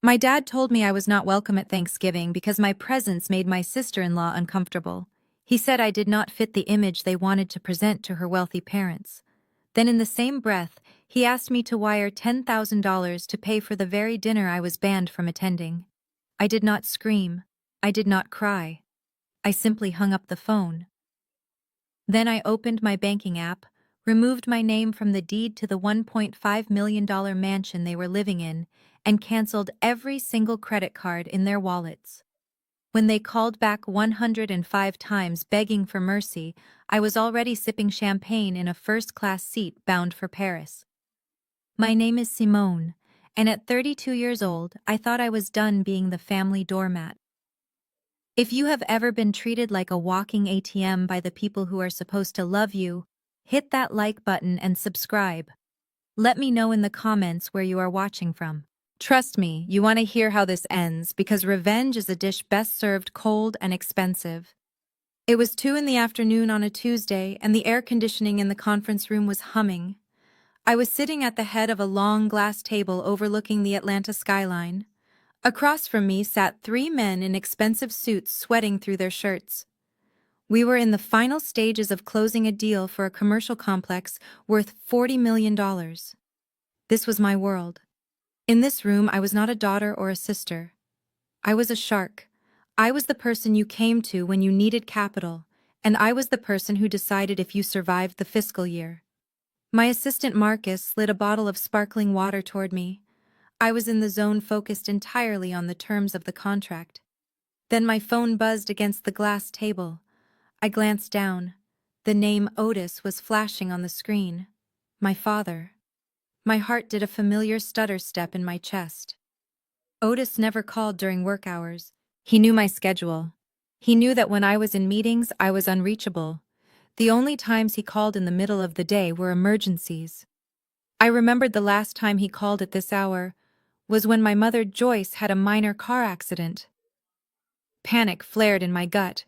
My dad told me I was not welcome at Thanksgiving because my presence made my sister-in-law uncomfortable. He said I did not fit the image they wanted to present to her wealthy parents. Then in the same breath, he asked me to wire $10,000 to pay for the very dinner I was banned from attending. I did not scream. I did not cry. I simply hung up the phone. Then I opened my banking app, removed my name from the deed to the $1.5 million mansion they were living in, and canceled every single credit card in their wallets. When they called back 105 times begging for mercy, I was already sipping champagne in a first-class seat bound for Paris. My name is Simone, and at 32 years old, I thought I was done being the family doormat. If you have ever been treated like a walking ATM by the people who are supposed to love you, hit that like button and subscribe. Let me know in the comments where you are watching from. Trust me, you want to hear how this ends because revenge is a dish best served cold and expensive. It was 2 in the afternoon on a Tuesday, and the air conditioning in the conference room was humming. I was sitting at the head of a long glass table overlooking the Atlanta skyline. Across from me sat 3 men in expensive suits sweating through their shirts. We were in the final stages of closing a deal for a commercial complex worth $40 million. This was my world. In this room, I was not a daughter or a sister. I was a shark. I was the person you came to when you needed capital, and I was the person who decided if you survived the fiscal year. My assistant Marcus slid a bottle of sparkling water toward me. I was in the zone focused entirely on the terms of the contract. Then my phone buzzed against the glass table. I glanced down. The name Otis was flashing on the screen. My father. My heart did a familiar stutter step in my chest. Otis never called during work hours. He knew my schedule. He knew that when I was in meetings, I was unreachable. The only times he called in the middle of the day were emergencies. I remembered the last time he called at this hour was when my mother Joyce had a minor car accident. Panic flared in my gut.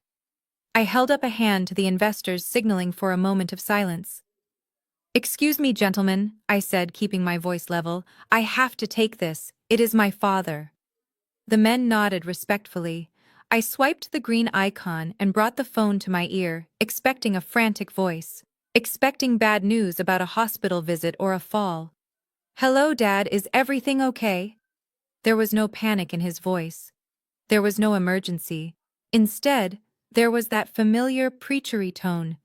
I held up a hand to the investors, signaling for a moment of silence. "Excuse me, gentlemen," I said, keeping my voice level. "I have to take this. It is my father." The men nodded respectfully. I swiped the green icon and brought the phone to my ear, expecting a frantic voice. Expecting bad news about a hospital visit or a fall. "Hello, Dad, is everything okay?" There was no panic in his voice. There was no emergency. Instead, there was that familiar preachery tone,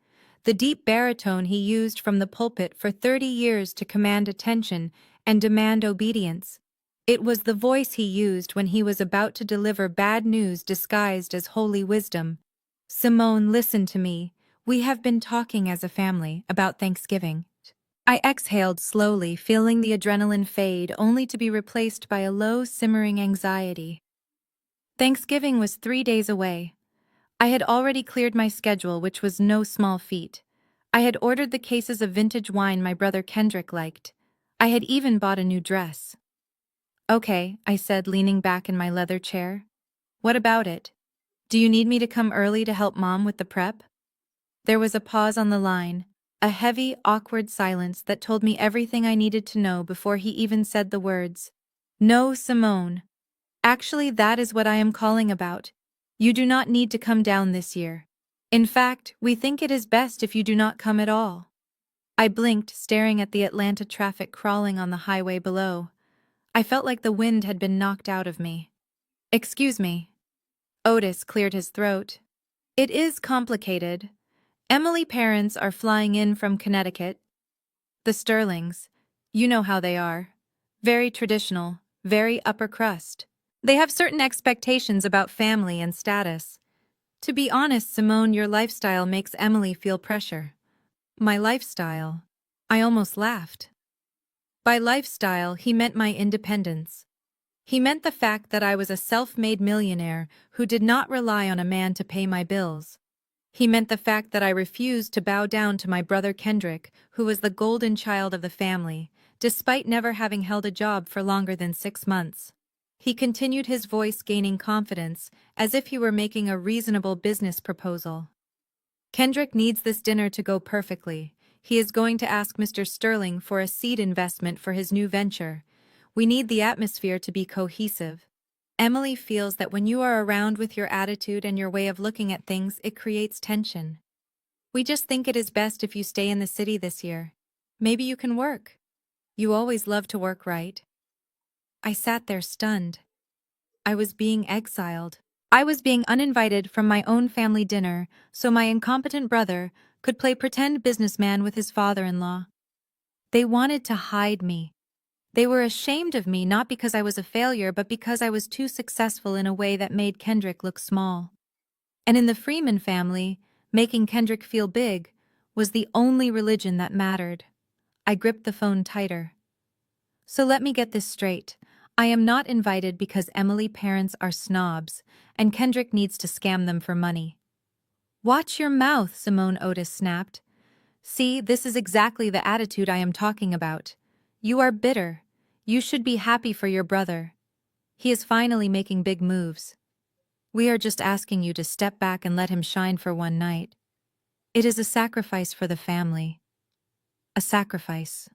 the deep baritone he used from the pulpit for 30 years to command attention and demand obedience. It was the voice he used when he was about to deliver bad news disguised as holy wisdom. "Simone, listen to me. We have been talking as a family about Thanksgiving." I exhaled slowly, feeling the adrenaline fade, only to be replaced by a low, simmering anxiety. Thanksgiving was 3 days away. I had already cleared my schedule, which was no small feat. I had ordered the cases of vintage wine my brother Kendrick liked. I had even bought a new dress. "Okay," I said, leaning back in my leather chair. "What about it? Do you need me to come early to help Mom with the prep?" There was a pause on the line, a heavy, awkward silence that told me everything I needed to know before he even said the words. "No, Simone. Actually, that is what I am calling about. You do not need to come down this year. In fact, we think it is best if you do not come at all." I blinked, staring at the Atlanta traffic crawling on the highway below. I felt like the wind had been knocked out of me. "Excuse me." Otis cleared his throat. "It is complicated. Emily parents are flying in from Connecticut. The Sterlings. You know how they are. Very traditional, very upper crust. They have certain expectations about family and status. To be honest, Simone, your lifestyle makes Emily feel pressure." My lifestyle? I almost laughed. By lifestyle, he meant my independence. He meant the fact that I was a self-made millionaire who did not rely on a man to pay my bills. He meant the fact that I refused to bow down to my brother Kendrick, who was the golden child of the family, despite never having held a job for longer than 6 months. He continued, his voice gaining confidence, as if he were making a reasonable business proposal. "Kendrick needs this dinner to go perfectly. He is going to ask Mr. Sterling for a seed investment for his new venture. We need the atmosphere to be cohesive. Emily feels that when you are around with your attitude and your way of looking at things, it creates tension. We just think it is best if you stay in the city this year. Maybe you can work. You always love to work, right? I sat there stunned. I was being exiled. I was being uninvited from my own family dinner so my incompetent brother could play pretend businessman with his father-in-law. They wanted to hide me. They were ashamed of me not because I was a failure but because I was too successful in a way that made Kendrick look small. And in the Freeman family, making Kendrick feel big was the only religion that mattered. I gripped the phone tighter. So let me get this straight. I am not invited because Emily parents are snobs, and Kendrick needs to scam them for money. Watch your mouth, Simone Otis snapped. See, this is exactly the attitude I am talking about. You are bitter. You should be happy for your brother. He is finally making big moves. We are just asking you to step back and let him shine for one night. It is a sacrifice for the family. A sacrifice.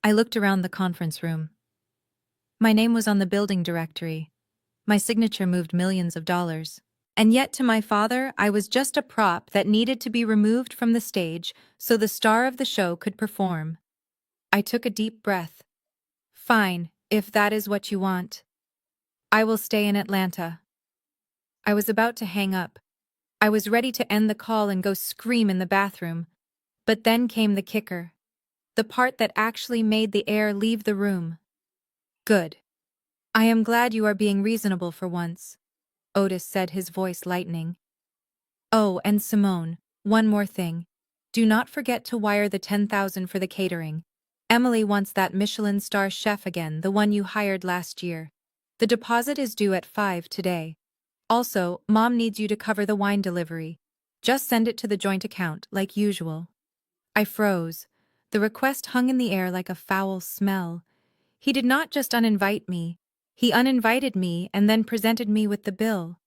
I looked around the conference room. My name was on the building directory. My signature moved millions of dollars. And yet to my father, I was just a prop that needed to be removed from the stage so the star of the show could perform. I took a deep breath. Fine, if that is what you want. I will stay in Atlanta. I was about to hang up. I was ready to end the call and go scream in the bathroom. But then came the kicker. The part that actually made the air leave the room. Good. I am glad you are being reasonable for once, Otis said, his voice lightening. Oh, and Simone, one more thing. Do not forget to wire the 10,000 for the catering. Emily wants that Michelin star chef again, the one you hired last year. The deposit is due at 5 today. Also, Mom needs you to cover the wine delivery. Just send it to the joint account, like usual. I froze. The request hung in the air like a foul smell. He did not just uninvite me. He uninvited me and then presented me with the bill.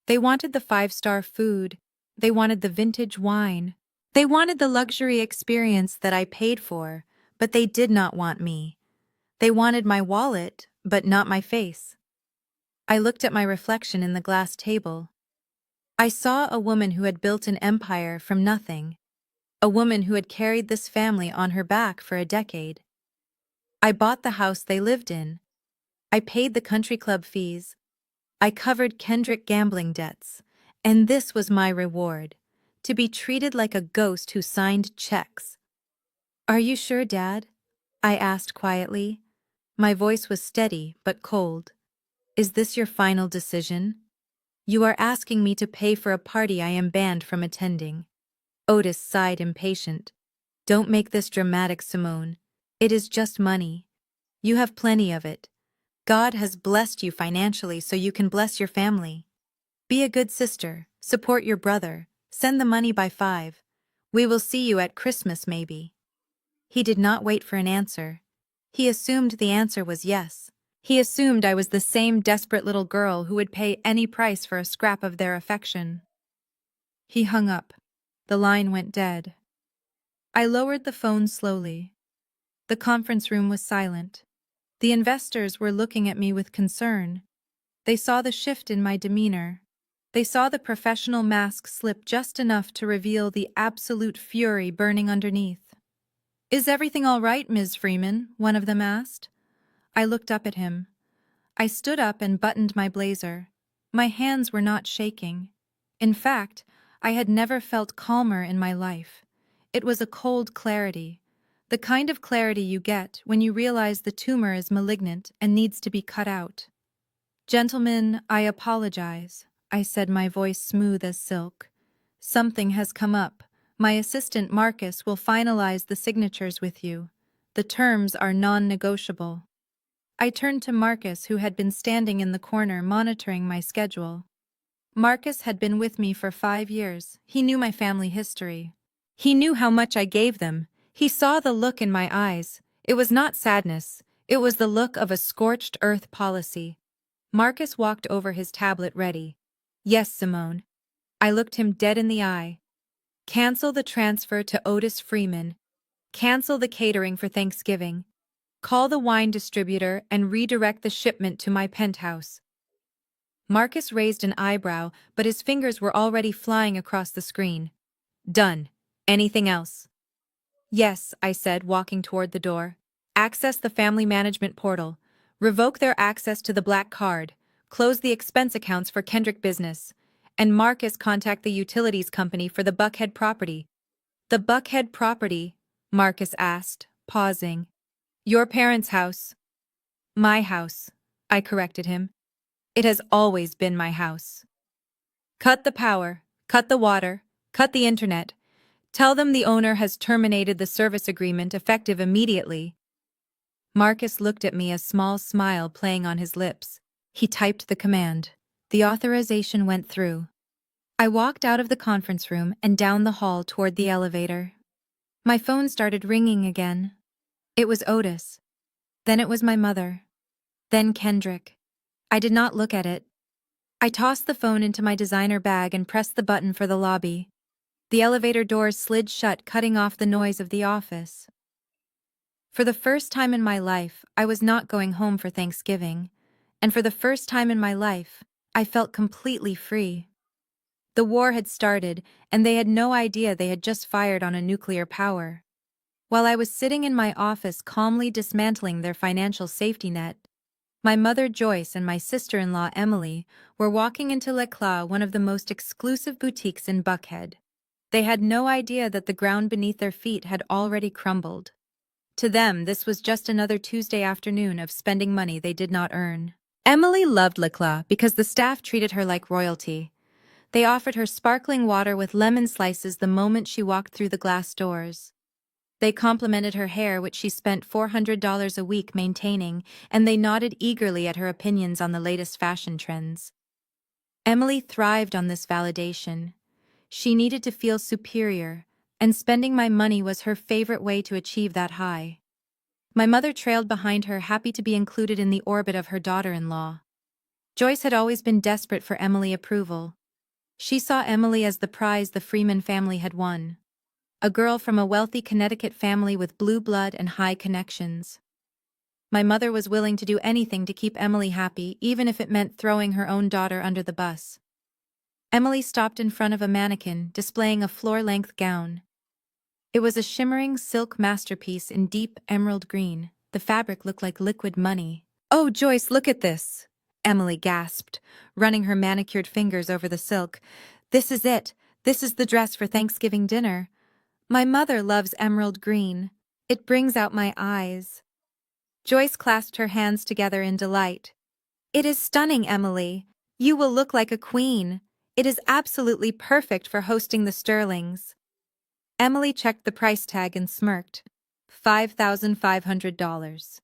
They wanted the five-star food. They wanted the vintage wine. They wanted the luxury experience that I paid for, but they did not want me. They wanted my wallet, but not my face. I looked at my reflection in the glass table. I saw a woman who had built an empire from nothing. A woman who had carried this family on her back for a decade. I bought the house they lived in. I paid the country club fees. I covered Kendrick gambling debts. And this was my reward, to be treated like a ghost who signed checks. Are you sure, Dad? I asked quietly. My voice was steady but cold. Is this your final decision? You are asking me to pay for a party I am banned from attending. Otis sighed, impatient. Don't make this dramatic, Simone. It is just money. You have plenty of it. God has blessed you financially so you can bless your family. Be a good sister, support your brother, send the money by 5. We will see you at Christmas, maybe. He did not wait for an answer. He assumed the answer was yes. He assumed I was the same desperate little girl who would pay any price for a scrap of their affection. He hung up. The line went dead. I lowered the phone slowly. The conference room was silent. The investors were looking at me with concern. They saw the shift in my demeanor. They saw the professional mask slip just enough to reveal the absolute fury burning underneath. Is everything all right, Ms. Freeman? One of them asked. I looked up at him. I stood up and buttoned my blazer. My hands were not shaking. In fact, I had never felt calmer in my life. It was a cold clarity, the kind of clarity you get when you realize the tumor is malignant and needs to be cut out. Gentlemen, I apologize, I said, my voice smooth as silk. Something has come up. My assistant Marcus will finalize the signatures with you. The terms are non-negotiable. I turned to Marcus, who had been standing in the corner monitoring my schedule. Marcus had been with me for 5 years. He knew my family history. He knew how much I gave them. He saw the look in my eyes. It was not sadness. It was the look of a scorched earth policy. Marcus walked over, his tablet ready. Yes, Simone. I looked him dead in the eye. Cancel the transfer to Otis Freeman. Cancel the catering for Thanksgiving. Call the wine distributor and redirect the shipment to my penthouse. Marcus raised an eyebrow, but his fingers were already flying across the screen. Done. Anything else? Yes, I said, walking toward the door. Access the family management portal. Revoke their access to the black card. Close the expense accounts for Kendrick Business. And Marcus contact the utilities company for the Buckhead property. The Buckhead property? Marcus asked, pausing. Your parents' house. My house, I corrected him. It has always been my house. Cut the power, cut the water, cut the internet. Tell them the owner has terminated the service agreement effective immediately. Marcus looked at me, a small smile playing on his lips. He typed the command. The authorization went through. I walked out of the conference room and down the hall toward the elevator. My phone started ringing again. It was Otis. Then it was my mother. Then Kendrick. I did not look at it. I tossed the phone into my designer bag and pressed the button for the lobby. The elevator doors slid shut, cutting off the noise of the office. For the first time in my life, I was not going home for Thanksgiving, and for the first time in my life, I felt completely free. The war had started, and they had no idea they had just fired on a nuclear power. While I was sitting in my office calmly dismantling their financial safety net, my mother Joyce and my sister-in-law Emily were walking into L'Eclat, one of the most exclusive boutiques in Buckhead. They had no idea that the ground beneath their feet had already crumbled. To them, this was just another Tuesday afternoon of spending money they did not earn. Emily loved L'Eclat because the staff treated her like royalty. They offered her sparkling water with lemon slices the moment she walked through the glass doors. They complimented her hair, which she spent $400 a week maintaining, and they nodded eagerly at her opinions on the latest fashion trends. Emily thrived on this validation. She needed to feel superior, and spending my money was her favorite way to achieve that high. My mother trailed behind her, happy to be included in the orbit of her daughter-in-law. Joyce had always been desperate for Emily approval. She saw Emily as the prize the Freeman family had won. A girl from a wealthy Connecticut family with blue blood and high connections. My mother was willing to do anything to keep Emily happy, even if it meant throwing her own daughter under the bus. Emily stopped in front of a mannequin, displaying a floor-length gown. It was a shimmering silk masterpiece in deep emerald green. The fabric looked like liquid money. "Oh, Joyce, look at this!" Emily gasped, running her manicured fingers over the silk. "This is it. This is the dress for Thanksgiving dinner. My mother loves emerald green. It brings out my eyes." Joyce clasped her hands together in delight. "It is stunning, Emily. You will look like a queen. It is absolutely perfect for hosting the Sterlings." Emily checked the price tag and smirked. $5,500.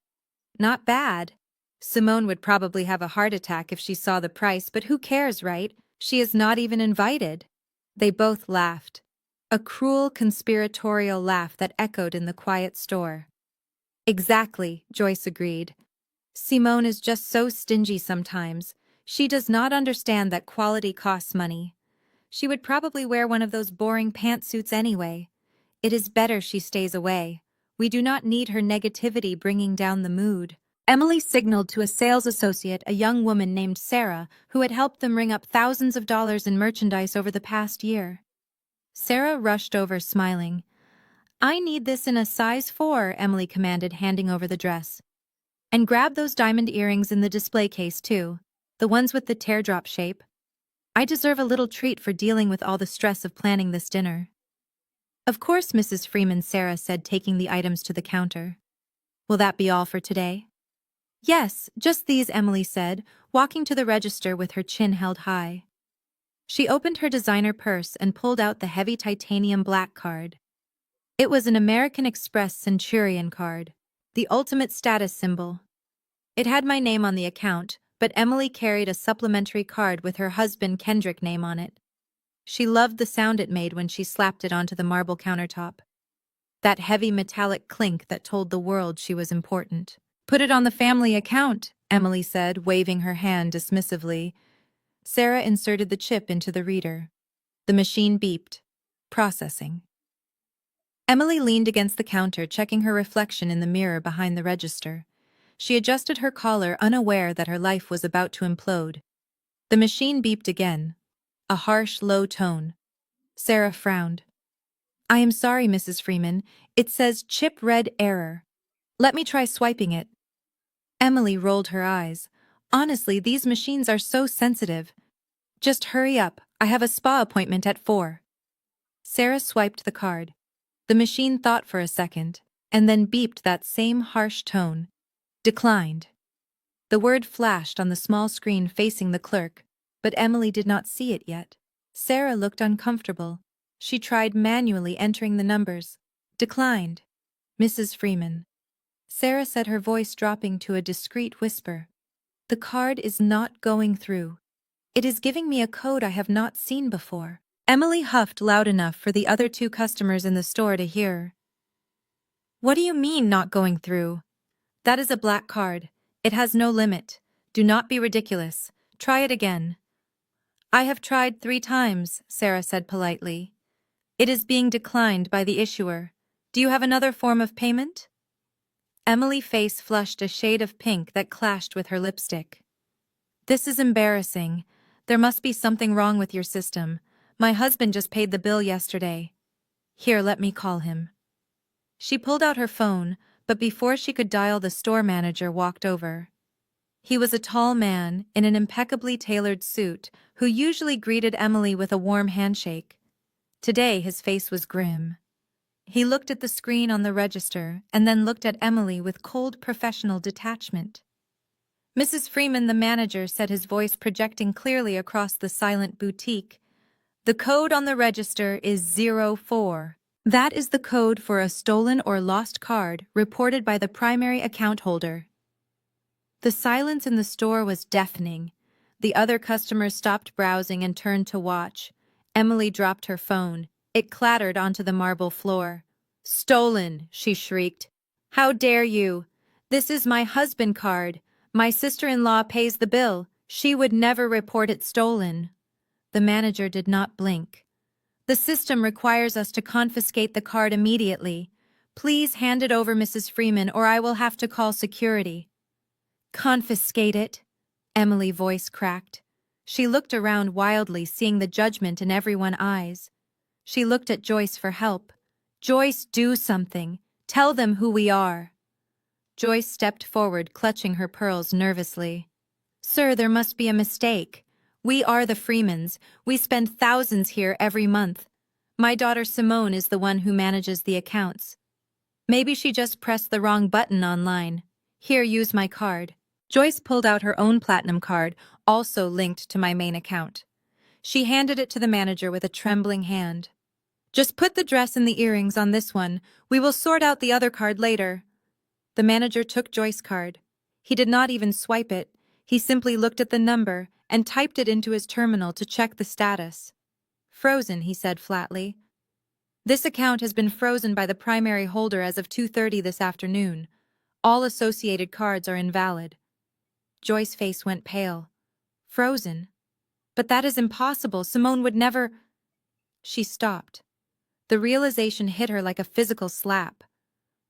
Not bad. Simone would probably have a heart attack if she saw the price, but who cares, right? She is not even invited. They both laughed. A cruel, conspiratorial laugh that echoed in the quiet store. "Exactly," Joyce agreed. "Simone is just so stingy sometimes. She does not understand that quality costs money. She would probably wear one of those boring pantsuits anyway. It is better she stays away. We do not need her negativity bringing down the mood." Emily signaled to a sales associate, a young woman named Sarah, who had helped them ring up thousands of dollars in merchandise over the past year. Sarah rushed over, smiling. "I need this in a size 4, Emily commanded, handing over the dress. "And grab those diamond earrings in the display case, too. The ones with the teardrop shape. I deserve a little treat for dealing with all the stress of planning this dinner." "Of course, Mrs. Freeman," Sarah said, taking the items to the counter. "Will that be all for today?" "Yes, just these," Emily said, walking to the register with her chin held high. She opened her designer purse and pulled out the heavy titanium black card. It was an American Express Centurion card, the ultimate status symbol. It had my name on the account, but Emily carried a supplementary card with her husband Kendrick's name on it. She loved the sound it made when she slapped it onto the marble countertop. That heavy metallic clink that told the world she was important. "Put it on the family account," Emily said, waving her hand dismissively. Sarah inserted the chip into the reader. The machine beeped. Processing. Emily leaned against the counter, checking her reflection in the mirror behind the register. She adjusted her collar, unaware that her life was about to implode. The machine beeped again. A harsh, low tone. Sarah frowned. "I am sorry, Mrs. Freeman. It says chip red error. Let me try swiping it." Emily rolled her eyes. "Honestly, these machines are so sensitive. Just hurry up. I have a spa appointment at 4. Sarah swiped the card. The machine thought for a second, and then beeped that same harsh tone. Declined. The word flashed on the small screen facing the clerk, but Emily did not see it yet. Sarah looked uncomfortable. She tried manually entering the numbers. Declined. Mrs. Freeman. Sarah said, her voice dropping to a discreet whisper. "The card is not going through. It is giving me a code I have not seen before." Emily huffed loud enough for the other two customers in the store to hear. "What do you mean, not going through?" "That is a black card. It has no limit. Do not be ridiculous. Try it again." "I have tried 3 times," Sarah said politely. "It is being declined by the issuer. Do you have another form of payment?" Emily's face flushed a shade of pink that clashed with her lipstick. "This is embarrassing. There must be something wrong with your system. My husband just paid the bill yesterday. Here, let me call him." She pulled out her phone, but before she could dial, the store manager walked over. He was a tall man in an impeccably tailored suit who usually greeted Emily with a warm handshake. Today his face was grim. He looked at the screen on the register and then looked at Emily with cold professional detachment. "Mrs. Freeman," the manager said, his voice projecting clearly across the silent boutique. "The code on the register is 04. That is the code for a stolen or lost card reported by the primary account holder." The silence in the store was deafening. The other customers stopped browsing and turned to watch. Emily dropped her phone. It clattered onto the marble floor. "Stolen!" she shrieked. "How dare you? This is my husband's card. My sister-in-law pays the bill. She would never report it stolen." The manager did not blink. "The system requires us to confiscate the card immediately. Please hand it over, Mrs. Freeman, or I will have to call security." "Confiscate it?" Emily's voice cracked. She looked around wildly, seeing the judgment in everyone's eyes. She looked at Joyce for help. "Joyce, do something. Tell them who we are." Joyce stepped forward, clutching her pearls nervously. "Sir, there must be a mistake. We are the Freemans. We spend thousands here every month. My daughter Simone is the one who manages the accounts. Maybe she just pressed the wrong button online. Here, use my card." Joyce pulled out her own platinum card, also linked to my main account. She handed it to the manager with a trembling hand. "Just put the dress and the earrings on this one. We will sort out the other card later." The manager took Joyce's card. He did not even swipe it. He simply looked at the number and typed it into his terminal to check the status. "Frozen," he said flatly. "This account has been frozen by the primary holder as of 2:30 this afternoon. All associated cards are invalid." Joyce's face went pale. "Frozen? But that is impossible. Simone would never—" She stopped. The realization hit her like a physical slap.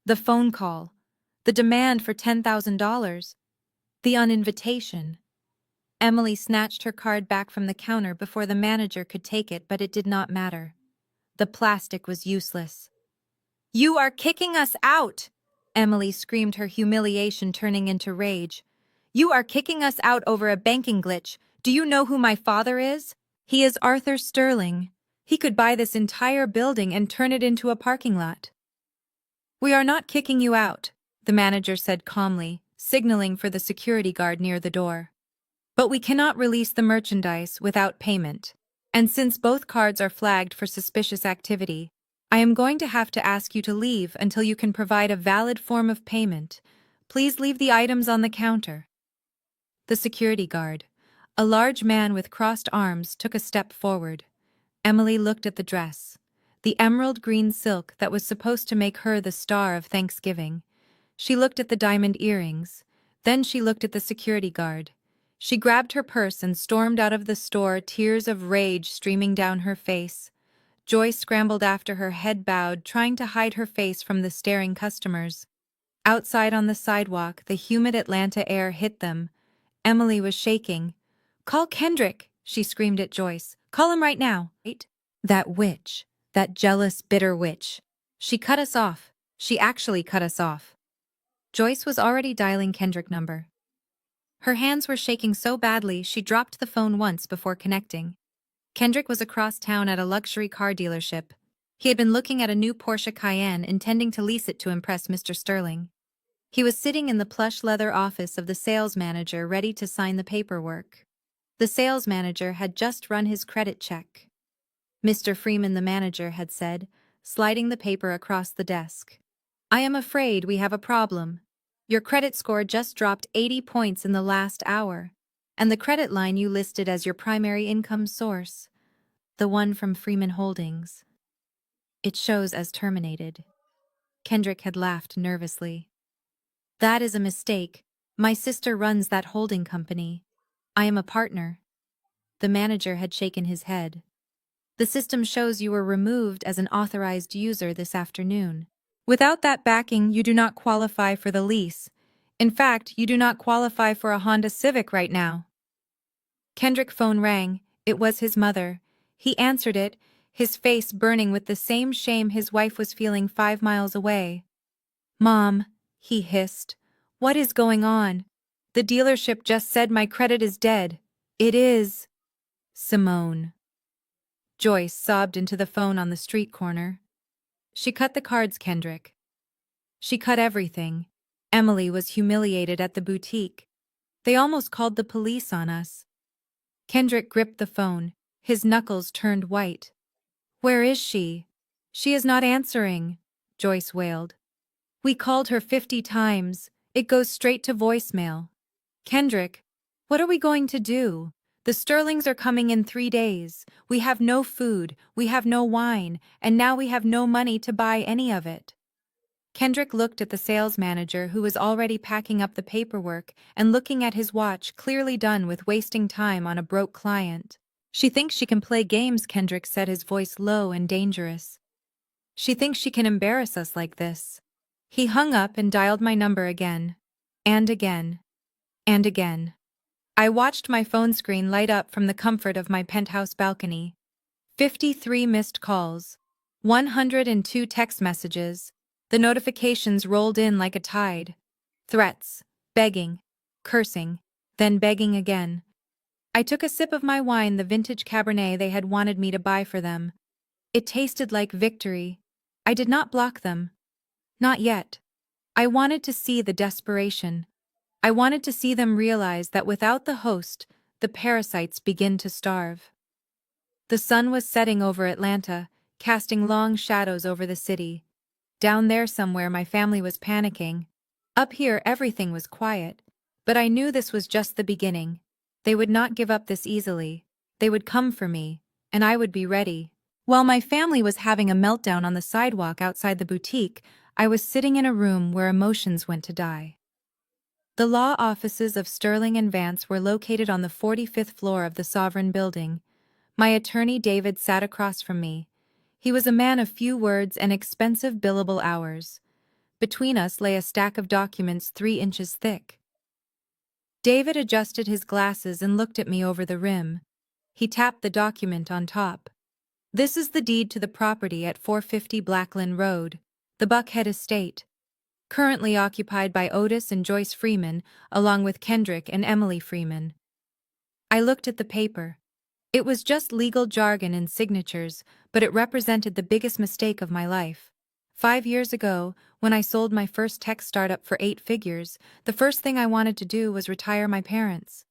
The phone call. The demand for $10,000. The uninvitation. Emily snatched her card back from the counter before the manager could take it, but it did not matter. The plastic was useless. "You are kicking us out!" Emily screamed, her humiliation turning into rage. "You are kicking us out over a banking glitch. Do you know who my father is? He is Arthur Sterling. He could buy this entire building and turn it into a parking lot." "We are not kicking you out," the manager said calmly, signaling for the security guard near the door. "But we cannot release the merchandise without payment. And since both cards are flagged for suspicious activity, I am going to have to ask you to leave until you can provide a valid form of payment. Please leave the items on the counter." The security guard, a large man with crossed arms, took a step forward. Emily looked at the dress, the emerald green silk that was supposed to make her the star of Thanksgiving. She looked at the diamond earrings. Then she looked at the security guard. She grabbed her purse and stormed out of the store, tears of rage streaming down her face. Joyce scrambled after her, head bowed, trying to hide her face from the staring customers. Outside on the sidewalk, the humid Atlanta air hit them. Emily was shaking. "Call Kendrick," she screamed at Joyce. "Call him right now." Wait. That witch. That jealous, bitter witch. She cut us off. She actually cut us off. Joyce was already dialing Kendrick's number. Her hands were shaking so badly she dropped the phone once before connecting. Kendrick was across town at a luxury car dealership. He had been looking at a new Porsche Cayenne, intending to lease it to impress Mr. Sterling. He was sitting in the plush leather office of the sales manager, ready to sign the paperwork. The sales manager had just run his credit check. Mr. Freeman, the manager, had said, sliding the paper across the desk. "I am afraid we have a problem. Your credit score just dropped 80 points in the last hour, and the credit line you listed as your primary income source, the one from Freeman Holdings, it shows as terminated." Kendrick had laughed nervously. "That is a mistake. My sister runs that holding company. I am a partner." The manager had shaken his head. "The system shows you were removed as an authorized user this afternoon. Without that backing, you do not qualify for the lease. In fact, you do not qualify for a Honda Civic right now." Kendrick's phone rang. It was his mother. He answered it, his face burning with the same shame his wife was feeling 5 miles away. "Mom," he hissed, "what is going on? The dealership just said my credit is dead." "It is." "Simone." Joyce sobbed into the phone on the street corner. "She cut the cards, Kendrick. She cut everything. Emily was humiliated at the boutique. They almost called the police on us." Kendrick gripped the phone, his knuckles turned white. "Where is she?" "She is not answering," Joyce wailed. "We called her 50 times. It goes straight to voicemail." "Kendrick, what are we going to do? The Sterlings are coming in 3 days. We have no food, we have no wine, and now we have no money to buy any of it." Kendrick looked at the sales manager, who was already packing up the paperwork and looking at his watch, clearly done with wasting time on a broke client. "She thinks she can play games," Kendrick said, his voice low and dangerous. "She thinks she can embarrass us like this." He hung up and dialed my number again. And again. And again. I watched my phone screen light up from the comfort of my penthouse balcony. 53 missed calls. 102 text messages. The notifications rolled in like a tide. Threats, begging, cursing, then begging again. I took a sip of my wine, the vintage Cabernet they had wanted me to buy for them. It tasted like victory. I did not block them. Not yet. I wanted to see the desperation. I wanted to see them realize that without the host, the parasites begin to starve. The sun was setting over Atlanta, casting long shadows over the city. Down there somewhere my family was panicking. Up here everything was quiet. But I knew this was just the beginning. They would not give up this easily. They would come for me, and I would be ready. While my family was having a meltdown on the sidewalk outside the boutique, I was sitting in a room where emotions went to die. The law offices of Sterling and Vance were located on the 45th floor of the Sovereign Building. My attorney David sat across from me. He was a man of few words and expensive billable hours. Between us lay a stack of documents 3 inches thick. David adjusted his glasses and looked at me over the rim. He tapped the document on top. "This is the deed to the property at 450 Blackland Road, the Buckhead Estate, currently occupied by Otis and Joyce Freeman, along with Kendrick and Emily Freeman." I looked at the paper. It was just legal jargon and signatures, but it represented the biggest mistake of my life. 5 years ago, when I sold my first tech startup for 8 figures, the first thing I wanted to do was retire my parents.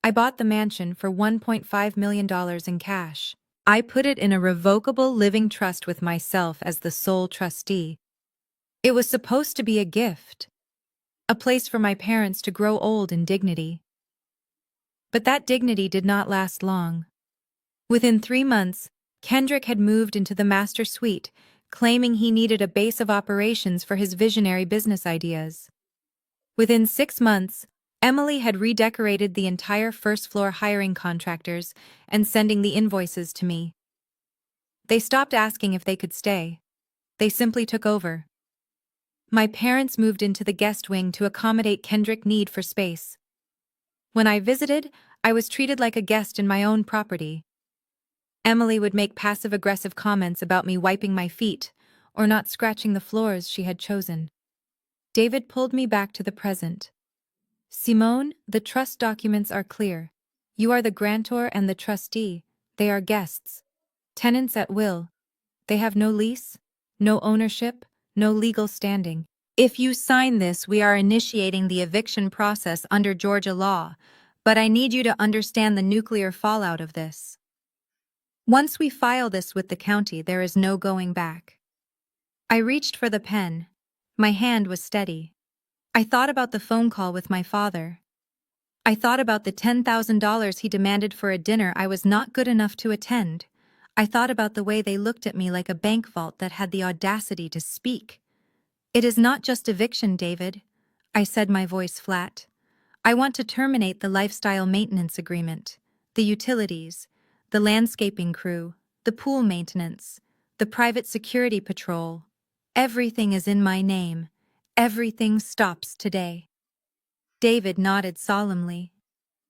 I bought the mansion for $1.5 million in cash. I put it in a revocable living trust with myself as the sole trustee. It was supposed to be a gift, a place for my parents to grow old in dignity. But that dignity did not last long. Within 3 months, Kendrick had moved into the master suite, claiming he needed a base of operations for his visionary business ideas. Within 6 months, Emily had redecorated the entire first floor, hiring contractors and sending the invoices to me. They stopped asking if they could stay. They simply took over. My parents moved into the guest wing to accommodate Kendrick's need for space. When I visited, I was treated like a guest in my own property. Emily would make passive-aggressive comments about me wiping my feet or not scratching the floors she had chosen. David pulled me back to the present. Simone, the trust documents are clear. You are the grantor and the trustee. They are guests. Tenants at will. They have no lease, no ownership, no legal standing. If you sign this, we are initiating the eviction process under Georgia law, but I need you to understand the nuclear fallout of this. Once we file this with the county, there is no going back. I reached for the pen. My hand was steady. I thought about the phone call with my father. I thought about the $10,000 he demanded for a dinner I was not good enough to attend. I thought about the way they looked at me like a bank vault that had the audacity to speak. It is not just eviction, David, I said, my voice flat. I want to terminate the lifestyle maintenance agreement, the utilities, the landscaping crew, the pool maintenance, the private security patrol. Everything is in my name. Everything stops today. David nodded solemnly.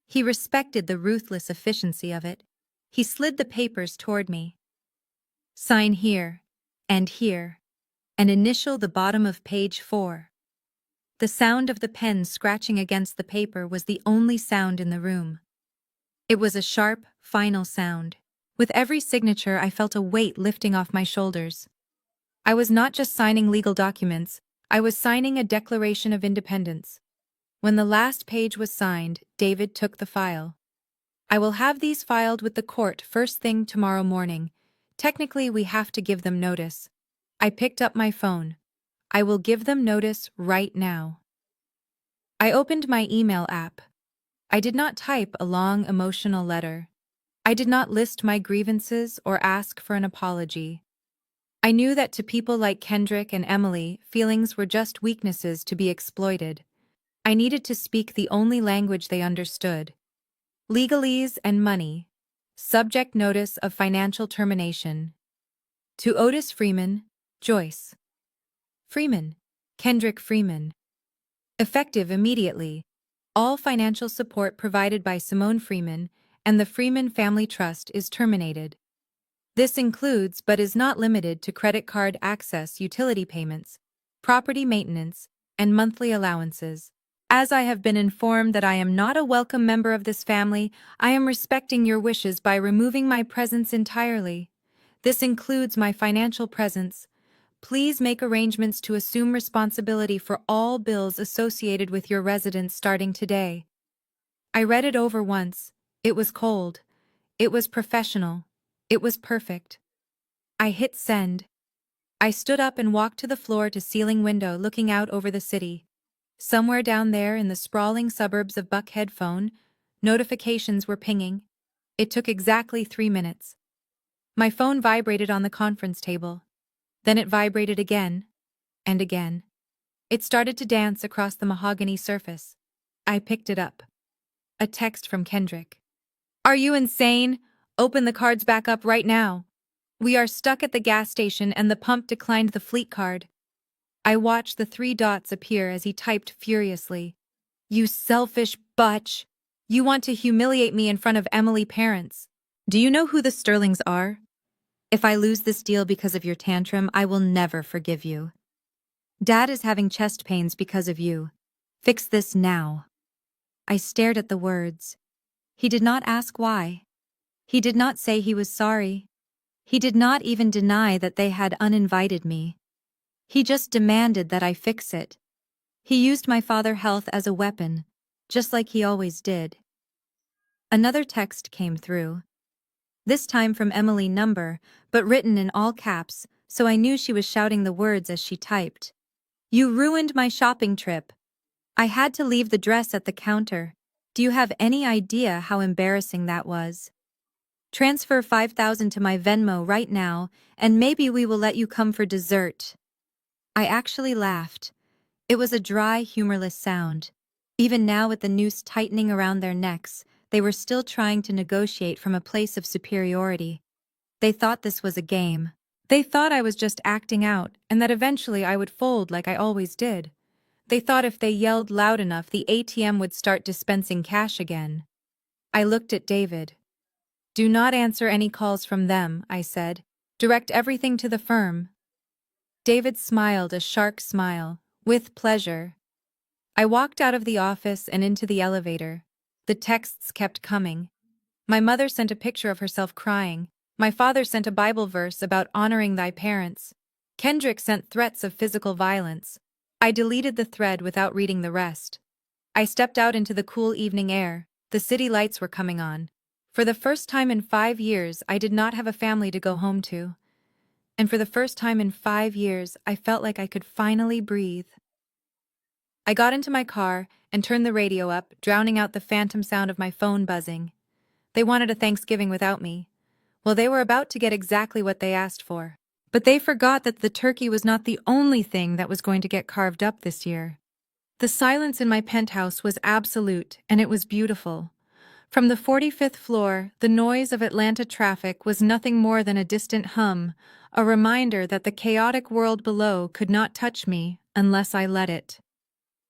He respected the ruthless efficiency of it. He slid the papers toward me. Sign here, and initial the bottom of page 4. The sound of the pen scratching against the paper was the only sound in the room. It was a sharp, final sound. With every signature, I felt a weight lifting off my shoulders. I was not just signing legal documents, I was signing a declaration of independence. When the last page was signed, David took the file. I will have these filed with the court first thing tomorrow morning. Technically, we have to give them notice. I picked up my phone. I will give them notice right now. I opened my email app. I did not type a long, emotional letter. I did not list my grievances or ask for an apology. I knew that to people like Kendrick and Emily, feelings were just weaknesses to be exploited. I needed to speak the only language they understood. Legalese and money. Subject notice of financial termination. To Otis Freeman, Joyce. Freeman, Kendrick Freeman. Effective immediately. All financial support provided by Simone Freeman and the Freeman Family Trust is terminated. This includes but is not limited to credit card access, utility payments, property maintenance, and monthly allowances. As I have been informed that I am not a welcome member of this family, I am respecting your wishes by removing my presence entirely. This includes my financial presence. Please make arrangements to assume responsibility for all bills associated with your residence starting today. I read it over once. It was cold. It was professional. It was perfect. I hit send. I stood up and walked to the floor-to-ceiling window looking out over the city. Somewhere down there in the sprawling suburbs of Buckhead phone, notifications were pinging. It took exactly 3 minutes. My phone vibrated on the conference table. Then it vibrated again, and again. It started to dance across the mahogany surface. I picked it up. A text from Kendrick. Are you insane? Open the cards back up right now. We are stuck at the gas station and the pump declined the fleet card. I watched the 3 dots appear as he typed furiously. You selfish butch. You want to humiliate me in front of Emily parents. Do you know who the Sterlings are? If I lose this deal because of your tantrum, I will never forgive you. Dad is having chest pains because of you. Fix this now. I stared at the words. He did not ask why. He did not say he was sorry. He did not even deny that they had uninvited me. He just demanded that I fix it. He used my father's health as a weapon, just like he always did. Another text came through. This time from Emily number, but written in all caps, so I knew she was shouting the words as she typed. You ruined my shopping trip. I had to leave the dress at the counter. Do you have any idea how embarrassing that was? Transfer $5,000 to my Venmo right now, and maybe we will let you come for dessert. I actually laughed. It was a dry, humorless sound. Even now, with the noose tightening around their necks, they were still trying to negotiate from a place of superiority. They thought this was a game. They thought I was just acting out and that eventually I would fold like I always did. They thought if they yelled loud enough, the ATM would start dispensing cash again. I looked at David. "Do not answer any calls from them," I said. "Direct everything to the firm." David smiled a shark smile. "With pleasure." I walked out of the office and into the elevator. The texts kept coming. My mother sent a picture of herself crying. My father sent a Bible verse about honoring thy parents. Kendrick sent threats of physical violence. I deleted the thread without reading the rest. I stepped out into the cool evening air. The city lights were coming on. For the first time in 5 years, I did not have a family to go home to. And for the first time in 5 years, I felt like I could finally breathe. I got into my car and turned the radio up, drowning out the phantom sound of my phone buzzing. They wanted a Thanksgiving without me. Well, they were about to get exactly what they asked for. But they forgot that the turkey was not the only thing that was going to get carved up this year. The silence in my penthouse was absolute, and it was beautiful. From the 45th floor, the noise of Atlanta traffic was nothing more than a distant hum, a reminder that the chaotic world below could not touch me unless I let it.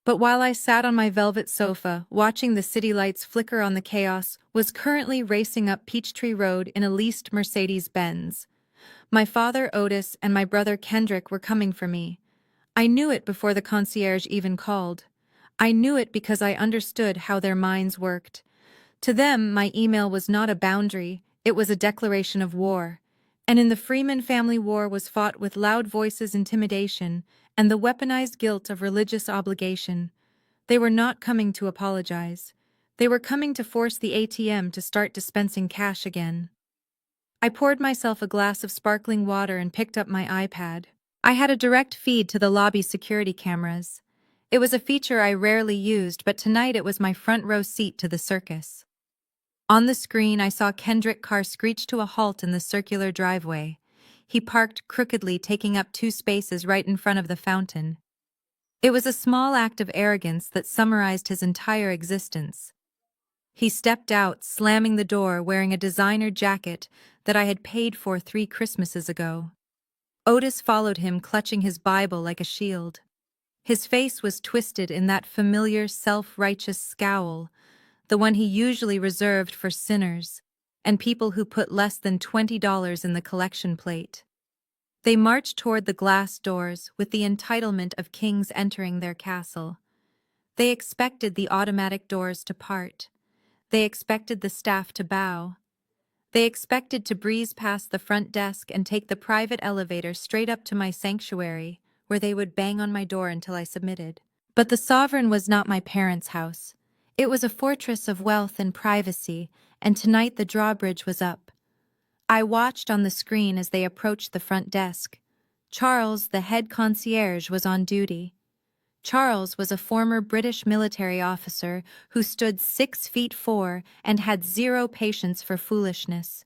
But while I sat on my velvet sofa, watching the city lights flicker on the chaos, was currently racing up Peachtree Road in a leased Mercedes-Benz. My father, Otis, and my brother Kendrick were coming for me. I knew it before the concierge even called. I knew it because I understood how their minds worked. To them, my email was not a boundary, it was a declaration of war. And in the Freeman family, war was fought with loud voices, intimidation, and the weaponized guilt of religious obligation. They were not coming to apologize. They were coming to force the ATM to start dispensing cash again. I poured myself a glass of sparkling water and picked up my iPad. I had a direct feed to the lobby security cameras. It was a feature I rarely used, but tonight it was my front row seat to the circus. On the screen, I saw Kendrick's car screech to a halt in the circular driveway. He parked crookedly, taking up 2 spaces right in front of the fountain. It was a small act of arrogance that summarized his entire existence. He stepped out, slamming the door, wearing a designer jacket that I had paid for 3 Christmases ago. Otis followed him, clutching his Bible like a shield. His face was twisted in that familiar, self-righteous scowl, the one he usually reserved for sinners and people who put less than $20 in the collection plate. They marched toward the glass doors with the entitlement of kings entering their castle. They expected the automatic doors to part. They expected the staff to bow. They expected to breeze past the front desk and take the private elevator straight up to my sanctuary, where they would bang on my door until I submitted. But the sovereign was not my parents' house. It was a fortress of wealth and privacy, and tonight the drawbridge was up. I watched on the screen as they approached the front desk. Charles, the head concierge, was on duty. Charles was a former British military officer who stood 6'4" and had zero patience for foolishness.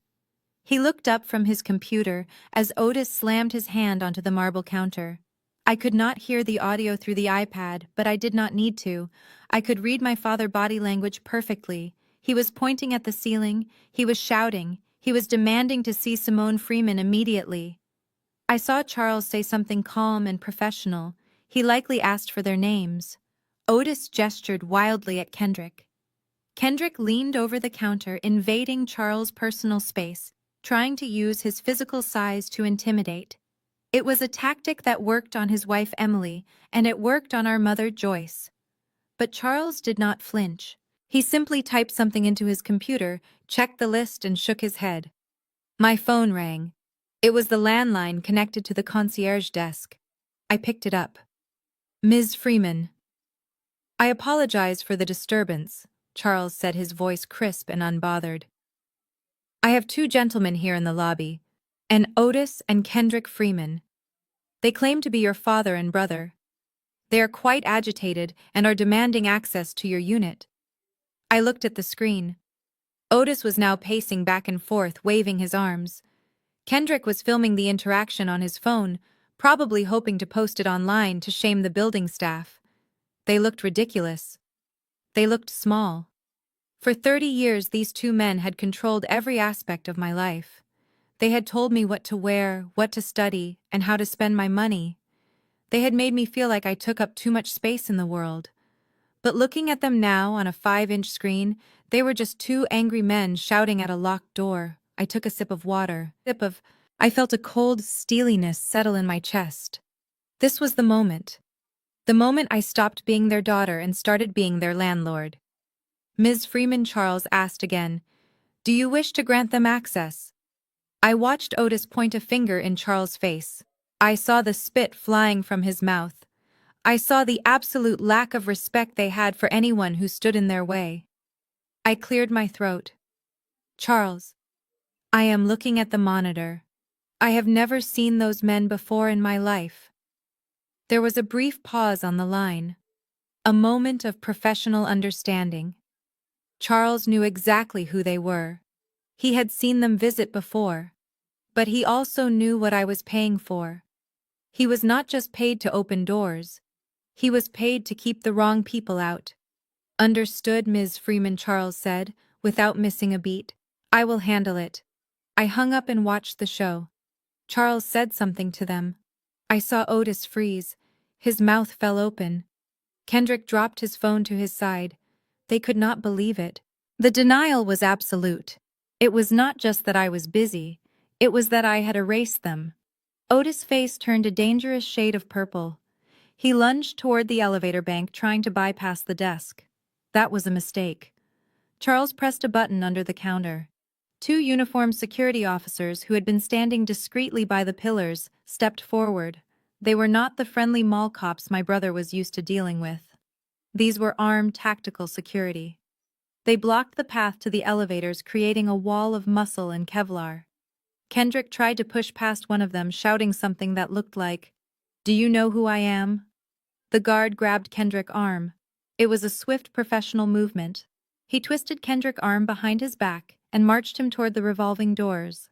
He looked up from his computer as Otis slammed his hand onto the marble counter. I could not hear the audio through the iPad, but I did not need to. I could read my father's body language perfectly. He was pointing at the ceiling, he was shouting, he was demanding to see Simone Freeman immediately. I saw Charles say something calm and professional. He likely asked for their names. Otis gestured wildly at Kendrick. Kendrick leaned over the counter, invading Charles' personal space, trying to use his physical size to intimidate. It was a tactic that worked on his wife Emily, and it worked on our mother Joyce. But Charles did not flinch. He simply typed something into his computer, checked the list, and shook his head. My phone rang. It was the landline connected to the concierge desk. I picked it up. "Ms. Freeman." "I apologize for the disturbance," Charles said, his voice crisp and unbothered. "I have 2 gentlemen here in the lobby, an Otis and Kendrick Freeman. They claim to be your father and brother. They are quite agitated and are demanding access to your unit." I looked at the screen. Otis was now pacing back and forth, waving his arms. Kendrick was filming the interaction on his phone, probably hoping to post it online to shame the building staff. They looked ridiculous. They looked small. For 30 years, these 2 men had controlled every aspect of my life. They had told me what to wear, what to study, and how to spend my money. They had made me feel like I took up too much space in the world. But looking at them now on a 5-inch screen, they were just two angry men shouting at a locked door. I took a sip of water. I felt a cold steeliness settle in my chest. This was the moment. The moment I stopped being their daughter and started being their landlord. Ms. Freeman Charles asked again, "Do you wish to grant them access?" I watched Otis point a finger in Charles' face. I saw the spit flying from his mouth. I saw the absolute lack of respect they had for anyone who stood in their way. I cleared my throat. "Charles, I am looking at the monitor. I have never seen those men before in my life." There was a brief pause on the line. A moment of professional understanding. Charles knew exactly who they were. He had seen them visit before. But he also knew what I was paying for. He was not just paid to open doors. He was paid to keep the wrong people out. "Understood," Ms. Freeman Charles said, without missing a beat. "I will handle it." I hung up and watched the show. Charles said something to them. I saw Otis freeze. His mouth fell open. Kendrick dropped his phone to his side. They could not believe it. The denial was absolute. It was not just that I was busy. It was that I had erased them. Otis' face turned a dangerous shade of purple. He lunged toward the elevator bank, trying to bypass the desk. That was a mistake. Charles pressed a button under the counter. Two uniformed security officers who had been standing discreetly by the pillars stepped forward. They were not the friendly mall cops my brother was used to dealing with. These were armed tactical security. They blocked the path to the elevators, creating a wall of muscle and Kevlar. Kendrick tried to push past one of them, shouting something that looked like, "Do you know who I am?" The guard grabbed Kendrick's arm. It was a swift professional movement. He twisted Kendrick's arm behind his back and marched him toward the revolving doors.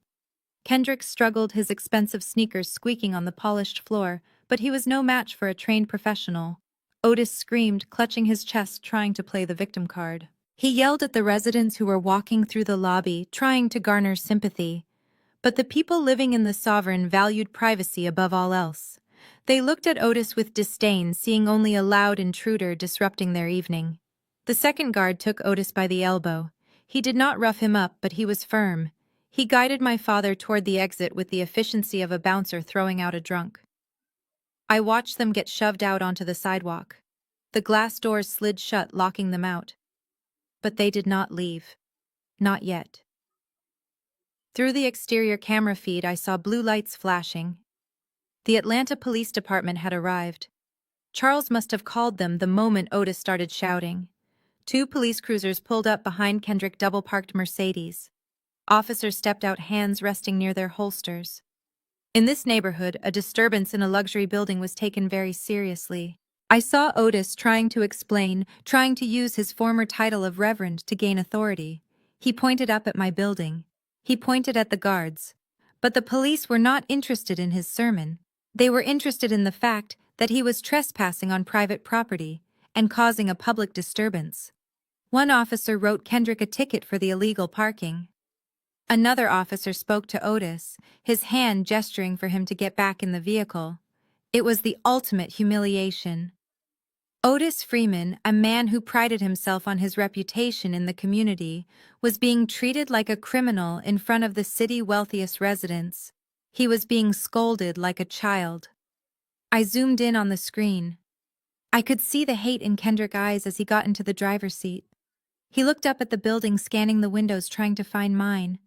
Kendrick struggled, his expensive sneakers squeaking on the polished floor, but he was no match for a trained professional. Otis screamed, clutching his chest, trying to play the victim card. He yelled at the residents who were walking through the lobby, trying to garner sympathy. But the people living in the Sovereign valued privacy above all else. They looked at Otis with disdain, seeing only a loud intruder disrupting their evening. The second guard took Otis by the elbow. He did not rough him up, but he was firm. He guided my father toward the exit with the efficiency of a bouncer throwing out a drunk. I watched them get shoved out onto the sidewalk. The glass doors slid shut, locking them out. But they did not leave. Not yet. Through the exterior camera feed, I saw blue lights flashing. The Atlanta Police Department had arrived. Charles must have called them the moment Otis started shouting. Two police cruisers pulled up behind Kendrick's double-parked Mercedes. Officers stepped out, hands resting near their holsters. In this neighborhood, a disturbance in a luxury building was taken very seriously. I saw Otis trying to explain, trying to use his former title of Reverend to gain authority. He pointed up at my building. He pointed at the guards. But the police were not interested in his sermon. They were interested in the fact that he was trespassing on private property and causing a public disturbance. One officer wrote Kendrick a ticket for the illegal parking. Another officer spoke to Otis, his hand gesturing for him to get back in the vehicle. It was the ultimate humiliation. Otis Freeman, a man who prided himself on his reputation in the community, was being treated like a criminal in front of the city's wealthiest residents. He was being scolded like a child. I zoomed in on the screen. I could see the hate in Kendrick's eyes as he got into the driver's seat. He looked up at the building, scanning the windows, trying to find mine.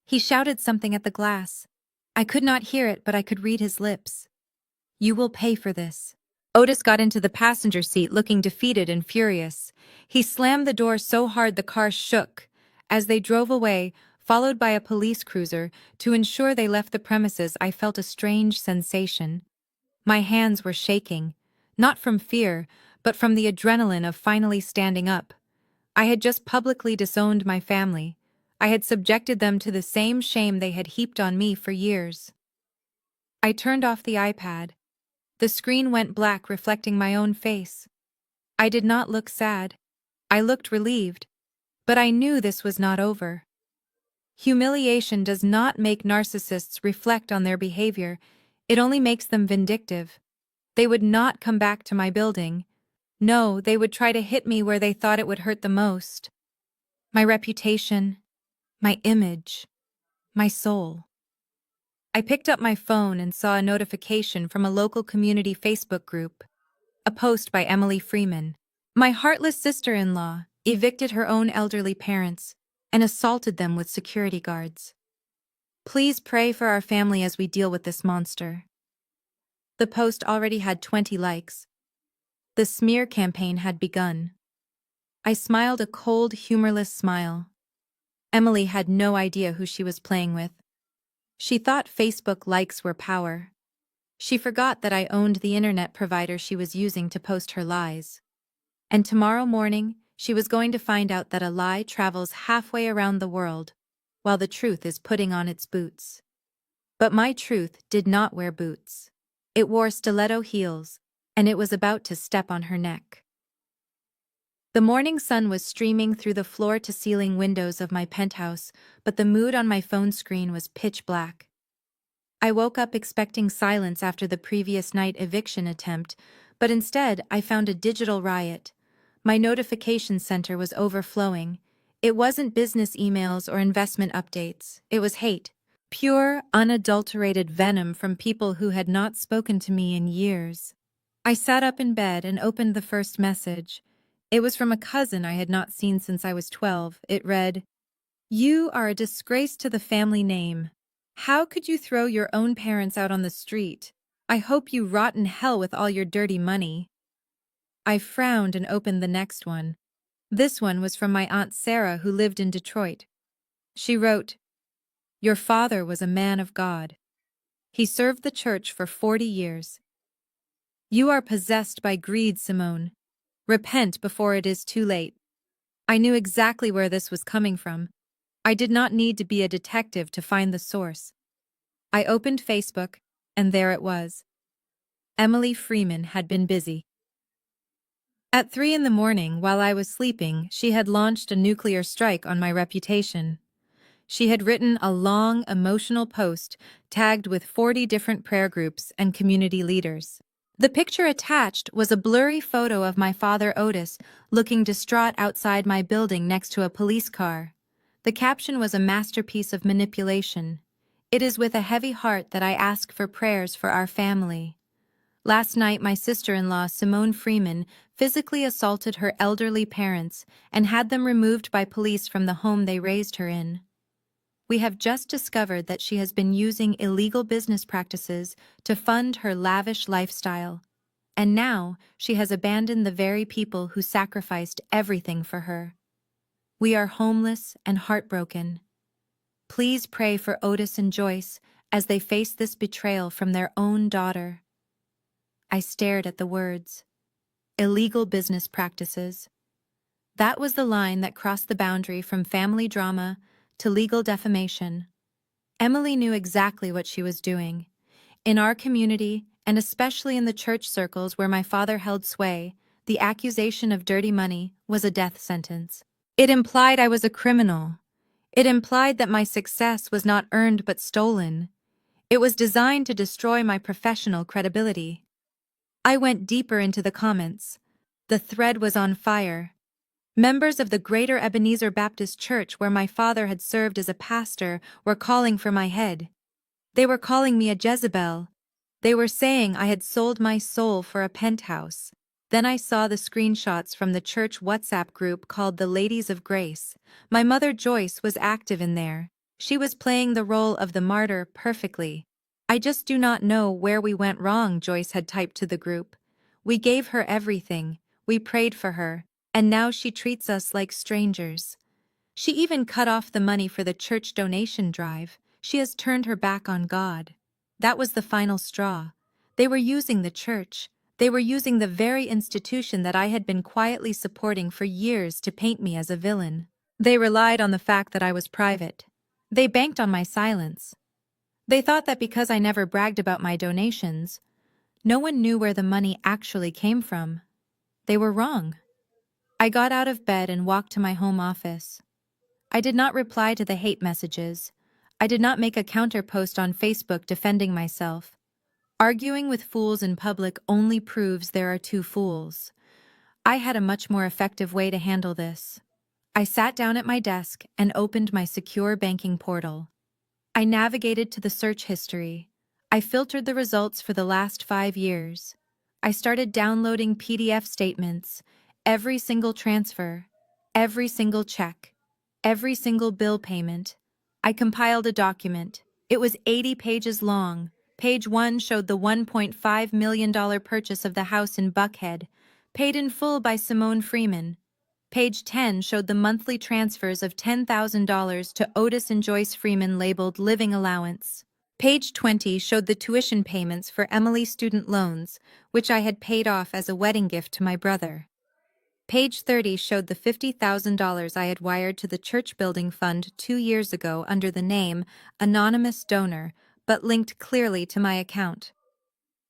He shouted something at the glass. I could not hear it, but I could read his lips. "You will pay for this." Otis got into the passenger seat, looking defeated and furious. He slammed the door so hard the car shook. As they drove away, followed by a police cruiser, to ensure they left the premises, I felt a strange sensation. My hands were shaking, not from fear, but from the adrenaline of finally standing up. I had just publicly disowned my family. I had subjected them to the same shame they had heaped on me for years. I turned off the iPad. The screen went black, reflecting my own face. I did not look sad. I looked relieved. But I knew this was not over. Humiliation does not make narcissists reflect on their behavior, it only makes them vindictive. They would not come back to my building. No, they would try to hit me where they thought it would hurt the most. My reputation, my image, my soul. I picked up my phone and saw a notification from a local community Facebook group, a post by Emily Freeman. My heartless sister-in-law evicted her own elderly parents and assaulted them with security guards. Please pray for our family as we deal with this monster. The post already had 20 likes. The smear campaign had begun. I smiled a cold, humorless smile. Emily had no idea who she was playing with. She thought Facebook likes were power. She forgot that I owned the internet provider she was using to post her lies. And tomorrow morning, she was going to find out that a lie travels halfway around the world, while the truth is putting on its boots. But my truth did not wear boots. It wore stiletto heels, and it was about to step on her neck. The morning sun was streaming through the floor-to-ceiling windows of my penthouse, but the mood on my phone screen was pitch black. I woke up expecting silence after the previous night eviction attempt, but instead I found a digital riot. My notification center was overflowing. It wasn't business emails or investment updates. It was hate. Pure, unadulterated venom from people who had not spoken to me in years. I sat up in bed and opened the first message. It was from a cousin I had not seen since I was 12. It read, "You are a disgrace to the family name. How could you throw your own parents out on the street? I hope you rot in hell with all your dirty money." I frowned and opened the next one. This one was from my Aunt Sarah, who lived in Detroit. She wrote, "Your father was a man of God. He served the church for 40 years. You are possessed by greed, Simone. Repent before it is too late." I knew exactly where this was coming from. I did not need to be a detective to find the source. I opened Facebook, and there it was. Emily Freeman had been busy. At 3 in the morning, while I was sleeping, she had launched a nuclear strike on my reputation. She had written a long, emotional post tagged with 40 different prayer groups and community leaders. The picture attached was a blurry photo of my father Otis looking distraught outside my building next to a police car. The caption was a masterpiece of manipulation. "It is with a heavy heart that I ask for prayers for our family." Last night, my sister-in-law, Simone Freeman, physically assaulted her elderly parents and had them removed by police from the home they raised her in. We have just discovered that she has been using illegal business practices to fund her lavish lifestyle, and now she has abandoned the very people who sacrificed everything for her. We are homeless and heartbroken. Please pray for Otis and Joyce as they face this betrayal from their own daughter. I stared at the words. Illegal business practices. That was the line that crossed the boundary from family drama to legal defamation. Emily knew exactly what she was doing. In our community, and especially in the church circles where my father held sway, the accusation of dirty money was a death sentence. It implied I was a criminal. It implied that my success was not earned but stolen. It was designed to destroy my professional credibility. I went deeper into the comments. The thread was on fire. Members of the Greater Ebenezer Baptist Church, where my father had served as a pastor, were calling for my head. They were calling me a Jezebel. They were saying I had sold my soul for a penthouse. Then I saw the screenshots from the church WhatsApp group called the Ladies of Grace. My mother Joyce was active in there. She was playing the role of the martyr perfectly. "I just do not know where we went wrong," Joyce had typed to the group. "We gave her everything. We prayed for her. And now she treats us like strangers. She even cut off the money for the church donation drive. She has turned her back on God." That was the final straw. They were using the church. They were using the very institution that I had been quietly supporting for years to paint me as a villain. They relied on the fact that I was private. They banked on my silence. They thought that because I never bragged about my donations, no one knew where the money actually came from. They were wrong. I got out of bed and walked to my home office. I did not reply to the hate messages. I did not make a counter post on Facebook defending myself. Arguing with fools in public only proves there are two fools. I had a much more effective way to handle this. I sat down at my desk and opened my secure banking portal. I navigated to the search history. I filtered the results for the last 5 years. I started downloading PDF statements, every single transfer, every single check, every single bill payment. I compiled a document. It was 80 pages long. Page 1 showed the $1.5 million purchase of the house in Buckhead, paid in full by Simone Freeman. Page 10 showed the monthly transfers of $10,000 to Otis and Joyce Freeman labeled living allowance. Page 20 showed the tuition payments for Emily's student loans, which I had paid off as a wedding gift to my brother. Page 30 showed the $50,000 I had wired to the church building fund 2 years ago under the name Anonymous Donor, but linked clearly to my account.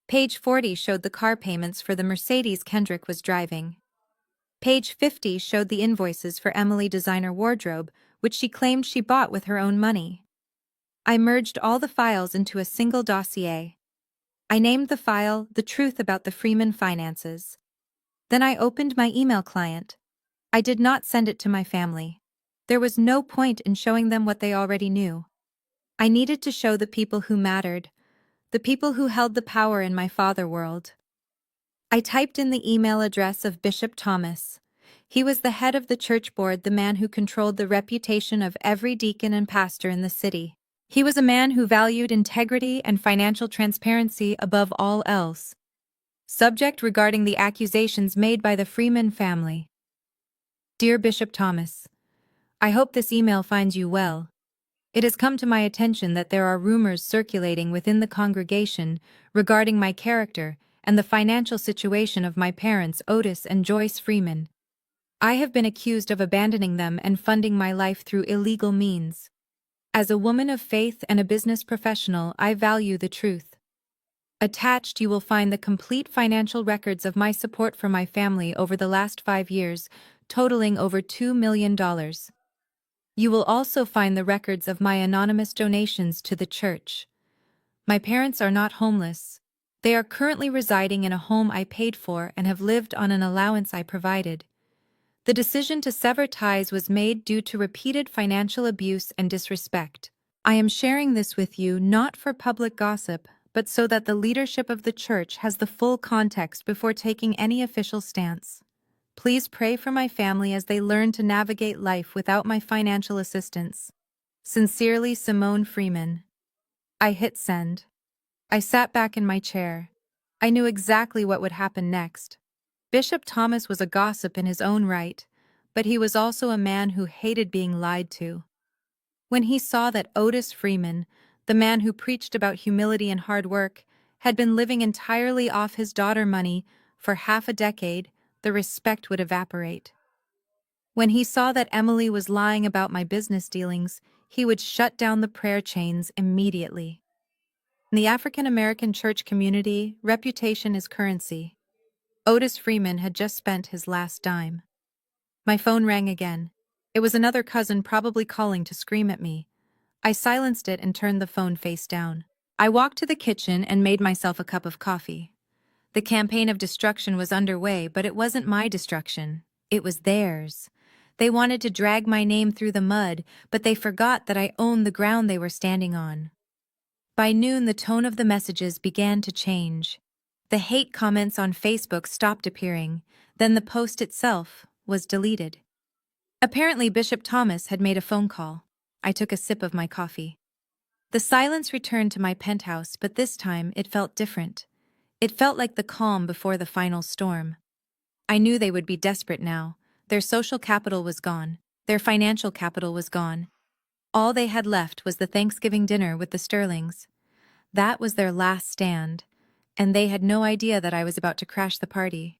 Page 40 showed the car payments for the Mercedes Kendrick was driving. Page 50 showed the invoices for Emily designer wardrobe, which she claimed she bought with her own money. I merged all the files into a single dossier. I named the file The Truth About the Freeman Finances. Then I opened my email client. I did not send it to my family. There was no point in showing them what they already knew. I needed to show the people who mattered, the people who held the power in my father world. I typed in the email address of Bishop Thomas. He was the head of the church board, the man who controlled the reputation of every deacon and pastor in the city. He was a man who valued integrity and financial transparency above all else. Subject regarding the accusations made by the Freeman family. Dear Bishop Thomas, I hope this email finds you well. It has come to my attention that there are rumors circulating within the congregation regarding my character and the financial situation of my parents, Otis and Joyce Freeman. I have been accused of abandoning them and funding my life through illegal means. As a woman of faith and a business professional, I value the truth. Attached, you will find the complete financial records of my support for my family over the last 5 years, totaling over $2 million. You will also find the records of my anonymous donations to the church. My parents are not homeless. They are currently residing in a home I paid for and have lived on an allowance I provided. The decision to sever ties was made due to repeated financial abuse and disrespect. I am sharing this with you not for public gossip, but so that the leadership of the church has the full context before taking any official stance. Please pray for my family as they learn to navigate life without my financial assistance. Sincerely, Simone Freeman. I hit send. I sat back in my chair. I knew exactly what would happen next. Bishop Thomas was a gossip in his own right, but he was also a man who hated being lied to. When he saw that Otis Freeman, the man who preached about humility and hard work, had been living entirely off his daughter money for half a decade, the respect would evaporate. When he saw that Emily was lying about my business dealings, he would shut down the prayer chains immediately. In the African American church community, reputation is currency. Otis Freeman had just spent his last dime. My phone rang again. It was another cousin probably calling to scream at me. I silenced it and turned the phone face down. I walked to the kitchen and made myself a cup of coffee. The campaign of destruction was underway, but it wasn't my destruction. It was theirs. They wanted to drag my name through the mud, but they forgot that I owned the ground they were standing on. By noon, the tone of the messages began to change. The hate comments on Facebook stopped appearing, then the post itself was deleted. Apparently, Bishop Thomas had made a phone call. I took a sip of my coffee. The silence returned to my penthouse, but this time it felt different. It felt like the calm before the final storm. I knew they would be desperate now. Their social capital was gone. Their financial capital was gone. All they had left was the Thanksgiving dinner with the Sterlings. That was their last stand, and they had no idea that I was about to crash the party.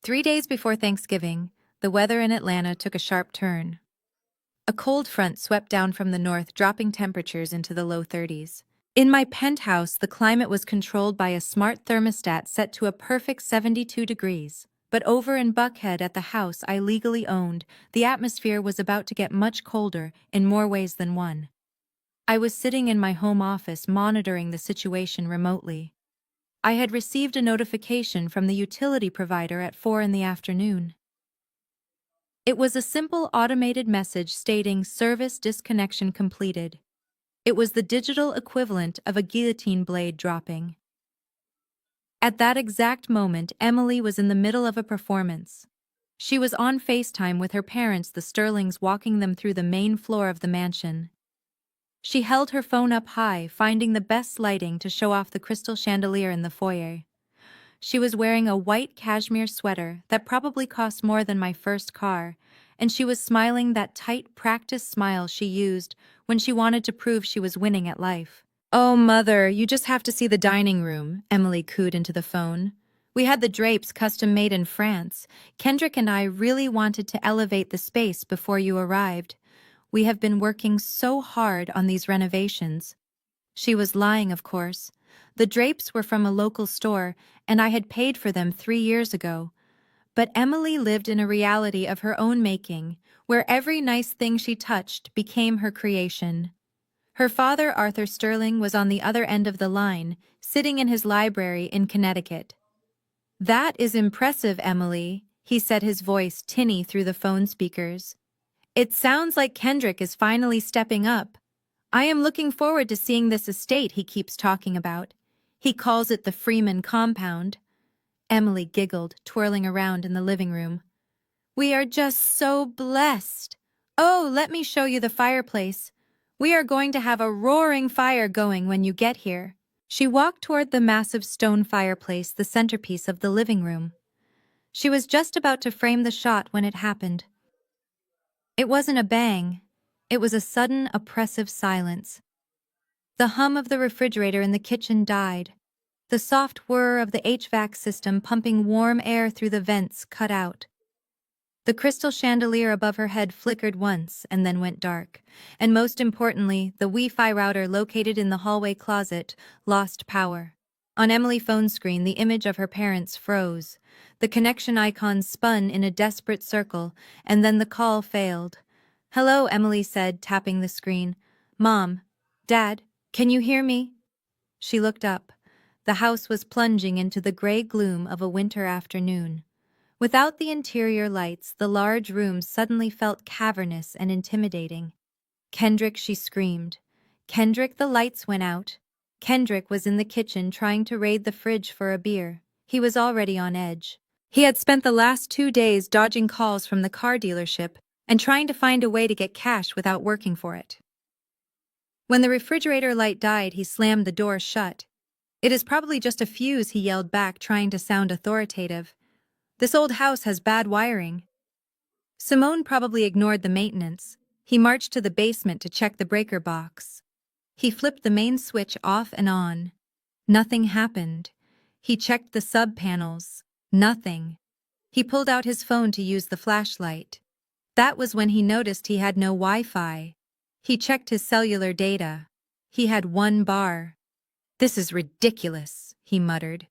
3 days before Thanksgiving, the weather in Atlanta took a sharp turn. A cold front swept down from the north, dropping temperatures into the low 30s. In my penthouse, the climate was controlled by a smart thermostat set to a perfect 72 degrees. But over in Buckhead at the house I legally owned, the atmosphere was about to get much colder in more ways than one. I was sitting in my home office monitoring the situation remotely. I had received a notification from the utility provider at 4 in the afternoon. It was a simple automated message stating service disconnection completed. It was the digital equivalent of a guillotine blade dropping. At that exact moment, Emily was in the middle of a performance. She was on FaceTime with her parents, the Sterlings, walking them through the main floor of the mansion. She held her phone up high, finding the best lighting to show off the crystal chandelier in the foyer. She was wearing a white cashmere sweater that probably cost more than my first car, and she was smiling that tight, practiced smile she used when she wanted to prove she was winning at life. "Oh, Mother, you just have to see the dining room," Emily cooed into the phone. "We had the drapes custom-made in France. Kendrick and I really wanted to elevate the space before you arrived. We have been working so hard on these renovations." She was lying, of course. The drapes were from a local store, and I had paid for them 3 years ago. But Emily lived in a reality of her own making, where every nice thing she touched became her creation. Her father, Arthur Sterling, was on the other end of the line, sitting in his library in Connecticut. "That is impressive, Emily," he said, his voice tinny through the phone speakers. "It sounds like Kendrick is finally stepping up. I am looking forward to seeing this estate he keeps talking about. He calls it the Freeman compound." Emily giggled, twirling around in the living room. "We are just so blessed. Oh, let me show you the fireplace. We are going to have a roaring fire going when you get here." She walked toward the massive stone fireplace, the centerpiece of the living room. She was just about to frame the shot when it happened. It wasn't a bang. It was a sudden, oppressive silence. The hum of the refrigerator in the kitchen died. The soft whir of the HVAC system pumping warm air through the vents cut out. The crystal chandelier above her head flickered once and then went dark. And most importantly, the Wi-Fi router located in the hallway closet lost power. On Emily's phone screen, the image of her parents froze. The connection icon spun in a desperate circle, and then the call failed. "Hello," Emily said, tapping the screen. "Mom, Dad, can you hear me?" She looked up. The house was plunging into the gray gloom of a winter afternoon. Without the interior lights, the large room suddenly felt cavernous and intimidating. "Kendrick," she screamed. "Kendrick, the lights went out." Kendrick was in the kitchen trying to raid the fridge for a beer. He was already on edge. He had spent the last 2 days dodging calls from the car dealership and trying to find a way to get cash without working for it. When the refrigerator light died, he slammed the door shut. "It is probably just a fuse," he yelled back, trying to sound authoritative. "This old house has bad wiring." Simone probably ignored the maintenance. He marched to the basement to check the breaker box. He flipped the main switch off and on. Nothing happened. He checked the sub-panels. Nothing. He pulled out his phone to use the flashlight. That was when he noticed he had no Wi-Fi. He checked his cellular data. He had 1 bar. "This is ridiculous," he muttered.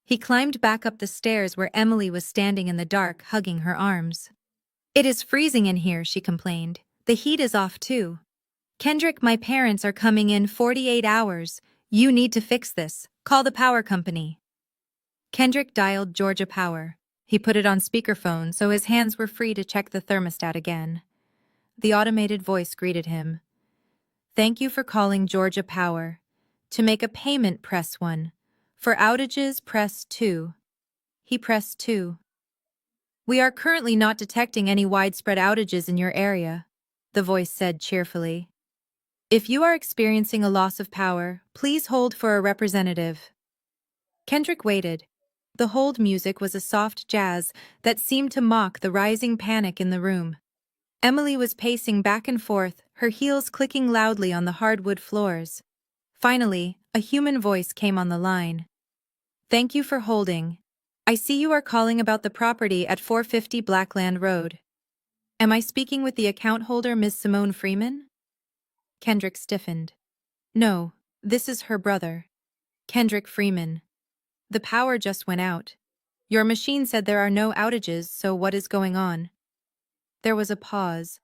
He climbed back up the stairs where Emily was standing in the dark, hugging her arms. "It is freezing in here," she complained. "The heat is off too." "Kendrick, my parents are coming in 48 hours. You need to fix this. Call the power company." Kendrick dialed Georgia Power. He put it on speakerphone so his hands were free to check the thermostat again. The automated voice greeted him. "Thank you for calling Georgia Power. To make a payment, press 1. For outages, press 2. He pressed 2. "We are currently not detecting any widespread outages in your area," the voice said cheerfully. "If you are experiencing a loss of power, please hold for a representative." Kendrick waited. The hold music was a soft jazz that seemed to mock the rising panic in the room. Emily was pacing back and forth, her heels clicking loudly on the hardwood floors. Finally, a human voice came on the line. "Thank you for holding. I see you are calling about the property at 450 Blackland Road. Am I speaking with the account holder, Ms. Simone Freeman?" Kendrick stiffened. "No, this is her brother, Kendrick Freeman. The power just went out." Your machine said there are no outages, so what is going on? There was a pause.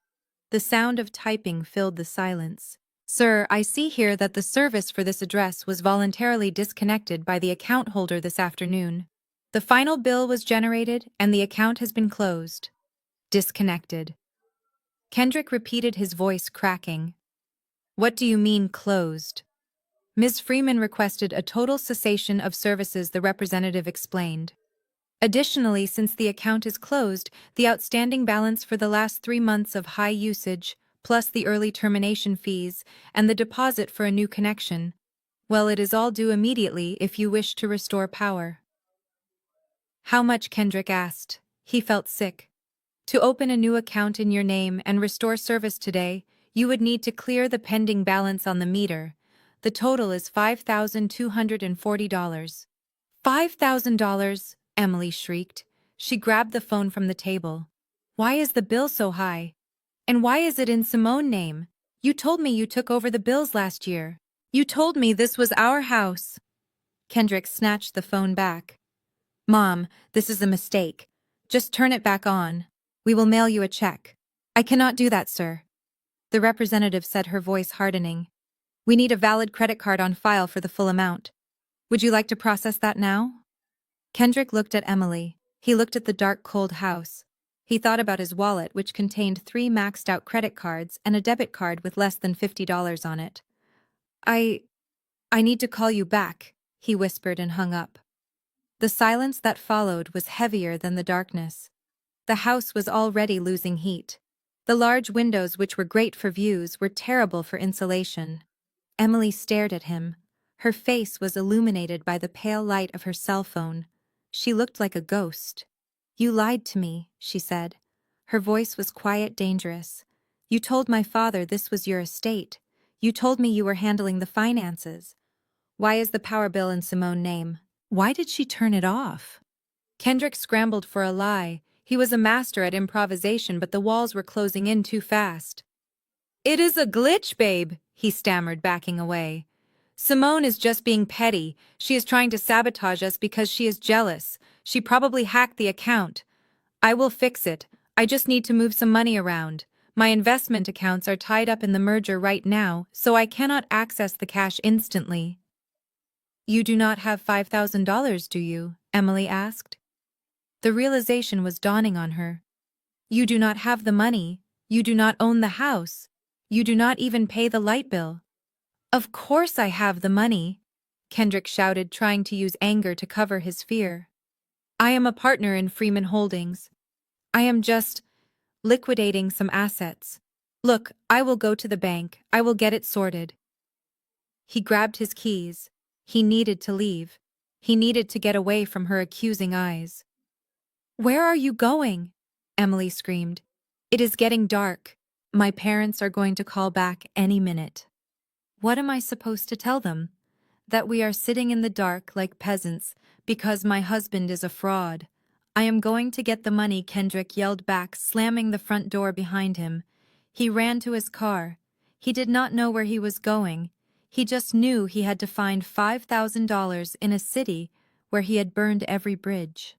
The sound of typing filled the silence. Sir, I see here that the service for this address was voluntarily disconnected by the account holder this afternoon. The final bill was generated and the account has been closed. Disconnected. Kendrick repeated, his voice cracking. What do you mean closed? Ms. Freeman requested a total cessation of services, the representative explained. Additionally, since the account is closed, the outstanding balance for the last 3 months of high usage, plus the early termination fees, and the deposit for a new connection, well, it is all due immediately if you wish to restore power. How much? Kendrick asked. He felt sick. To open a new account in your name and restore service today, you would need to clear the pending balance on the meter. The total is $5,240. $5,000, Emily shrieked. She grabbed the phone from the table. Why is the bill so high? And why is it in Simone's name? You told me you took over the bills last year. You told me this was our house. Kendrick snatched the phone back. Mom, this is a mistake. Just turn it back on. We will mail you a check. I cannot do that, sir. The representative said, her voice hardening. We need a valid credit card on file for the full amount. Would you like to process that now? Kendrick looked at Emily. He looked at the dark, cold house. He thought about his wallet, which contained 3 maxed-out credit cards and a debit card with less than $50 on it. I need to call you back, he whispered and hung up. The silence that followed was heavier than the darkness. The house was already losing heat. The large windows, which were great for views, were terrible for insulation. Emily stared at him. Her face was illuminated by the pale light of her cell phone. She looked like a ghost. You lied to me, she said. Her voice was quiet, dangerous. You told my father this was your estate. You told me you were handling the finances. Why is the power bill in Simone's name? Why did she turn it off? Kendrick scrambled for a lie. He was a master at improvisation, but the walls were closing in too fast. It is a glitch, babe, he stammered, backing away. Simone is just being petty. She is trying to sabotage us because she is jealous. She probably hacked the account. I will fix it. I just need to move some money around. My investment accounts are tied up in the merger right now, so I cannot access the cash instantly. You do not have $5,000, do you? Emily asked. The realization was dawning on her. You do not have the money. You do not own the house. You do not even pay the light bill. Of course I have the money, Kendrick shouted, trying to use anger to cover his fear. I am a partner in Freeman Holdings. I am just liquidating some assets. Look, I will go to the bank. I will get it sorted. He grabbed his keys. He needed to leave. He needed to get away from her accusing eyes. Where are you going? Emily screamed. It is getting dark. My parents are going to call back any minute. What am I supposed to tell them? That we are sitting in the dark like peasants because my husband is a fraud. I am going to get the money, Kendrick yelled back, slamming the front door behind him. He ran to his car. He did not know where he was going. He just knew he had to find $5,000 in a city where he had burned every bridge.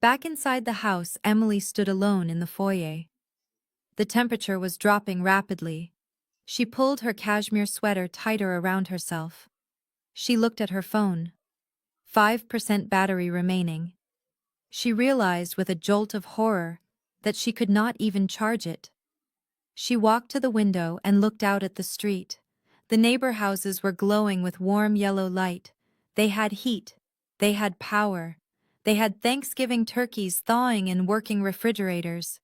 Back inside the house, Emily stood alone in the foyer. The temperature was dropping rapidly. She pulled her cashmere sweater tighter around herself. She looked at her phone. 5% battery remaining. She realized with a jolt of horror that she could not even charge it. She walked to the window and looked out at the street. The neighbor houses were glowing with warm yellow light. They had heat. They had power. They had Thanksgiving turkeys thawing in working refrigerators.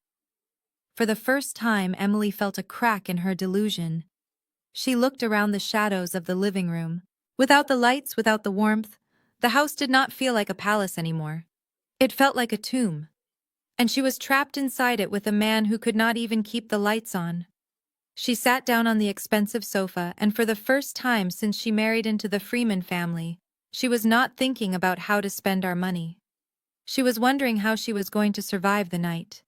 For the first time, Emily felt a crack in her delusion. She looked around the shadows of the living room. Without the lights, without the warmth, the house did not feel like a palace anymore. It felt like a tomb. And she was trapped inside it with a man who could not even keep the lights on. She sat down on the expensive sofa, and for the first time since she married into the Freeman family, she was not thinking about how to spend our money. She was wondering how she was going to survive the night.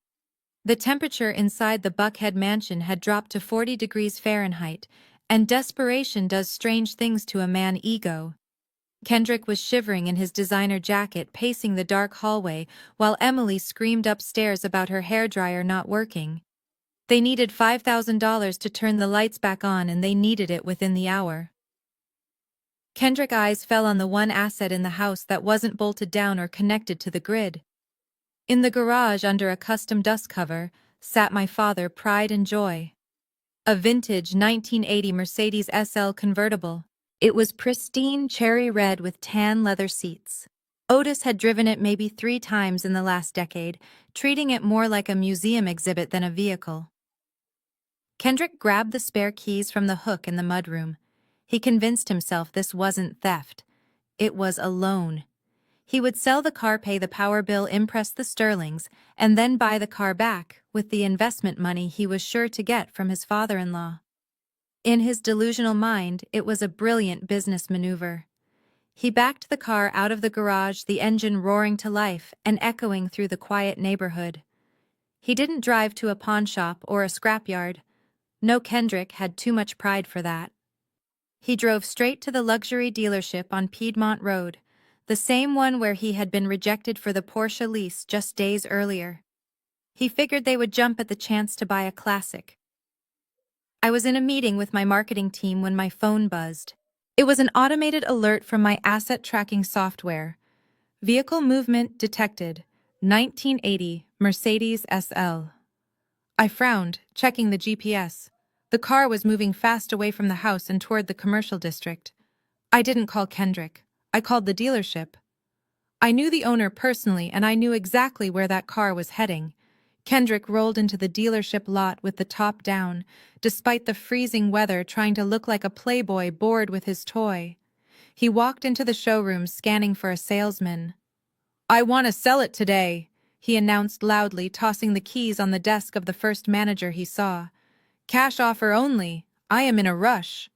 The temperature inside the Buckhead mansion had dropped to 40 degrees Fahrenheit, and desperation does strange things to a man's ego. Kendrick was shivering in his designer jacket, pacing the dark hallway, while Emily screamed upstairs about her hairdryer not working. They needed $5,000 to turn the lights back on, and they needed it within the hour. Kendrick's eyes fell on the one asset in the house that wasn't bolted down or connected to the grid. In the garage, under a custom dust cover, sat my father, pride and joy. A vintage 1980 Mercedes SL convertible. It was pristine cherry red with tan leather seats. Otis had driven it maybe 3 times in the last decade, treating it more like a museum exhibit than a vehicle. Kendrick grabbed the spare keys from the hook in the mudroom. He convinced himself this wasn't theft. It was a loan. He would sell the car, pay the power bill, impress the Sterlings, and then buy the car back with the investment money he was sure to get from his father-in-law. In his delusional mind, it was a brilliant business maneuver. He backed the car out of the garage, the engine roaring to life and echoing through the quiet neighborhood. He didn't drive to a pawn shop or a scrapyard. No, Kendrick had too much pride for that. He drove straight to the luxury dealership on Piedmont Road, the same one where he had been rejected for the Porsche lease just days earlier. He figured they would jump at the chance to buy a classic. I was in a meeting with my marketing team when my phone buzzed. It was an automated alert from my asset tracking software. Vehicle movement detected. 1980 Mercedes SL. I frowned, checking the GPS. The car was moving fast away from the house and toward the commercial district. I didn't call Kendrick. I called the dealership. I knew the owner personally, and I knew exactly where that car was heading. Kendrick rolled into the dealership lot with the top down, despite the freezing weather, trying to look like a playboy bored with his toy. He walked into the showroom, scanning for a salesman. "I want to sell it today," he announced loudly, tossing the keys on the desk of the first manager he saw. "Cash offer only. I am in a rush."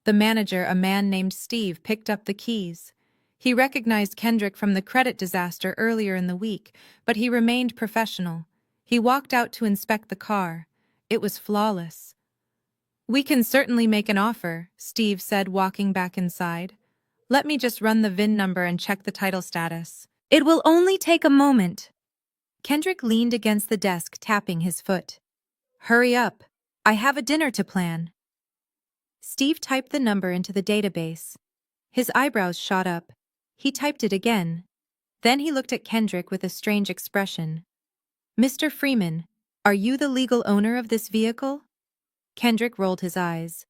The manager, a man named Steve, picked up the keys. He recognized Kendrick from the credit disaster earlier in the week, but he remained professional. He walked out to inspect the car. It was flawless. "We can certainly make an offer," Steve said, walking back inside. "Let me just run the VIN number and check the title status." "It will only take a moment." Kendrick leaned against the desk, tapping his foot. "Hurry up. I have a dinner to plan." Steve typed the number into the database. His eyebrows shot up. He typed it again. Then he looked at Kendrick with a strange expression. "Mr. Freeman, are you the legal owner of this vehicle?" Kendrick rolled his eyes.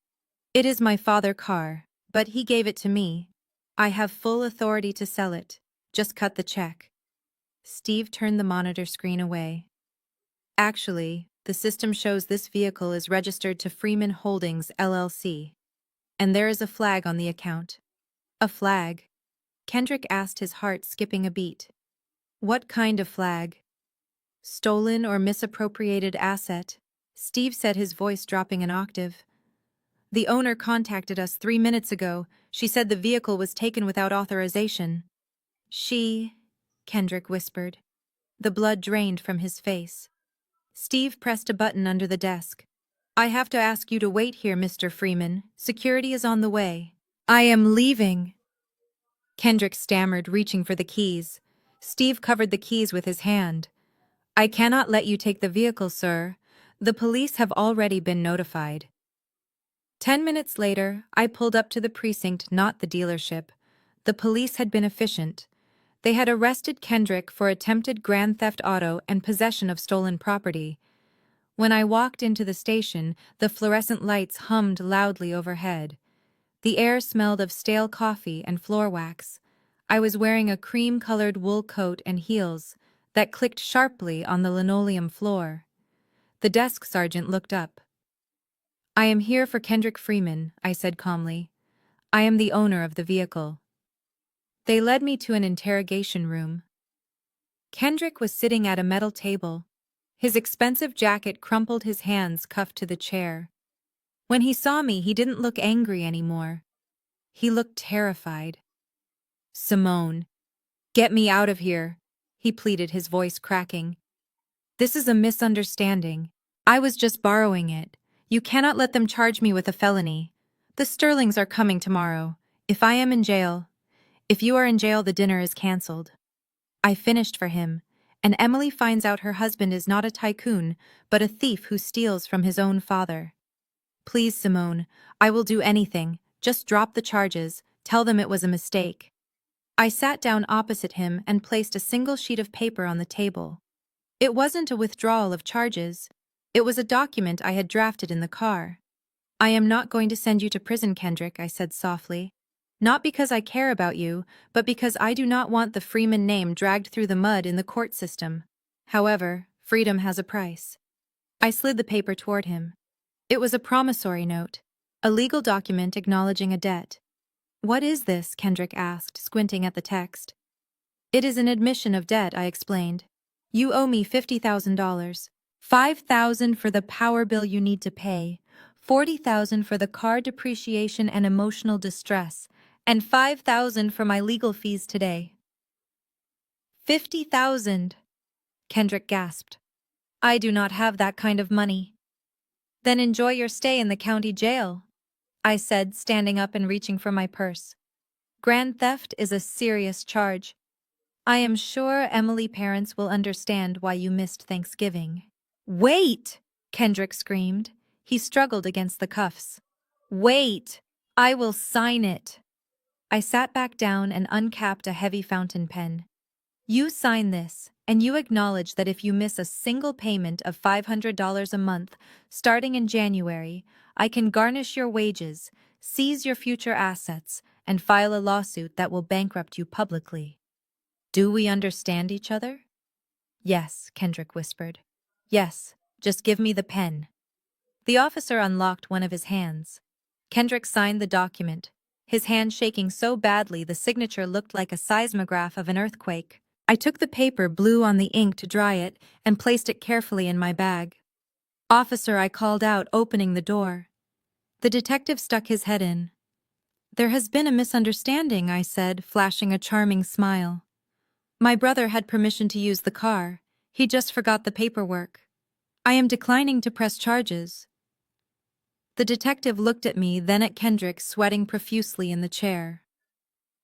"It is my father's car, but he gave it to me. I have full authority to sell it. Just cut the check." Steve turned the monitor screen away. "Actually, the system shows this vehicle is registered to Freeman Holdings, LLC. And there is a flag on the account." "A flag?" Kendrick asked, his heart skipping a beat. "What kind of flag?" "Stolen or misappropriated asset," Steve said, his voice dropping an octave. "The owner contacted us 3 minutes ago. She said the vehicle was taken without authorization." "She," Kendrick whispered. The blood drained from his face. Steve pressed a button under the desk. "I have to ask you to wait here, Mr. Freeman. Security is on the way." "I am leaving," Kendrick stammered, reaching for the keys. Steve covered the keys with his hand. "I cannot let you take the vehicle, sir. The police have already been notified." 10 minutes later, I pulled up to the precinct, not the dealership. The police had been efficient. They had arrested Kendrick for attempted grand theft auto and possession of stolen property. When I walked into the station, the fluorescent lights hummed loudly overhead. The air smelled of stale coffee and floor wax. I was wearing a cream-colored wool coat and heels that clicked sharply on the linoleum floor. The desk sergeant looked up. "I am here for Kendrick Freeman," I said calmly. "I am the owner of the vehicle." They led me to an interrogation room. Kendrick was sitting at a metal table. His expensive jacket crumpled, his hands cuffed to the chair. When he saw me, he didn't look angry anymore. He looked terrified. "Simone, get me out of here," he pleaded, his voice cracking. "This is a misunderstanding. I was just borrowing it. You cannot let them charge me with a felony. The Sterlings are coming tomorrow. If I am in jail..." If you are in jail, the dinner is cancelled. I finished for him, and Emily finds out her husband is not a tycoon, but a thief who steals from his own father. Please, Simone, I will do anything. Just drop the charges, tell them it was a mistake. I sat down opposite him and placed a single sheet of paper on the table. It wasn't a withdrawal of charges. It was a document I had drafted in the car. I am not going to send you to prison, Kendrick, I said softly. Not because I care about you, but because I do not want the Freeman name dragged through the mud in the court system. However, freedom has a price. I slid the paper toward him. It was a promissory note, a legal document acknowledging a debt. What is this? Kendrick asked, squinting at the text. It is an admission of debt, I explained. You owe me $50,000. $5,000 for the power bill you need to pay, $40,000 for the car depreciation and emotional distress, and $5,000 for my legal fees today. $50,000, Kendrick gasped. I do not have that kind of money. Then enjoy your stay in the county jail, I said, standing up and reaching for my purse. Grand theft is a serious charge. I am sure Emily parents will understand why you missed Thanksgiving. Wait! Kendrick screamed. He struggled against the cuffs. Wait! I will sign it. I sat back down and uncapped a heavy fountain pen. You sign this, and you acknowledge that if you miss a single payment of $500 a month, starting in January, I can garnish your wages, seize your future assets, and file a lawsuit that will bankrupt you publicly. Do we understand each other? Yes, Kendrick whispered. Yes, just give me the pen. The officer unlocked one of his hands. Kendrick signed the document, his hand shaking so badly the signature looked like a seismograph of an earthquake. I took the paper, blew on the ink to dry it, and placed it carefully in my bag. Officer, I called out, opening the door. The detective stuck his head in. There has been a misunderstanding, I said, flashing a charming smile. My brother had permission to use the car. He just forgot the paperwork. I am declining to press charges. The detective looked at me, then at Kendrick, sweating profusely in the chair.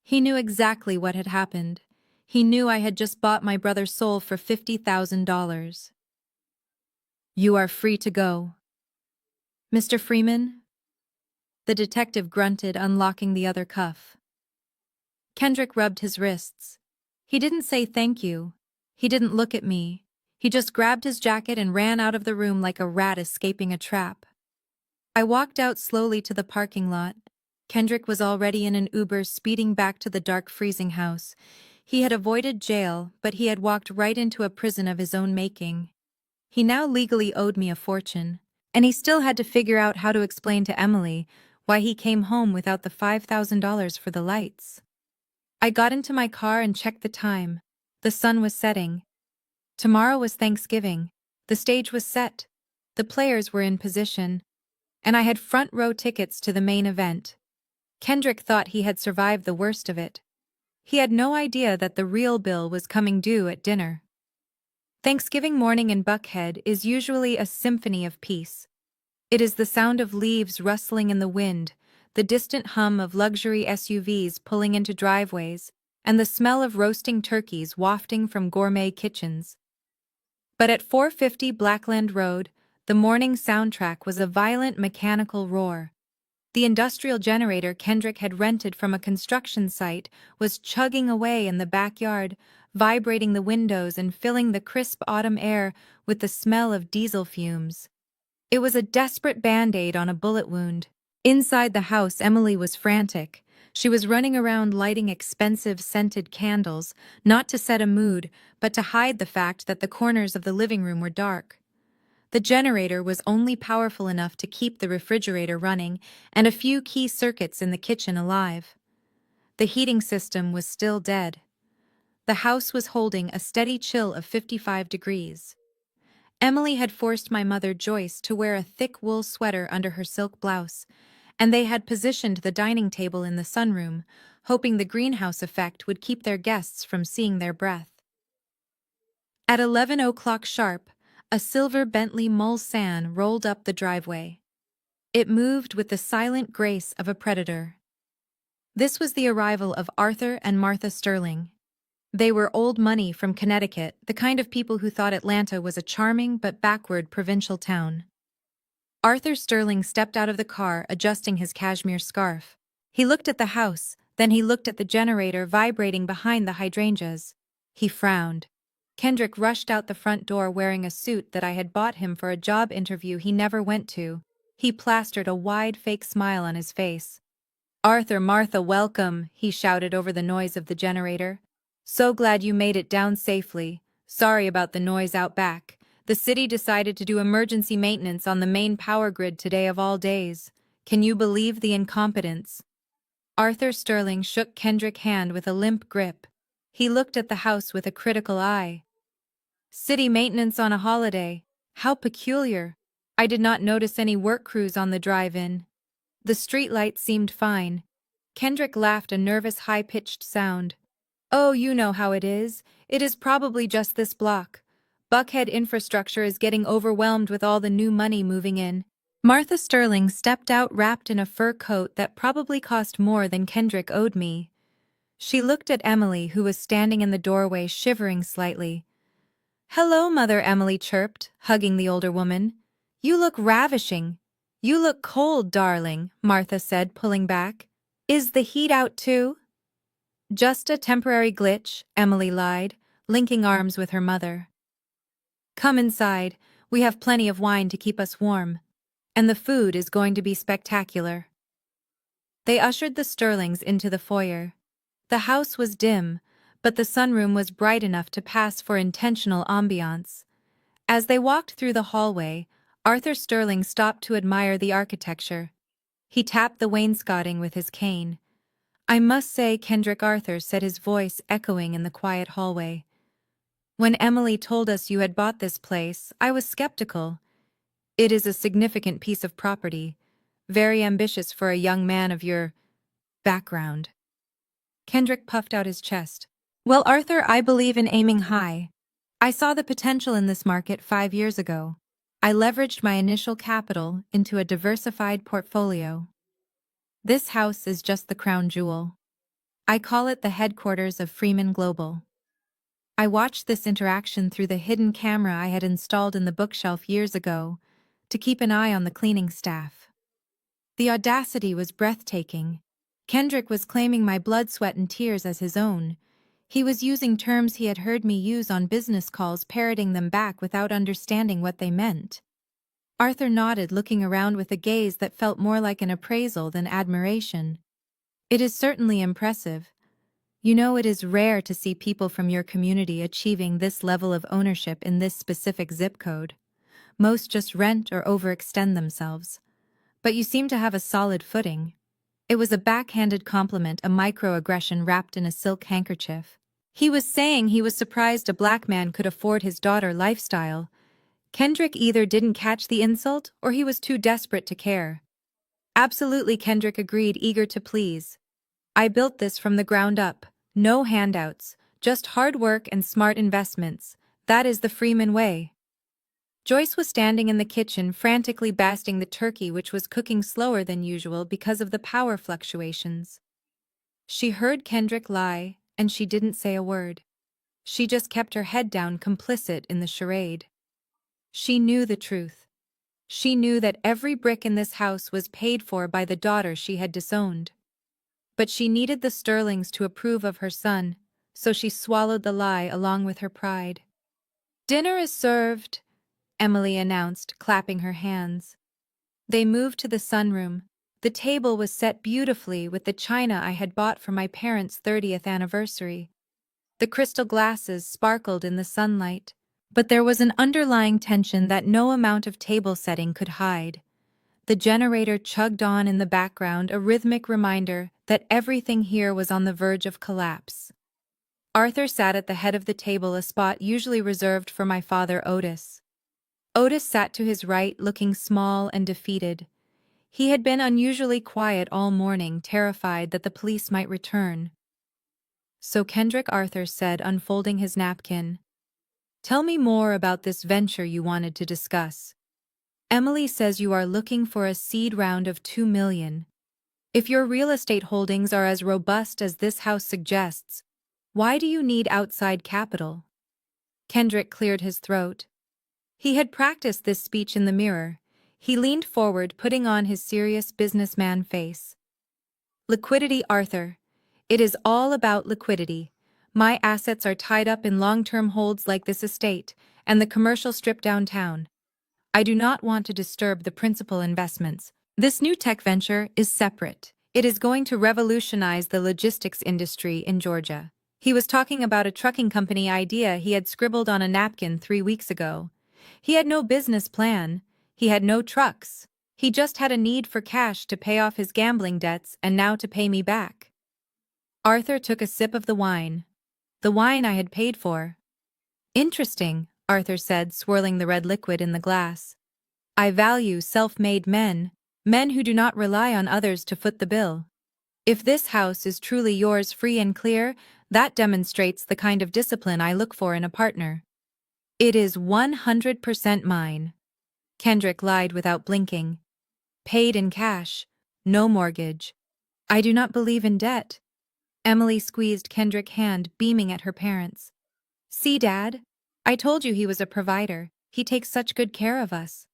He knew exactly what had happened. He knew I had just bought my brother's soul for $50,000. You are free to go. Mr. Freeman? The detective grunted, unlocking the other cuff. Kendrick rubbed his wrists. He didn't say thank you. He didn't look at me. He just grabbed his jacket and ran out of the room like a rat escaping a trap. I walked out slowly to the parking lot. Kendrick was already in an Uber speeding back to the dark freezing house. He had avoided jail, but he had walked right into a prison of his own making. He now legally owed me a fortune, and he still had to figure out how to explain to Emily why he came home without the $5,000 for the lights. I got into my car and checked the time. The sun was setting. Tomorrow was Thanksgiving. The stage was set. The players were in position, and I had front row tickets to the main event. Kendrick thought he had survived the worst of it. He had no idea that the real bill was coming due at dinner. Thanksgiving morning in Buckhead is usually a symphony of peace. It is the sound of leaves rustling in the wind, the distant hum of luxury SUVs pulling into driveways, and the smell of roasting turkeys wafting from gourmet kitchens. But at 450 Blackland Road, the morning soundtrack was a violent mechanical roar. The industrial generator Kendrick had rented from a construction site was chugging away in the backyard, vibrating the windows and filling the crisp autumn air with the smell of diesel fumes. It was a desperate band-aid on a bullet wound. Inside the house, Emily was frantic. She was running around lighting expensive scented candles, not to set a mood, but to hide the fact that the corners of the living room were dark. The generator was only powerful enough to keep the refrigerator running and a few key circuits in the kitchen alive. The heating system was still dead. The house was holding a steady chill of 55 degrees. Emily had forced my mother Joyce to wear a thick wool sweater under her silk blouse, and they had positioned the dining table in the sunroom, hoping the greenhouse effect would keep their guests from seeing their breath. At 11 o'clock sharp, a silver Bentley Mulsanne rolled up the driveway. It moved with the silent grace of a predator. This was the arrival of Arthur and Martha Sterling. They were old money from Connecticut, the kind of people who thought Atlanta was a charming but backward provincial town. Arthur Sterling stepped out of the car, adjusting his cashmere scarf. He looked at the house, then he looked at the generator vibrating behind the hydrangeas. He frowned. Kendrick rushed out the front door wearing a suit that I had bought him for a job interview he never went to. He plastered a wide fake smile on his face. "Arthur, Martha, welcome," he shouted over the noise of the generator. "So glad you made it down safely. Sorry about the noise out back. The city decided to do emergency maintenance on the main power grid today of all days. Can you believe the incompetence?" Arthur Sterling shook Kendrick's hand with a limp grip. He looked at the house with a critical eye. "City maintenance on a holiday. How peculiar. I did not notice any work crews on the drive-in." The streetlights seemed fine. Kendrick laughed a nervous high-pitched sound. "Oh, you know how it is. It is probably just this block. Buckhead infrastructure is getting overwhelmed with all the new money moving in." Martha Sterling stepped out wrapped in a fur coat that probably cost more than Kendrick owed me. She looked at Emily, who was standing in the doorway shivering slightly. "Hello, Mother," Emily chirped, hugging the older woman. "You look ravishing." "You look cold, darling," Martha said, pulling back. "Is the heat out too?" "Just a temporary glitch," Emily lied, linking arms with her mother. "Come inside. We have plenty of wine to keep us warm. And the food is going to be spectacular." They ushered the Sterlings into the foyer. The house was dim, but the sunroom was bright enough to pass for intentional ambiance. As they walked through the hallway, Arthur Sterling stopped to admire the architecture. He tapped the wainscoting with his cane. "I must say," Kendrick Arthur said, his voice echoing in the quiet hallway. "When Emily told us you had bought this place, I was skeptical. It is a significant piece of property, very ambitious for a young man of your background." Kendrick puffed out his chest. "Well, Arthur, I believe in aiming high. I saw the potential in this market 5 years ago. I leveraged my initial capital into a diversified portfolio. This house is just the crown jewel. I call it the headquarters of Freeman Global." I watched this interaction through the hidden camera I had installed in the bookshelf years ago to keep an eye on the cleaning staff. The audacity was breathtaking. Kendrick was claiming my blood, sweat, and tears as his own. He was using terms he had heard me use on business calls, parroting them back without understanding what they meant. Arthur nodded, looking around with a gaze that felt more like an appraisal than admiration. "It is certainly impressive. You know, it is rare to see people from your community achieving this level of ownership in this specific zip code. Most just rent or overextend themselves. But you seem to have a solid footing." It was a backhanded compliment, a microaggression wrapped in a silk handkerchief. He was saying he was surprised a black man could afford his daughter lifestyle. Kendrick either didn't catch the insult or he was too desperate to care. "Absolutely," Kendrick agreed, eager to please. "I built this from the ground up. No handouts, just hard work and smart investments. That is the Freeman way." Joyce was standing in the kitchen, frantically basting the turkey, which was cooking slower than usual because of the power fluctuations. She heard Kendrick lie, and she didn't say a word. She just kept her head down, complicit in the charade. She knew the truth. She knew that every brick in this house was paid for by the daughter she had disowned. But she needed the Sterlings to approve of her son, so she swallowed the lie along with her pride. "Dinner is served," Emily announced, clapping her hands. They moved to the sunroom. The table was set beautifully with the china I had bought for my parents' 30th anniversary. The crystal glasses sparkled in the sunlight, but there was an underlying tension that no amount of table setting could hide. The generator chugged on in the background, a rhythmic reminder that everything here was on the verge of collapse. Arthur sat at the head of the table, a spot usually reserved for my father, Otis. Otis sat to his right, looking small and defeated. He had been unusually quiet all morning, terrified that the police might return. "So Kendrick," Arthur said, unfolding his napkin. "Tell me more about this venture you wanted to discuss. Emily says you are looking for a seed round of $2 million. If your real estate holdings are as robust as this house suggests, why do you need outside capital? Kendrick cleared his throat. He had practiced this speech in the mirror. He leaned forward, putting on his serious businessman face. Liquidity, Arthur. It is all about liquidity. My assets are tied up in long-term holds like this estate and the commercial strip downtown. I do not want to disturb the principal investments. This new tech venture is separate. It is going to revolutionize the logistics industry in Georgia. He was talking about a trucking company idea he had scribbled on a napkin 3 weeks ago. He had no business plan. He had no trucks. He just had a need for cash to pay off his gambling debts and now to pay me back. Arthur took a sip of the wine I had paid for. Interesting, Arthur said, swirling the red liquid in the glass. I value self-made men, men who do not rely on others to foot the bill. If this house is truly yours free and clear, that demonstrates the kind of discipline I look for in a partner. It is 100% mine. Kendrick lied without blinking. Paid in cash, no mortgage. I do not believe in debt. Emily squeezed Kendrick's hand, beaming at her parents. See, Dad? I told you he was a provider. He takes such good care of us.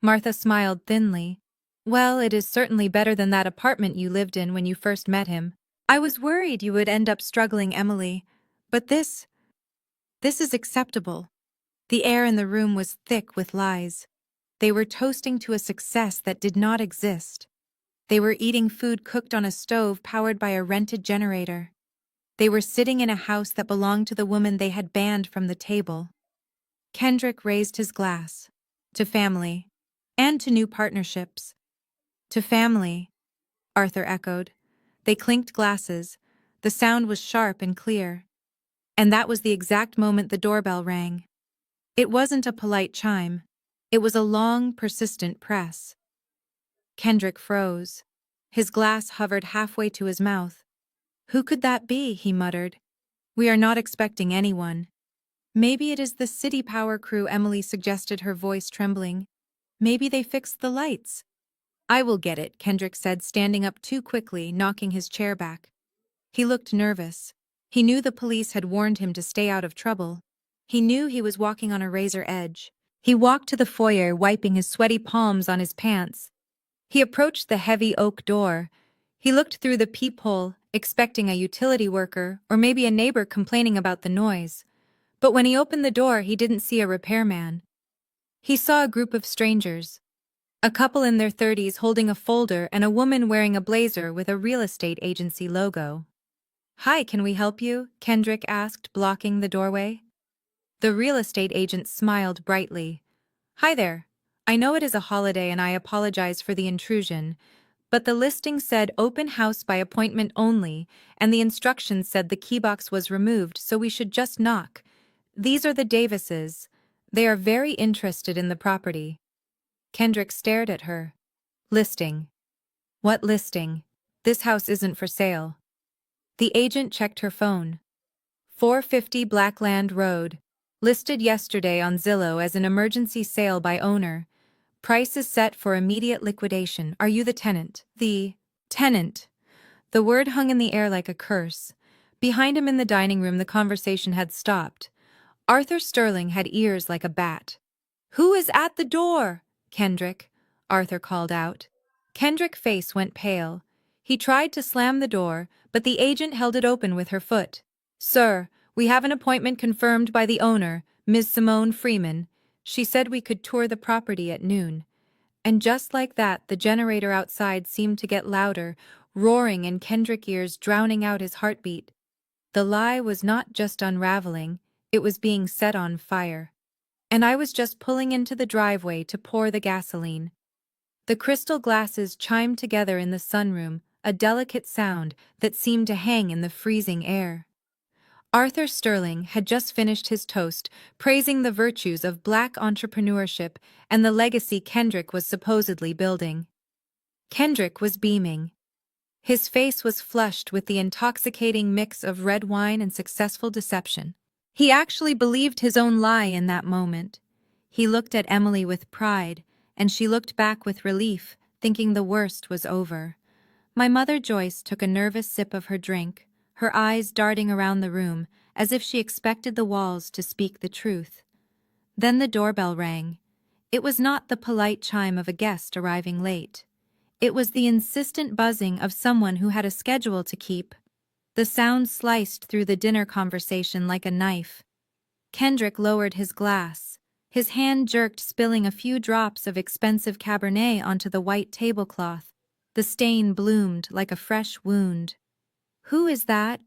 Martha smiled thinly. Well, it is certainly better than that apartment you lived in when you first met him. I was worried you would end up struggling, Emily. But this is acceptable. The air in the room was thick with lies. They were toasting to a success that did not exist. They were eating food cooked on a stove powered by a rented generator. They were sitting in a house that belonged to the woman they had banned from the table. Kendrick raised his glass. To family. And to new partnerships. To family, Arthur echoed. They clinked glasses. The sound was sharp and clear. And that was the exact moment the doorbell rang. It wasn't a polite chime. It was a long, persistent press. Kendrick froze. His glass hovered halfway to his mouth. Who could that be? He muttered. We are not expecting anyone. Maybe it is the city power crew, Emily suggested, her voice trembling. Maybe they fixed the lights. I will get it, Kendrick said, standing up too quickly, knocking his chair back. He looked nervous. He knew the police had warned him to stay out of trouble. He knew he was walking on a razor edge. He walked to the foyer, wiping his sweaty palms on his pants. He approached the heavy oak door. He looked through the peephole, expecting a utility worker or maybe a neighbor complaining about the noise. But when he opened the door, he didn't see a repairman. He saw a group of strangers. A couple in their 30s holding a folder and a woman wearing a blazer with a real estate agency logo. Hi, can we help you? Kendrick asked, blocking the doorway. The real estate agent smiled brightly. Hi there. I know it is a holiday and I apologize for the intrusion, but the listing said open house by appointment only, and the instructions said the key box was removed, so we should just knock. These are the Davises. They are very interested in the property. Kendrick stared at her. Listing. What listing? This house isn't for sale. The agent checked her phone. 450 Blackland Road. Listed yesterday on Zillow as an emergency sale by owner. Price is set for immediate liquidation. Are you the tenant? The tenant. The word hung in the air like a curse. Behind him in the dining room, the conversation had stopped. Arthur Sterling had ears like a bat. Who is at the door? Kendrick, Arthur called out. Kendrick's face went pale. He tried to slam the door, but the agent held it open with her foot. Sir, we have an appointment confirmed by the owner, Ms. Simone Freeman. She said we could tour the property at noon. And just like that, the generator outside seemed to get louder, roaring in Kendrick's ears, drowning out his heartbeat. The lie was not just unraveling, it was being set on fire. And I was just pulling into the driveway to pour the gasoline. The crystal glasses chimed together in the sunroom, a delicate sound that seemed to hang in the freezing air. Arthur Sterling had just finished his toast, praising the virtues of Black entrepreneurship and the legacy Kendrick was supposedly building. Kendrick was beaming. His face was flushed with the intoxicating mix of red wine and successful deception. He actually believed his own lie in that moment. He looked at Emily with pride, and she looked back with relief, thinking the worst was over. My mother Joyce took a nervous sip of her drink, her eyes darting around the room as if she expected the walls to speak the truth. Then the doorbell rang. It was not the polite chime of a guest arriving late. It was the insistent buzzing of someone who had a schedule to keep. The sound sliced through the dinner conversation like a knife. Kendrick lowered his glass. His hand jerked, spilling a few drops of expensive Cabernet onto the white tablecloth. The stain bloomed like a fresh wound. "Who is that?"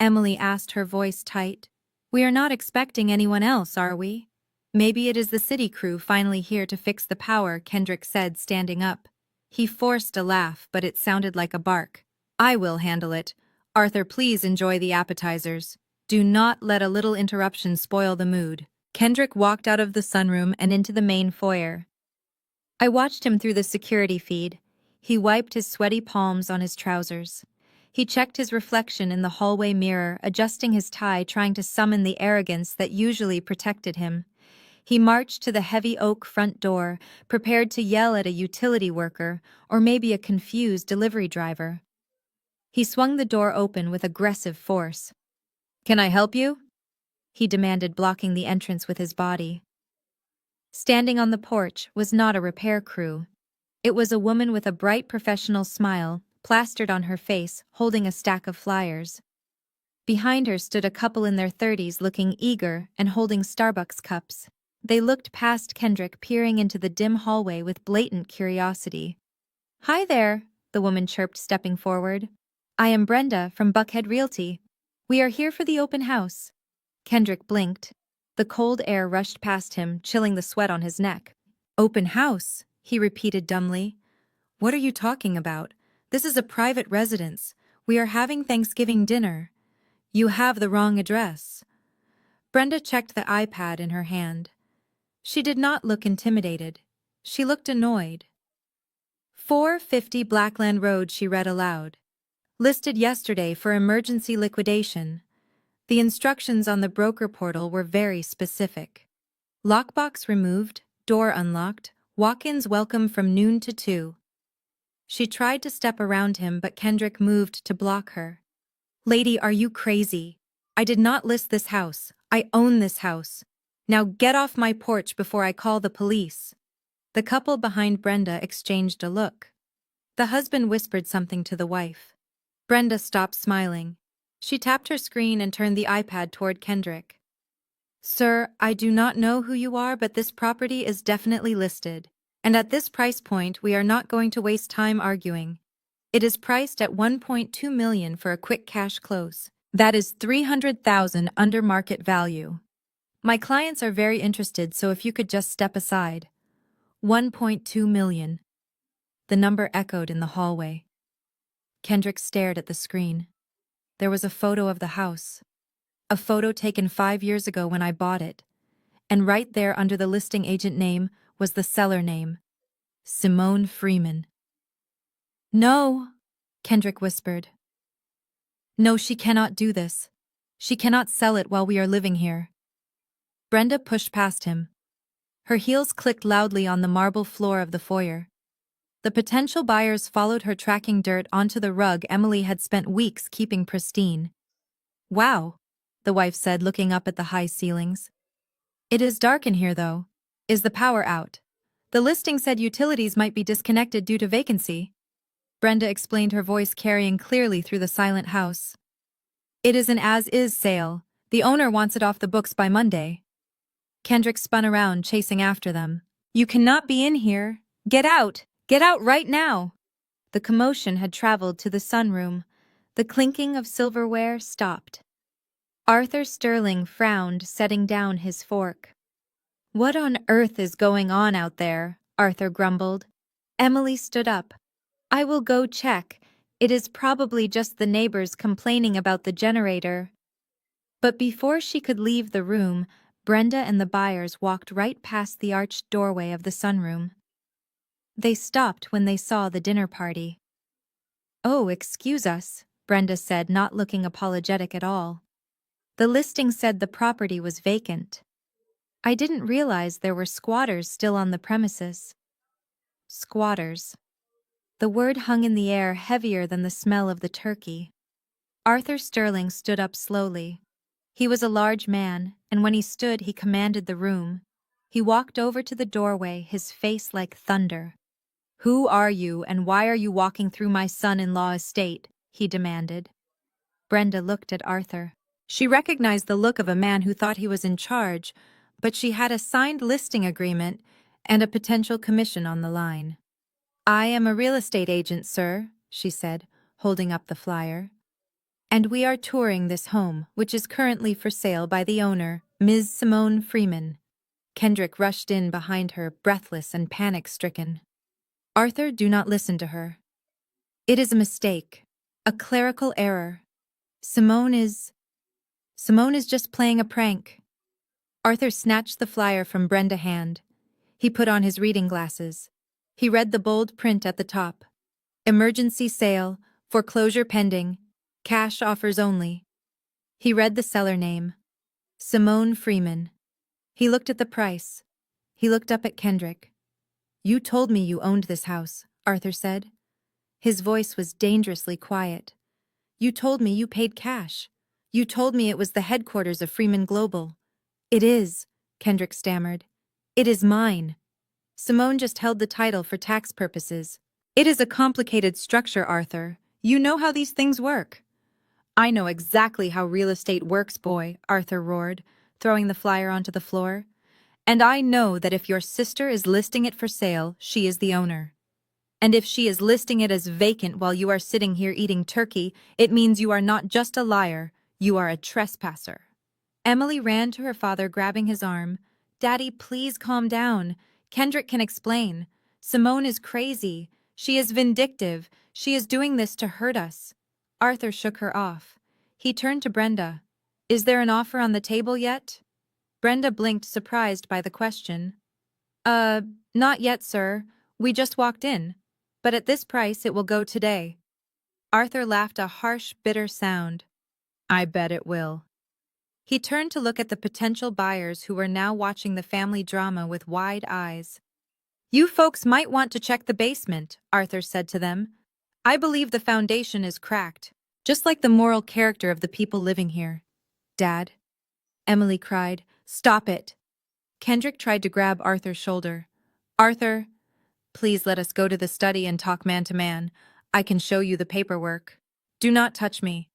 Emily asked, her voice tight. "We are not expecting anyone else, are we?" "Maybe it is the city crew finally here to fix the power," Kendrick said, standing up. He forced a laugh, but it sounded like a bark. "I will handle it. Arthur, please enjoy the appetizers. Do not let a little interruption spoil the mood." Kendrick walked out of the sunroom and into the main foyer. I watched him through the security feed. He wiped his sweaty palms on his trousers. He checked his reflection in the hallway mirror, adjusting his tie, trying to summon the arrogance that usually protected him. He marched to the heavy oak front door, prepared to yell at a utility worker or maybe a confused delivery driver. He swung the door open with aggressive force. "Can I help you?" he demanded, blocking the entrance with his body. Standing on the porch was not a repair crew. It was a woman with a bright professional smile, plastered on her face, holding a stack of flyers. Behind her stood a couple in their 30s looking eager and holding Starbucks cups. They looked past Kendrick, peering into the dim hallway with blatant curiosity. "Hi there," the woman chirped, stepping forward. "I am Brenda from Buckhead Realty. We are here for the open house." Kendrick blinked. The cold air rushed past him, chilling the sweat on his neck. "Open house," he repeated dumbly. "What are you talking about? This is a private residence. We are having Thanksgiving dinner. You have the wrong address." Brenda checked the iPad in her hand. She did not look intimidated. She looked annoyed. 450 Blackland Road, she read aloud. "Listed yesterday for emergency liquidation." The instructions on the broker portal were very specific. Lockbox removed, door unlocked, walk-ins welcome from noon to 2. She tried to step around him, but Kendrick moved to block her. "Lady, are you crazy? I did not list this house. I own this house. Now get off my porch before I call the police." The couple behind Brenda exchanged a look. The husband whispered something to the wife. Brenda stopped smiling. She tapped her screen and turned the iPad toward Kendrick. "Sir, I do not know who you are, but this property is definitely listed. And at this price point, we are not going to waste time arguing. It is priced at $1.2 million for a quick cash close. That is $300,000 under market value. My clients are very interested, so if you could just step aside." $1.2 million. The number echoed in the hallway. Kendrick stared at the screen. There was a photo of the house. A photo taken 5 years ago when I bought it. And right there under the listing agent name was the seller name. Simone Freeman. "No," Kendrick whispered. "No, she cannot do this. She cannot sell it while we are living here." Brenda pushed past him. Her heels clicked loudly on the marble floor of the foyer. The potential buyers followed her, tracking dirt onto the rug Emily had spent weeks keeping pristine. "Wow," the wife said, looking up at the high ceilings. "It is dark in here, though. Is the power out?" "The listing said utilities might be disconnected due to vacancy," Brenda explained, her voice carrying clearly through the silent house. "It is an as-is sale. The owner wants it off the books by Monday." Kendrick spun around, chasing after them. "You cannot be in here. Get out! Get out right now!" The commotion had traveled to the sunroom. The clinking of silverware stopped. Arthur Sterling frowned, setting down his fork. "What on earth is going on out there?" Arthur grumbled. Emily stood up. "I will go check. It is probably just the neighbors complaining about the generator." But before she could leave the room, Brenda and the buyers walked right past the arched doorway of the sunroom. They stopped when they saw the dinner party. "Oh, excuse us," Brenda said, not looking apologetic at all. "The listing said the property was vacant. I didn't realize there were squatters still on the premises." Squatters. The word hung in the air heavier than the smell of the turkey. Arthur Sterling stood up slowly. He was a large man, and when he stood, he commanded the room. He walked over to the doorway, his face like thunder. "Who are you, and why are you walking through my son-in-law estate?" he demanded. Brenda looked at Arthur. She recognized the look of a man who thought he was in charge, but she had a signed listing agreement and a potential commission on the line. "I am a real estate agent, sir," she said, holding up the flyer. "And we are touring this home, which is currently for sale by the owner, Ms. Simone Freeman." Kendrick rushed in behind her, breathless and panic-stricken. "Arthur, do not listen to her. It is a mistake, a clerical error. Simone is just playing a prank." Arthur snatched the flyer from Brenda's hand. He put on his reading glasses. He read the bold print at the top. "Emergency sale, foreclosure pending, cash offers only." He read the seller name, Simone Freeman. He looked at the price. He looked up at Kendrick. "You told me you owned this house," Arthur said. His voice was dangerously quiet. "You told me you paid cash. You told me it was the headquarters of Freeman Global." "It is," Kendrick stammered. "It is mine. Simone just held the title for tax purposes." "It is a complicated structure, Arthur. You know how these things work." "I know exactly how real estate works, boy," Arthur roared, throwing the flyer onto the floor. "And I know that if your sister is listing it for sale, she is the owner. And if she is listing it as vacant while you are sitting here eating turkey, it means you are not just a liar, you are a trespasser." Emily ran to her father, grabbing his arm. "Daddy, please calm down. Kendrick can explain. Simone is crazy. She is vindictive. She is doing this to hurt us." Arthur shook her off. He turned to Brenda. "Is there an offer on the table yet?" Brenda blinked, surprised by the question. Not yet, sir. We just walked in. But at this price, it will go today." Arthur laughed a harsh, bitter sound. "I bet it will." He turned to look at the potential buyers who were now watching the family drama with wide eyes. "You folks might want to check the basement," Arthur said to them. "I believe the foundation is cracked, just like the moral character of the people living here." "Dad," Emily cried, "stop it." Kendrick tried to grab Arthur's shoulder. "Arthur, please let us go to the study and talk man to man. I can show you the paperwork." "Do not touch me,"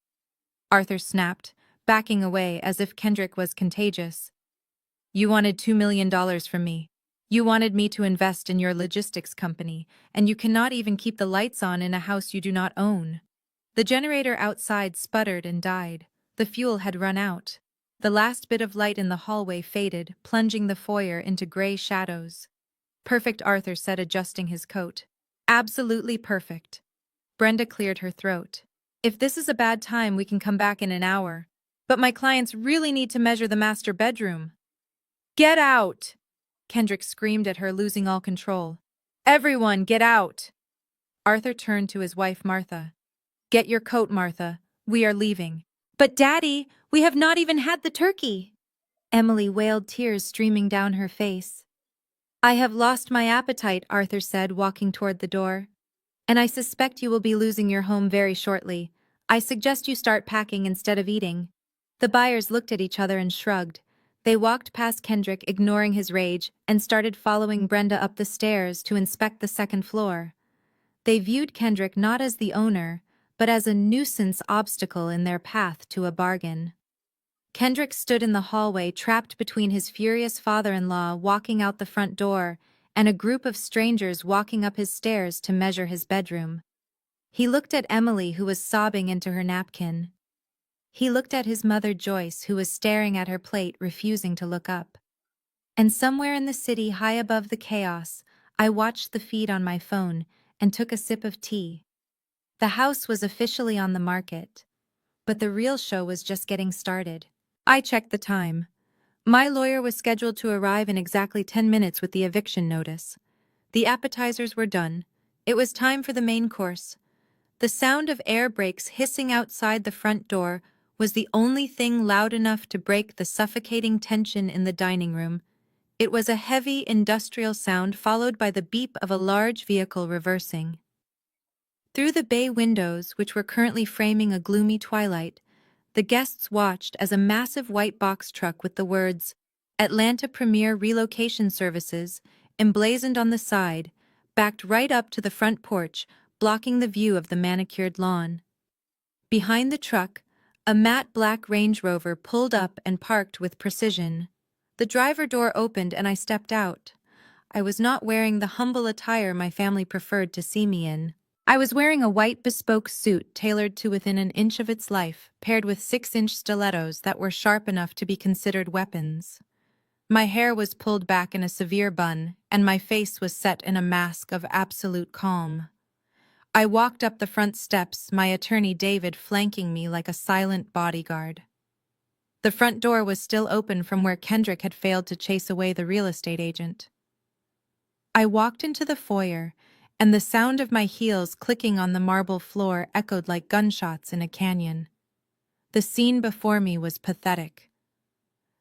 Arthur snapped, backing away as if Kendrick was contagious. "You wanted $2 million from me. You wanted me to invest in your logistics company, and you cannot even keep the lights on in a house you do not own." The generator outside sputtered and died. The fuel had run out. The last bit of light in the hallway faded, plunging the foyer into gray shadows. "Perfect," Arthur said, adjusting his coat. "Absolutely perfect." Brenda cleared her throat. "If this is a bad time, we can come back in an hour. But my clients really need to measure the master bedroom." "Get out!" Kendrick screamed at her, losing all control. "Everyone, get out!" Arthur turned to his wife, Martha. "Get your coat, Martha. We are leaving." "But Daddy, we have not even had the turkey!" Emily wailed, tears streaming down her face. "I have lost my appetite," Arthur said, walking toward the door. "And I suspect you will be losing your home very shortly. I suggest you start packing instead of eating." The buyers looked at each other and shrugged. They walked past Kendrick, ignoring his rage, and started following Brenda up the stairs to inspect the second floor. They viewed Kendrick not as the owner, but as a nuisance obstacle in their path to a bargain. Kendrick stood in the hallway, trapped between his furious father-in-law walking out the front door and a group of strangers walking up his stairs to measure his bedroom. He looked at Emily, who was sobbing into her napkin. He looked at his mother, Joyce, who was staring at her plate, refusing to look up. And somewhere in the city, high above the chaos, I watched the feed on my phone and took a sip of tea. The house was officially on the market, but the real show was just getting started. I checked the time. My lawyer was scheduled to arrive in exactly 10 minutes with the eviction notice. The appetizers were done. It was time for the main course. The sound of air brakes hissing outside the front door was the only thing loud enough to break the suffocating tension in the dining room. It was a heavy, industrial sound followed by the beep of a large vehicle reversing. Through the bay windows, which were currently framing a gloomy twilight, the guests watched as a massive white box truck with the words, Atlanta Premier Relocation Services, emblazoned on the side, backed right up to the front porch, blocking the view of the manicured lawn. Behind the truck, a matte black Range Rover pulled up and parked with precision. The driver door opened and I stepped out. I was not wearing the humble attire my family preferred to see me in. I was wearing a white bespoke suit tailored to within an inch of its life, paired with 6-inch stilettos that were sharp enough to be considered weapons. My hair was pulled back in a severe bun, and my face was set in a mask of absolute calm. I walked up the front steps, my attorney David flanking me like a silent bodyguard. The front door was still open from where Kendrick had failed to chase away the real estate agent. I walked into the foyer, and the sound of my heels clicking on the marble floor echoed like gunshots in a canyon. The scene before me was pathetic.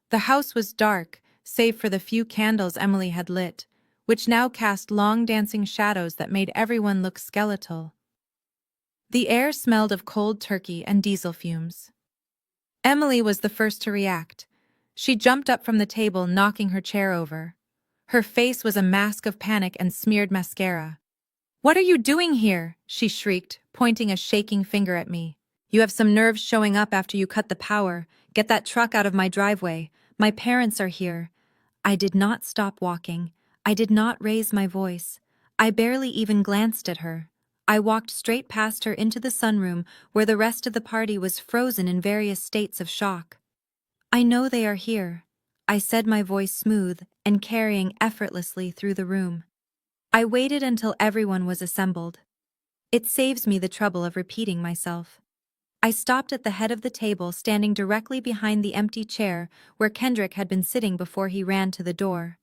The house was dark, save for the few candles Emily had lit, which now cast long dancing shadows that made everyone look skeletal. The air smelled of cold turkey and diesel fumes. Emily was the first to react. She jumped up from the table, knocking her chair over. Her face was a mask of panic and smeared mascara. "What are you doing here?" she shrieked, pointing a shaking finger at me. "You have some nerves showing up after you cut the power. Get that truck out of my driveway. My parents are here." I did not stop walking. I did not raise my voice. I barely even glanced at her. I walked straight past her into the sunroom where the rest of the party was frozen in various states of shock. "I know they are here," I said, my voice smooth and carrying effortlessly through the room. I waited until everyone was assembled. It saves me the trouble of repeating myself. I stopped at the head of the table, standing directly behind the empty chair where Kendrick had been sitting before he ran to the door.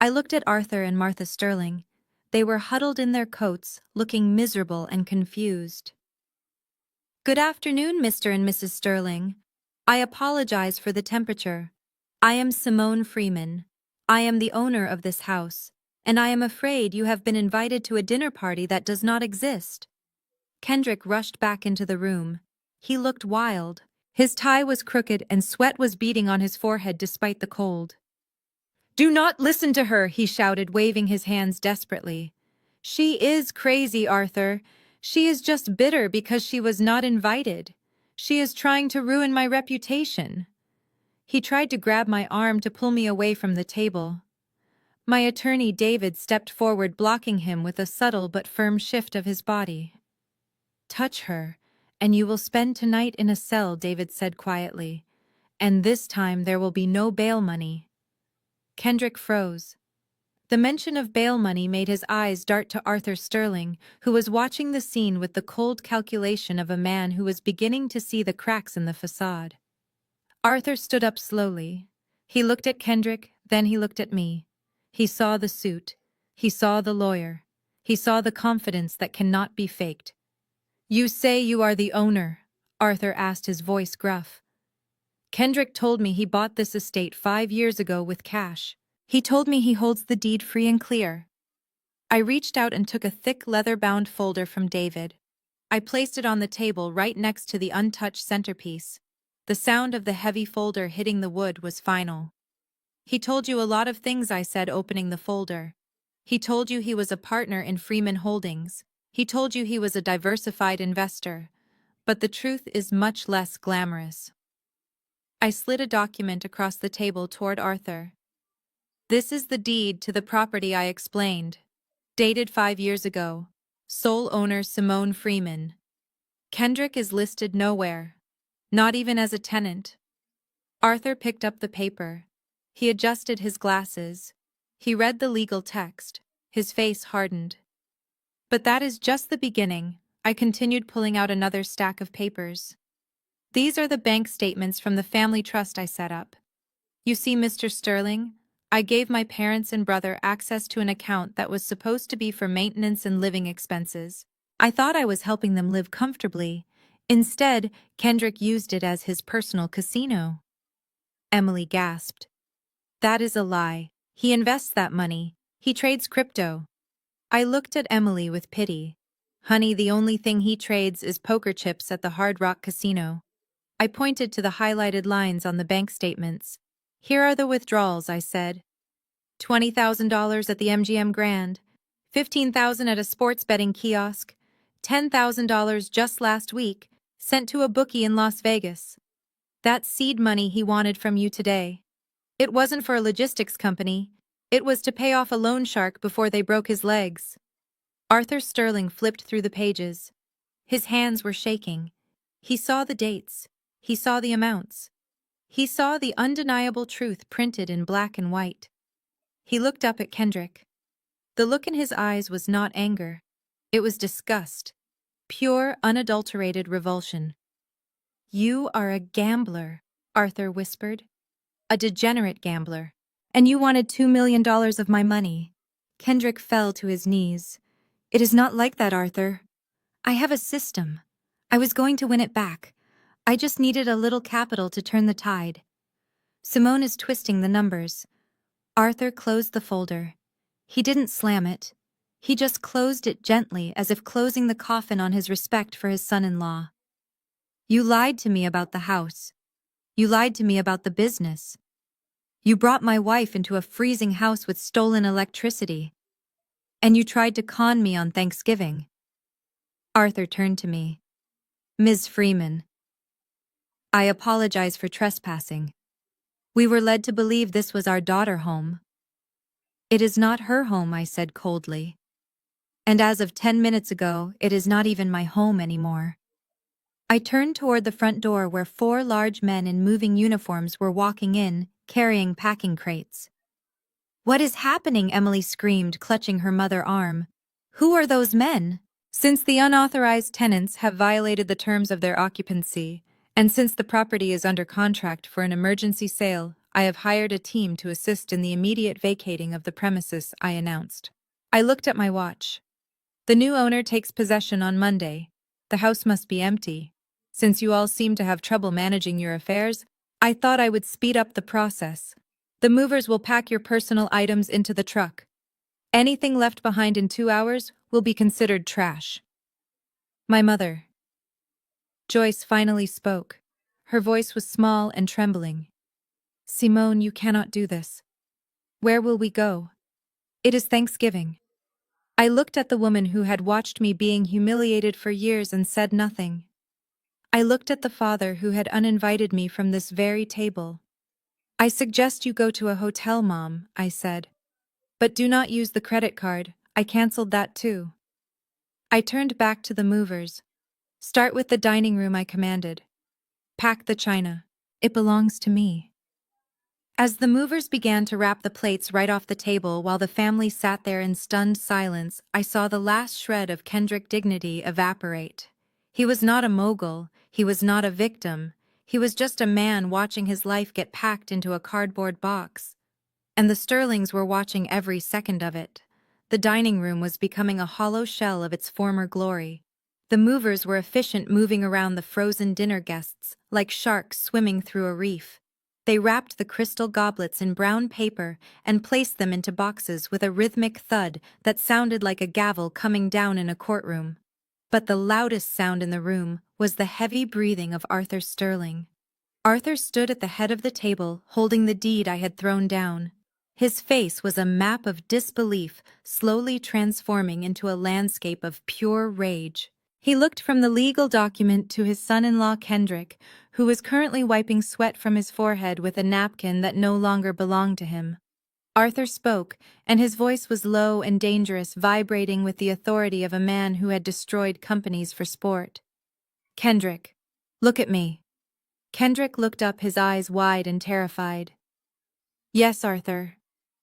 I looked at Arthur and Martha Sterling. They were huddled in their coats, looking miserable and confused. "Good afternoon, Mr. and Mrs. Sterling. I apologize for the temperature. I am Simone Freeman. I am the owner of this house, and I am afraid you have been invited to a dinner party that does not exist." Kendrick rushed back into the room. He looked wild. His tie was crooked and sweat was beading on his forehead despite the cold. "Do not listen to her," he shouted, waving his hands desperately. "She is crazy, Arthur. She is just bitter because she was not invited. She is trying to ruin my reputation." He tried to grab my arm to pull me away from the table. My attorney David stepped forward, blocking him with a subtle but firm shift of his body. "Touch her, and you will spend tonight in a cell," David said quietly. "And this time there will be no bail money." Kendrick froze. The mention of bail money made his eyes dart to Arthur Sterling, who was watching the scene with the cold calculation of a man who was beginning to see the cracks in the facade. Arthur stood up slowly. He looked at Kendrick, then he looked at me. He saw the suit. He saw the lawyer. He saw the confidence that cannot be faked. "You say you are the owner?" Arthur asked, his voice gruff. "Kendrick told me he bought this estate 5 years ago with cash. He told me he holds the deed free and clear." I reached out and took a thick leather-bound folder from David. I placed it on the table right next to the untouched centerpiece. The sound of the heavy folder hitting the wood was final. "He told you a lot of things," I said, opening the folder. "He told you he was a partner in Freeman Holdings. He told you he was a diversified investor. But the truth is much less glamorous." I slid a document across the table toward Arthur. "This is the deed to the property," I explained. "Dated 5 years ago. Sole owner Simone Freeman. Kendrick is listed nowhere. Not even as a tenant." Arthur picked up the paper. He adjusted his glasses. He read the legal text. His face hardened. "But that is just the beginning." I continued, pulling out another stack of papers. "These are the bank statements from the family trust I set up. You see, Mr. Sterling, I gave my parents and brother access to an account that was supposed to be for maintenance and living expenses. I thought I was helping them live comfortably. Instead, Kendrick used it as his personal casino." Emily gasped. "That is a lie. He invests that money. He trades crypto." I looked at Emily with pity. Honey, the only thing he trades is poker chips at the Hard Rock Casino. I pointed to the highlighted lines on the bank statements. Here are the withdrawals, I said. $20,000 at the MGM Grand, $15,000 at a sports betting kiosk, $10,000 just last week, sent to a bookie in Las Vegas. That's seed money he wanted from you today. It wasn't for a logistics company. It was to pay off a loan shark before they broke his legs. Arthur Sterling flipped through the pages. His hands were shaking. He saw the dates. He saw the amounts. He saw the undeniable truth printed in black and white. He looked up at Kendrick. The look in his eyes was not anger. It was disgust. Pure, unadulterated revulsion. "You are a gambler," Arthur whispered. "A degenerate gambler. And you wanted $2 million of my money." Kendrick fell to his knees. "It is not like that, Arthur. I have a system. I was going to win it back. I just needed a little capital to turn the tide. Simone is twisting the numbers." Arthur closed the folder. He didn't slam it. He just closed it gently, as if closing the coffin on his respect for his son-in-law. "You lied to me about the house. You lied to me about the business. You brought my wife into a freezing house with stolen electricity. And you tried to con me on Thanksgiving." Arthur turned to me. "Ms. Freeman, I apologize for trespassing. We were led to believe this was our daughter home." "It is not her home," I said coldly. "And as of 10 minutes ago, it is not even my home anymore." I turned toward the front door where 4 large men in moving uniforms were walking in, carrying packing crates. "What is happening?" Emily screamed, clutching her mother's arm. "Who are those men?" "Since the unauthorized tenants have violated the terms of their occupancy, and since the property is under contract for an emergency sale, I have hired a team to assist in the immediate vacating of the premises," I announced. I looked at my watch. "The new owner takes possession on Monday. The house must be empty. Since you all seem to have trouble managing your affairs, I thought I would speed up the process. The movers will pack your personal items into the truck. Anything left behind in 2 hours will be considered trash." My mother. Joyce finally spoke. Her voice was small and trembling. "Simone, you cannot do this. Where will we go? It is Thanksgiving." I looked at the woman who had watched me being humiliated for years and said nothing. I looked at the father who had uninvited me from this very table. "I suggest you go to a hotel, Mom," I said. "But do not use the credit card. I canceled that too." I turned back to the movers. "Start with the dining room," I commanded. "Pack the china. It belongs to me." As the movers began to wrap the plates right off the table while the family sat there in stunned silence, I saw the last shred of Kendrick dignity evaporate. He was not a mogul. He was not a victim. He was just a man watching his life get packed into a cardboard box. And the Sterlings were watching every second of it. The dining room was becoming a hollow shell of its former glory. The movers were efficient, moving around the frozen dinner guests, like sharks swimming through a reef. They wrapped the crystal goblets in brown paper and placed them into boxes with a rhythmic thud that sounded like a gavel coming down in a courtroom. But the loudest sound in the room was the heavy breathing of Arthur Sterling. Arthur stood at the head of the table, holding the deed I had thrown down. His face was a map of disbelief, slowly transforming into a landscape of pure rage. He looked from the legal document to his son-in-law Kendrick, who was currently wiping sweat from his forehead with a napkin that no longer belonged to him. Arthur spoke, and his voice was low and dangerous, vibrating with the authority of a man who had destroyed companies for sport. "Kendrick, look at me." Kendrick looked up, his eyes wide and terrified. "Yes, Arthur.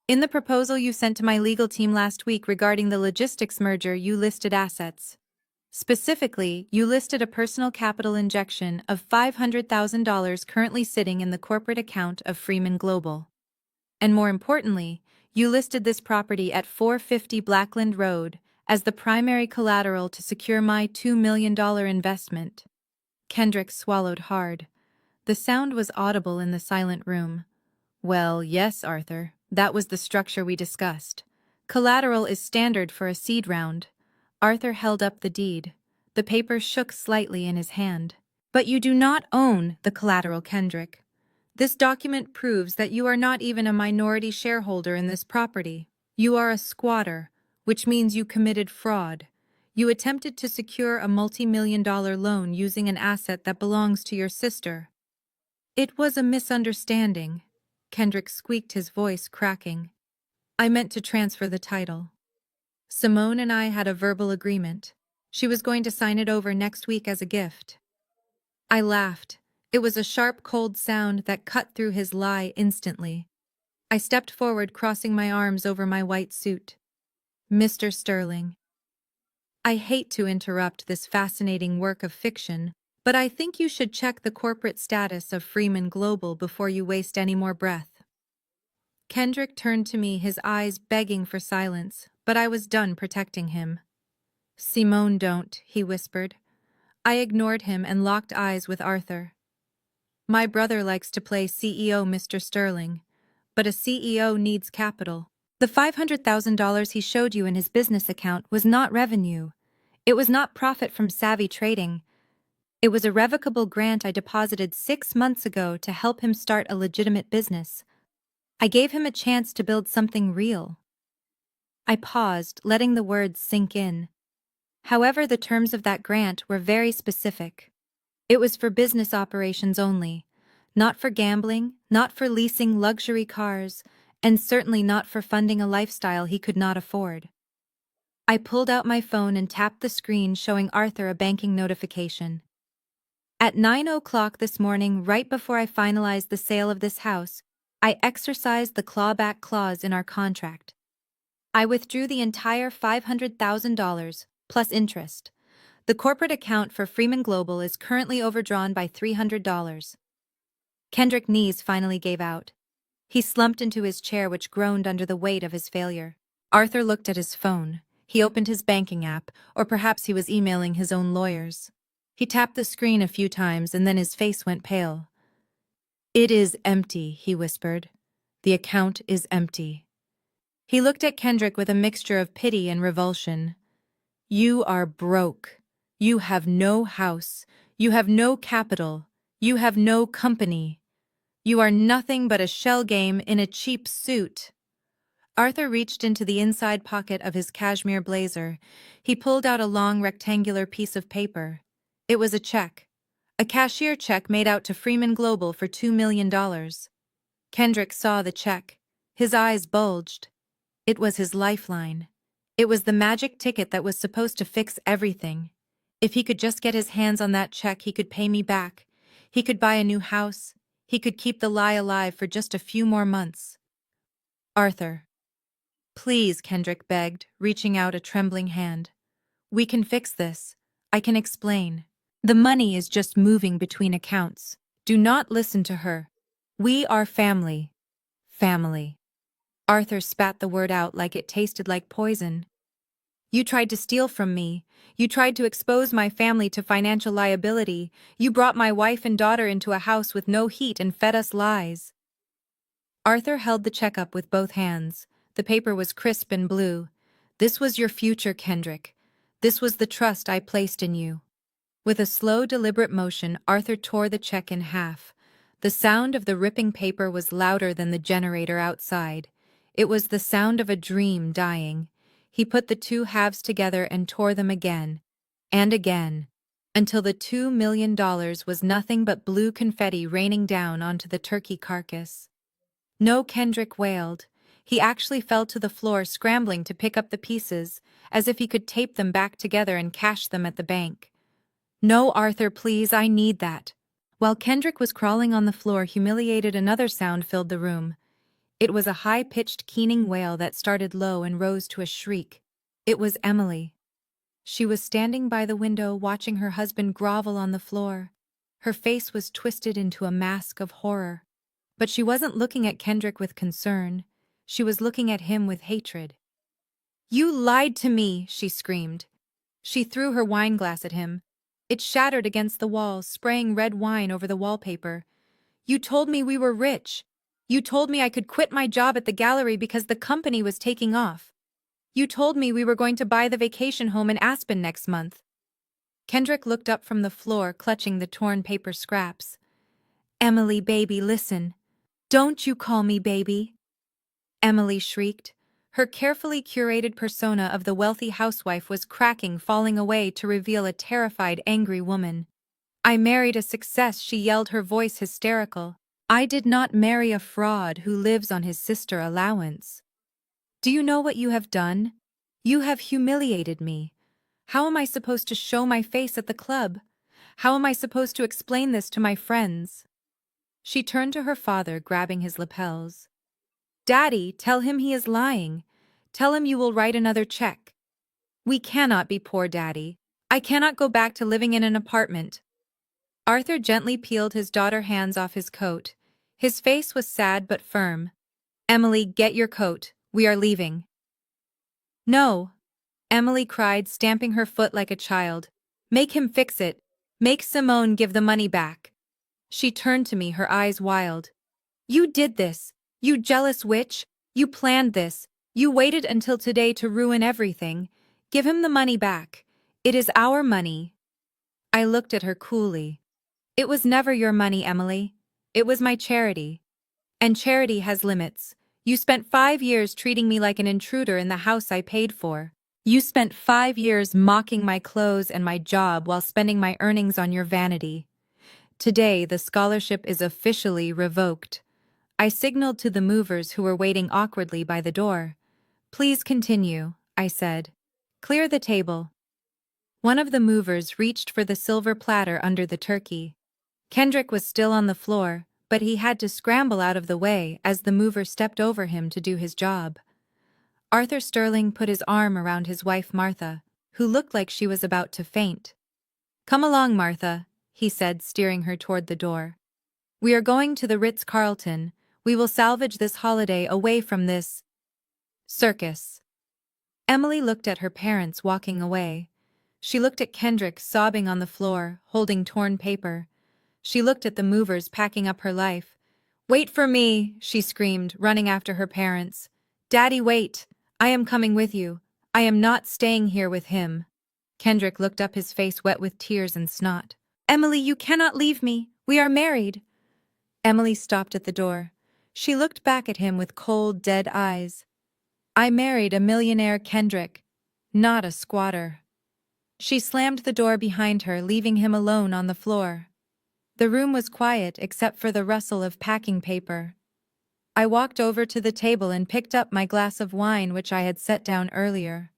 In the proposal you sent to my legal team last week regarding the logistics merger, you listed assets. Specifically, you listed a personal capital injection of $500,000 currently sitting in the corporate account of Freeman Global. And more importantly, you listed this property at 450 Blackland Road as the primary collateral to secure my $2 million investment." Kendrick swallowed hard. The sound was audible in the silent room. "Well, yes, Arthur, that was the structure we discussed. Collateral is standard for a seed round. Arthur held up the deed. The paper shook slightly in his hand. But you do not own the collateral, Kendrick. This document proves that you are not even a minority shareholder in this property. You are a squatter, which means you committed fraud. You attempted to secure a multi-million-dollar loan using an asset that belongs to your sister. It was a misunderstanding. Kendrick squeaked, his voice cracking. I meant to transfer the title. Simone and I had a verbal agreement. She was going to sign it over next week as a gift. I laughed. It was a sharp, cold sound that cut through his lie instantly. I stepped forward, crossing my arms over my white suit. Mr. Sterling. I hate to interrupt this fascinating work of fiction, but I think you should check the corporate status of Freeman Global before you waste any more breath. Kendrick turned to me, his eyes begging for silence, but I was done protecting him. Simone, don't, he whispered. I ignored him and locked eyes with Arthur. My brother likes to play CEO, Mr. Sterling, but a CEO needs capital. The $500,000 he showed you in his business account was not revenue. It was not profit from savvy trading. It was a revocable grant I deposited 6 months ago to help him start a legitimate business. I gave him a chance to build something real. I paused, letting the words sink in. However, the terms of that grant were very specific. It was for business operations only, not for gambling, not for leasing luxury cars, and certainly not for funding a lifestyle he could not afford. I pulled out my phone and tapped the screen, showing Arthur a banking notification. At 9 o'clock this morning, right before I finalized the sale of this house, I exercised the clawback clause in our contract. I withdrew the entire $500,000, plus interest. The corporate account for Freeman Global is currently overdrawn by $300. Kendrick's knees finally gave out. He slumped into his chair, which groaned under the weight of his failure. Arthur looked at his phone. He opened his banking app, or perhaps he was emailing his own lawyers. He tapped the screen a few times, and then his face went pale. It is empty, he whispered. The account is empty. He looked at Kendrick with a mixture of pity and revulsion. You are broke. You have no house. You have no capital. You have no company. You are nothing but a shell game in a cheap suit. Arthur reached into the inside pocket of his cashmere blazer. He pulled out a long rectangular piece of paper. It was a check. A cashier check made out to Freeman Global for $2 million. Kendrick saw the check. His eyes bulged. It was his lifeline. It was the magic ticket that was supposed to fix everything. If he could just get his hands on that check, he could pay me back. He could buy a new house. He could keep the lie alive for just a few more months. Arthur. Please, Kendrick begged, reaching out a trembling hand. We can fix this. I can explain. The money is just moving between accounts. Do not listen to her. We are family. Family. Arthur spat the word out like it tasted like poison. You tried to steal from me. You tried to expose my family to financial liability. You brought my wife and daughter into a house with no heat and fed us lies. Arthur held the check up with both hands. The paper was crisp and blue. This was your future, Kendrick. This was the trust I placed in you. With a slow, deliberate motion, Arthur tore the check in half. The sound of the ripping paper was louder than the generator outside. It was the sound of a dream dying. He put the two halves together and tore them again, and again, until the $2 million was nothing but blue confetti raining down onto the turkey carcass. No, Kendrick wailed. He actually fell to the floor, scrambling to pick up the pieces, as if he could tape them back together and cash them at the bank. No, Arthur, please, I need that. While Kendrick was crawling on the floor, humiliated, another sound filled the room. It was a high-pitched, keening wail that started low and rose to a shriek. It was Emily. She was standing by the window, watching her husband grovel on the floor. Her face was twisted into a mask of horror. But she wasn't looking at Kendrick with concern. She was looking at him with hatred. You lied to me, she screamed. She threw her wine glass at him. It shattered against the wall, spraying red wine over the wallpaper. You told me we were rich. You told me I could quit my job at the gallery because the company was taking off. You told me we were going to buy the vacation home in Aspen next month. Kendrick looked up from the floor, clutching the torn paper scraps. Emily, baby, listen. Don't you call me baby. Emily shrieked. Her carefully curated persona of the wealthy housewife was cracking, falling away to reveal a terrified, angry woman. I married a success, she yelled, her voice hysterical. I did not marry a fraud who lives on his sister allowance. Do you know what you have done? You have humiliated me. How am I supposed to show my face at the club? How am I supposed to explain this to my friends? She turned to her father, grabbing his lapels. Daddy, tell him he is lying. Tell him you will write another check. We cannot be poor, Daddy. I cannot go back to living in an apartment. Arthur gently peeled his daughter's hands off his coat. His face was sad but firm. Emily, get your coat. We are leaving. No, Emily cried, stamping her foot like a child. Make him fix it. Make Simone give the money back. She turned to me, her eyes wild. You did this. You jealous witch. You planned this. You waited until today to ruin everything. Give him the money back. It is our money. I looked at her coolly. It was never your money, Emily. It was my charity. And charity has limits. You spent 5 years treating me like an intruder in the house I paid for. You spent 5 years mocking my clothes and my job while spending my earnings on your vanity. Today, the scholarship is officially revoked. I signaled to the movers who were waiting awkwardly by the door. Please continue, I said. Clear the table. One of the movers reached for the silver platter under the turkey. Kendrick was still on the floor, but he had to scramble out of the way as the mover stepped over him to do his job. Arthur Sterling put his arm around his wife Martha, who looked like she was about to faint. Come along, Martha, he said, steering her toward the door. We are going to the Ritz-Carlton. We will salvage this holiday away from this circus. Emily looked at her parents walking away. She looked at Kendrick sobbing on the floor, holding torn paper. She looked at the movers packing up her life. Wait for me, she screamed, running after her parents. Daddy, wait. I am coming with you. I am not staying here with him. Kendrick looked up, his face wet with tears and snot. Emily, you cannot leave me. We are married. Emily stopped at the door. She looked back at him with cold, dead eyes. I married a millionaire, Kendrick, not a squatter. She slammed the door behind her, leaving him alone on the floor. The room was quiet except for the rustle of packing paper. I walked over to the table and picked up my glass of wine which I had set down earlier.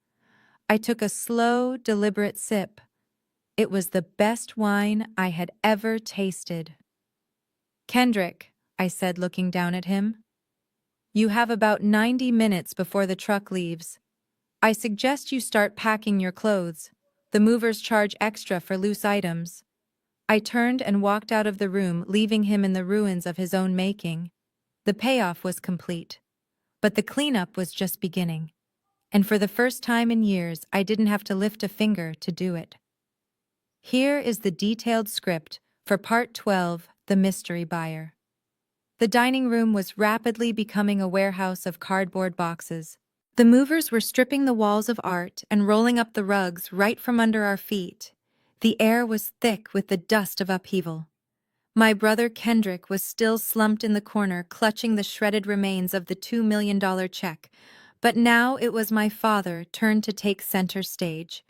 I took a slow, deliberate sip. It was the best wine I had ever tasted. Kendrick, I said, looking down at him. You have about 90 minutes before the truck leaves. I suggest you start packing your clothes. The movers charge extra for loose items. I turned and walked out of the room, leaving him in the ruins of his own making. The payoff was complete. But the cleanup was just beginning. And for the first time in years, I didn't have to lift a finger to do it. Here is the detailed script for Part 12, The Mystery Buyer. The dining room was rapidly becoming a warehouse of cardboard boxes. The movers were stripping the walls of art and rolling up the rugs right from under our feet. The air was thick with the dust of upheaval. My brother Kendrick was still slumped in the corner, clutching the shredded remains of the $2 million check. But now it was my father turned to take center stage.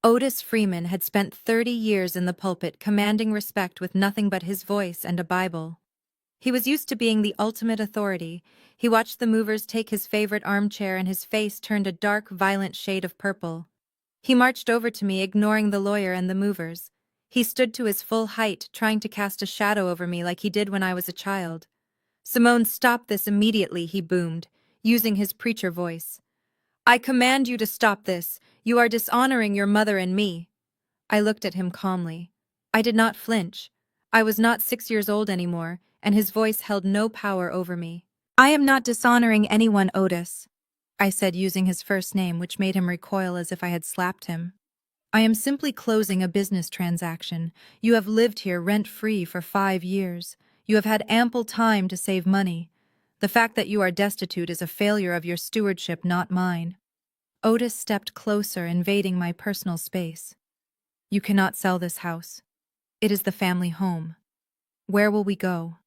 Otis Freeman had spent 30 years in the pulpit, commanding respect with nothing but his voice and a Bible. He was used to being the ultimate authority. He watched the movers take his favorite armchair, and his face turned a dark, violent shade of purple. He marched over to me, ignoring the lawyer and the movers. He stood to his full height, trying to cast a shadow over me like he did when I was a child. Simone, stop this immediately, he boomed, using his preacher voice. I command you to stop this. You are dishonoring your mother and me. I looked at him calmly. I did not flinch. I was not 6 years old anymore, and his voice held no power over me. I am not dishonoring anyone, Otis, I said, using his first name, which made him recoil as if I had slapped him. I am simply closing a business transaction. You have lived here rent-free for 5 years. You have had ample time to save money. The fact that you are destitute is a failure of your stewardship, not mine. Otis stepped closer, invading my personal space. You cannot sell this house. It is the family home. Where will we go?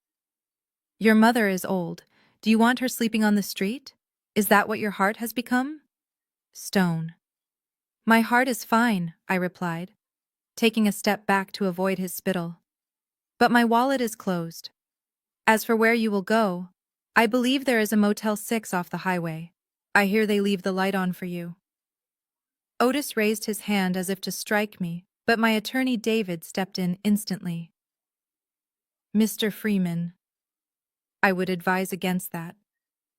Your mother is old. Do you want her sleeping on the street? Is that what your heart has become? Stone. My heart is fine, I replied, taking a step back to avoid his spittle. But my wallet is closed. As for where you will go, I believe there is a Motel 6 off the highway. I hear they leave the light on for you. Otis raised his hand as if to strike me, but my attorney David stepped in instantly. Mr. Freeman, I would advise against that.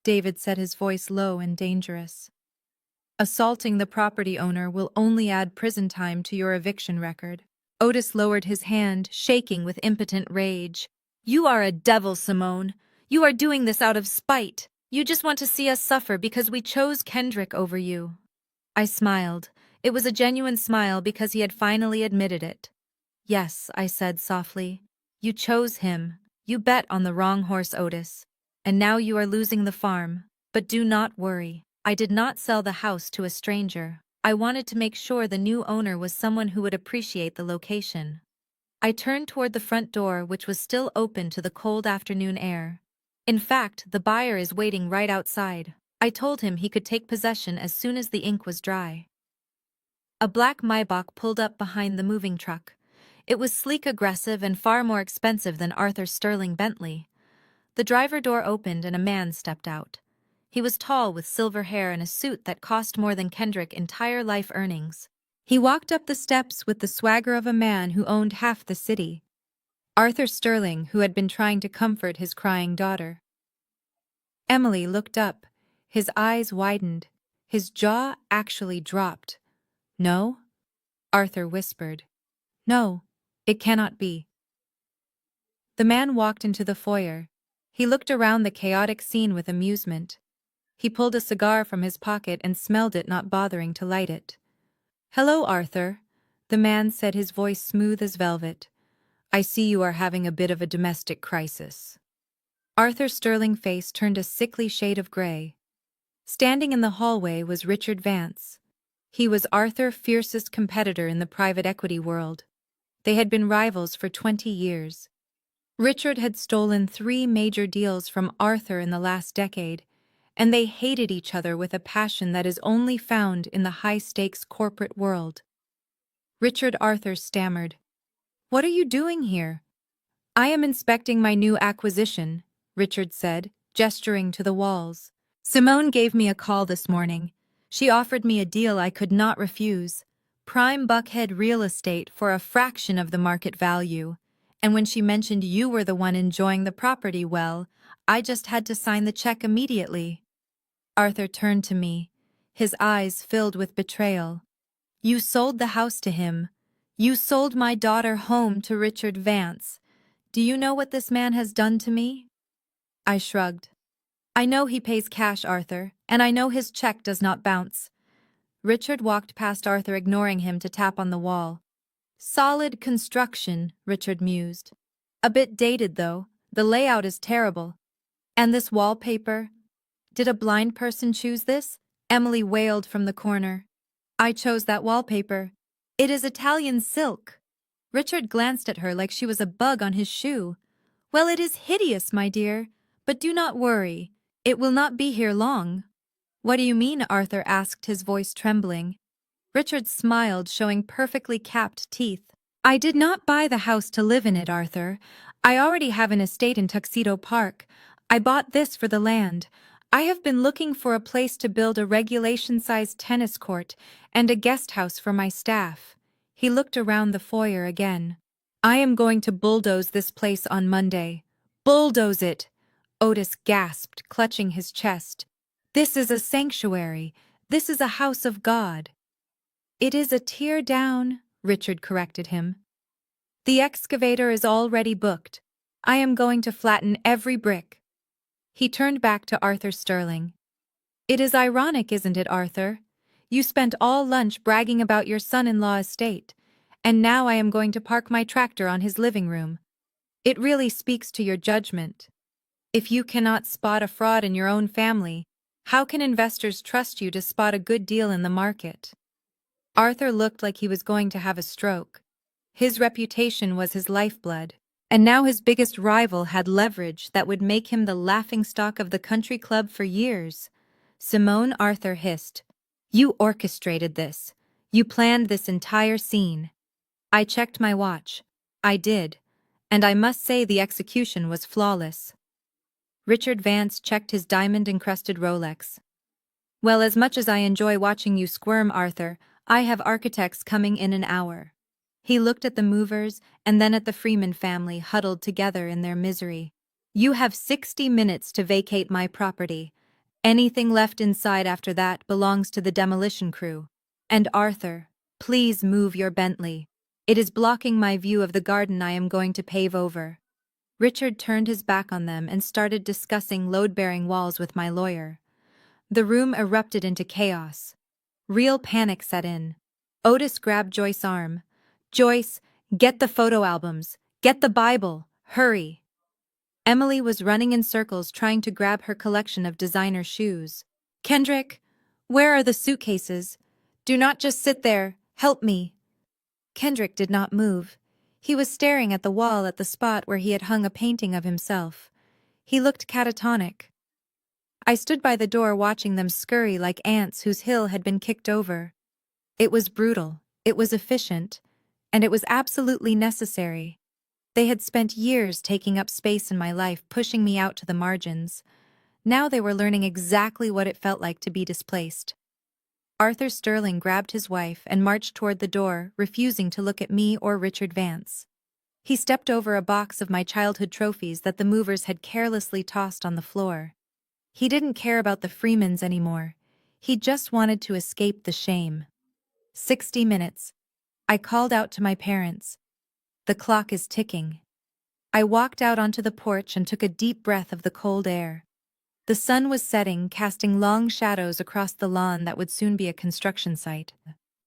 David said, his voice low and dangerous. Assaulting the property owner will only add prison time to your eviction record. Otis lowered his hand, shaking with impotent rage. You are a devil, Simone. You are doing this out of spite. You just want to see us suffer because we chose Kendrick over you. I smiled. It was a genuine smile because he had finally admitted it. Yes, I said softly. You chose him. You bet on the wrong horse, Otis. And now you are losing the farm. But do not worry. I did not sell the house to a stranger. I wanted to make sure the new owner was someone who would appreciate the location. I turned toward the front door, which was still open to the cold afternoon air. In fact, the buyer is waiting right outside. I told him he could take possession as soon as the ink was dry. A black Maybach pulled up behind the moving truck. It was sleek, aggressive, and far more expensive than Arthur's Sterling Bentley. The driver door opened and a man stepped out. He was tall, with silver hair and a suit that cost more than Kendrick's entire life earnings. He walked up the steps with the swagger of a man who owned half the city. Arthur Sterling, who had been trying to comfort his crying daughter. Emily looked up. His eyes widened. His jaw actually dropped. No? Arthur whispered. No, it cannot be. The man walked into the foyer. He looked around the chaotic scene with amusement. He pulled a cigar from his pocket and smelled it, not bothering to light it. Hello, Arthur, the man said, his voice smooth as velvet. I see you are having a bit of a domestic crisis. Arthur's sterling face turned a sickly shade of gray. Standing in the hallway was Richard Vance. He was Arthur's fiercest competitor in the private equity world. They had been rivals for 20 years. Richard had stolen 3 major deals from Arthur in the last decade, and they hated each other with a passion that is only found in the high-stakes corporate world. Richard Arthur stammered. What are you doing here? I am inspecting my new acquisition, Richard said, gesturing to the walls. Simone gave me a call this morning. She offered me a deal I could not refuse. Prime Buckhead real estate for a fraction of the market value. And when she mentioned you were the one enjoying the property, well, I just had to sign the check immediately. Arthur turned to me, his eyes filled with betrayal. You sold the house to him. You sold my daughter home to Richard Vance. Do you know what this man has done to me? I shrugged. I know he pays cash, Arthur, and I know his check does not bounce. Richard walked past Arthur, ignoring him, to tap on the wall. Solid construction, Richard mused. A bit dated, though. The layout is terrible. And this wallpaper? Did a blind person choose this? Emily wailed from the corner. I chose that wallpaper. It is Italian silk. Richard glanced at her like she was a bug on his shoe. Well, it is hideous, my dear, but do not worry. It will not be here long. What do you mean? Arthur asked, his voice trembling. Richard smiled, showing perfectly capped teeth. I did not buy the house to live in it, Arthur. I already have an estate in Tuxedo Park. I bought this for the land. I have been looking for a place to build a regulation-sized tennis court and a guest house for my staff. He looked around the foyer again. I am going to bulldoze this place on Monday. Bulldoze it! Otis gasped, clutching his chest. This is a sanctuary. This is a house of God. It is a tear down, Richard corrected him. The excavator is already booked. I am going to flatten every brick. He turned back to Arthur Sterling. It is ironic, isn't it, Arthur? You spent all lunch bragging about your son-in-law estate, and now I am going to park my tractor on his living room. It really speaks to your judgment. If you cannot spot a fraud in your own family, How can investors trust you to spot a good deal in the market? Arthur looked like he was going to have a stroke. His reputation was his lifeblood, and now his biggest rival had leverage that would make him the laughingstock of the country club for years. Simone, Arthur hissed. You orchestrated this. You planned this entire scene. I checked my watch. I did. And I must say the execution was flawless. Richard Vance checked his diamond-encrusted Rolex. Well, as much as I enjoy watching you squirm, Arthur, I have architects coming in an hour. He looked at the movers and then at the Freeman family huddled together in their misery. You have 60 minutes to vacate my property. Anything left inside after that belongs to the demolition crew. And Arthur, please move your Bentley. It is blocking my view of the garden I am going to pave over. Richard turned his back on them and started discussing load-bearing walls with my lawyer. The room erupted into chaos. Real panic set in. Otis grabbed Joyce's arm. Joyce, get the photo albums. Get the Bible. Hurry. Emily was running in circles trying to grab her collection of designer shoes. Kendrick, where are the suitcases? Do not just sit there. Help me. Kendrick did not move. He was staring at the wall at the spot where he had hung a painting of himself. He looked catatonic. I stood by the door watching them scurry like ants whose hill had been kicked over. It was brutal, it was efficient, and it was absolutely necessary. They had spent years taking up space in my life, pushing me out to the margins. Now they were learning exactly what it felt like to be displaced. Arthur Sterling grabbed his wife and marched toward the door, refusing to look at me or Richard Vance. He stepped over a box of my childhood trophies that the movers had carelessly tossed on the floor. He didn't care about the Freemans anymore. He just wanted to escape the shame. 60 minutes. I called out to my parents. The clock is ticking. I walked out onto the porch and took a deep breath of the cold air. The sun was setting, casting long shadows across the lawn that would soon be a construction site.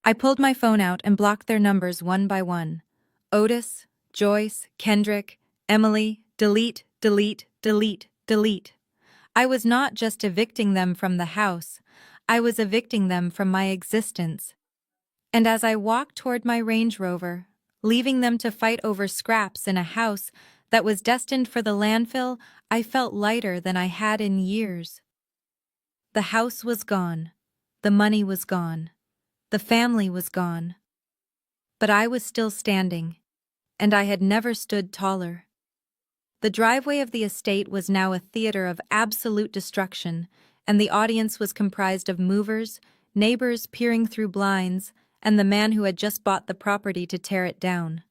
I pulled my phone out and blocked their numbers one by one. Otis, Joyce, Kendrick, Emily, delete, delete, delete, delete. I was not just evicting them from the house, I was evicting them from my existence. And as I walked toward my Range Rover, leaving them to fight over scraps in a house that was destined for the landfill, I felt lighter than I had in years. The house was gone. The money was gone. The family was gone. But I was still standing, and I had never stood taller. The driveway of the estate was now a theater of absolute destruction, and the audience was comprised of movers, neighbors peering through blinds, and the man who had just bought the property to tear it down.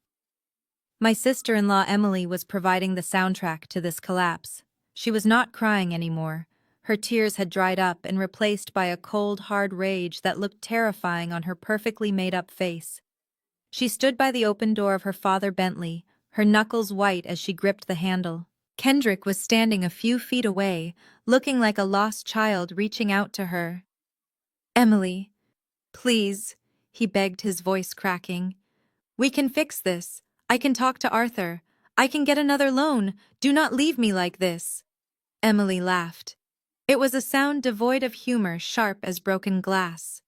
My sister-in-law Emily was providing the soundtrack to this collapse. She was not crying anymore. Her tears had dried up and replaced by a cold, hard rage that looked terrifying on her perfectly made-up face. She stood by the open door of her father Bentley, her knuckles white as she gripped the handle. Kendrick was standing a few feet away, looking like a lost child reaching out to her. Emily, please, he begged, his voice cracking. We can fix this. I can talk to Arthur. I can get another loan. Do not leave me like this. Emily laughed. It was a sound devoid of humor, sharp as broken glass.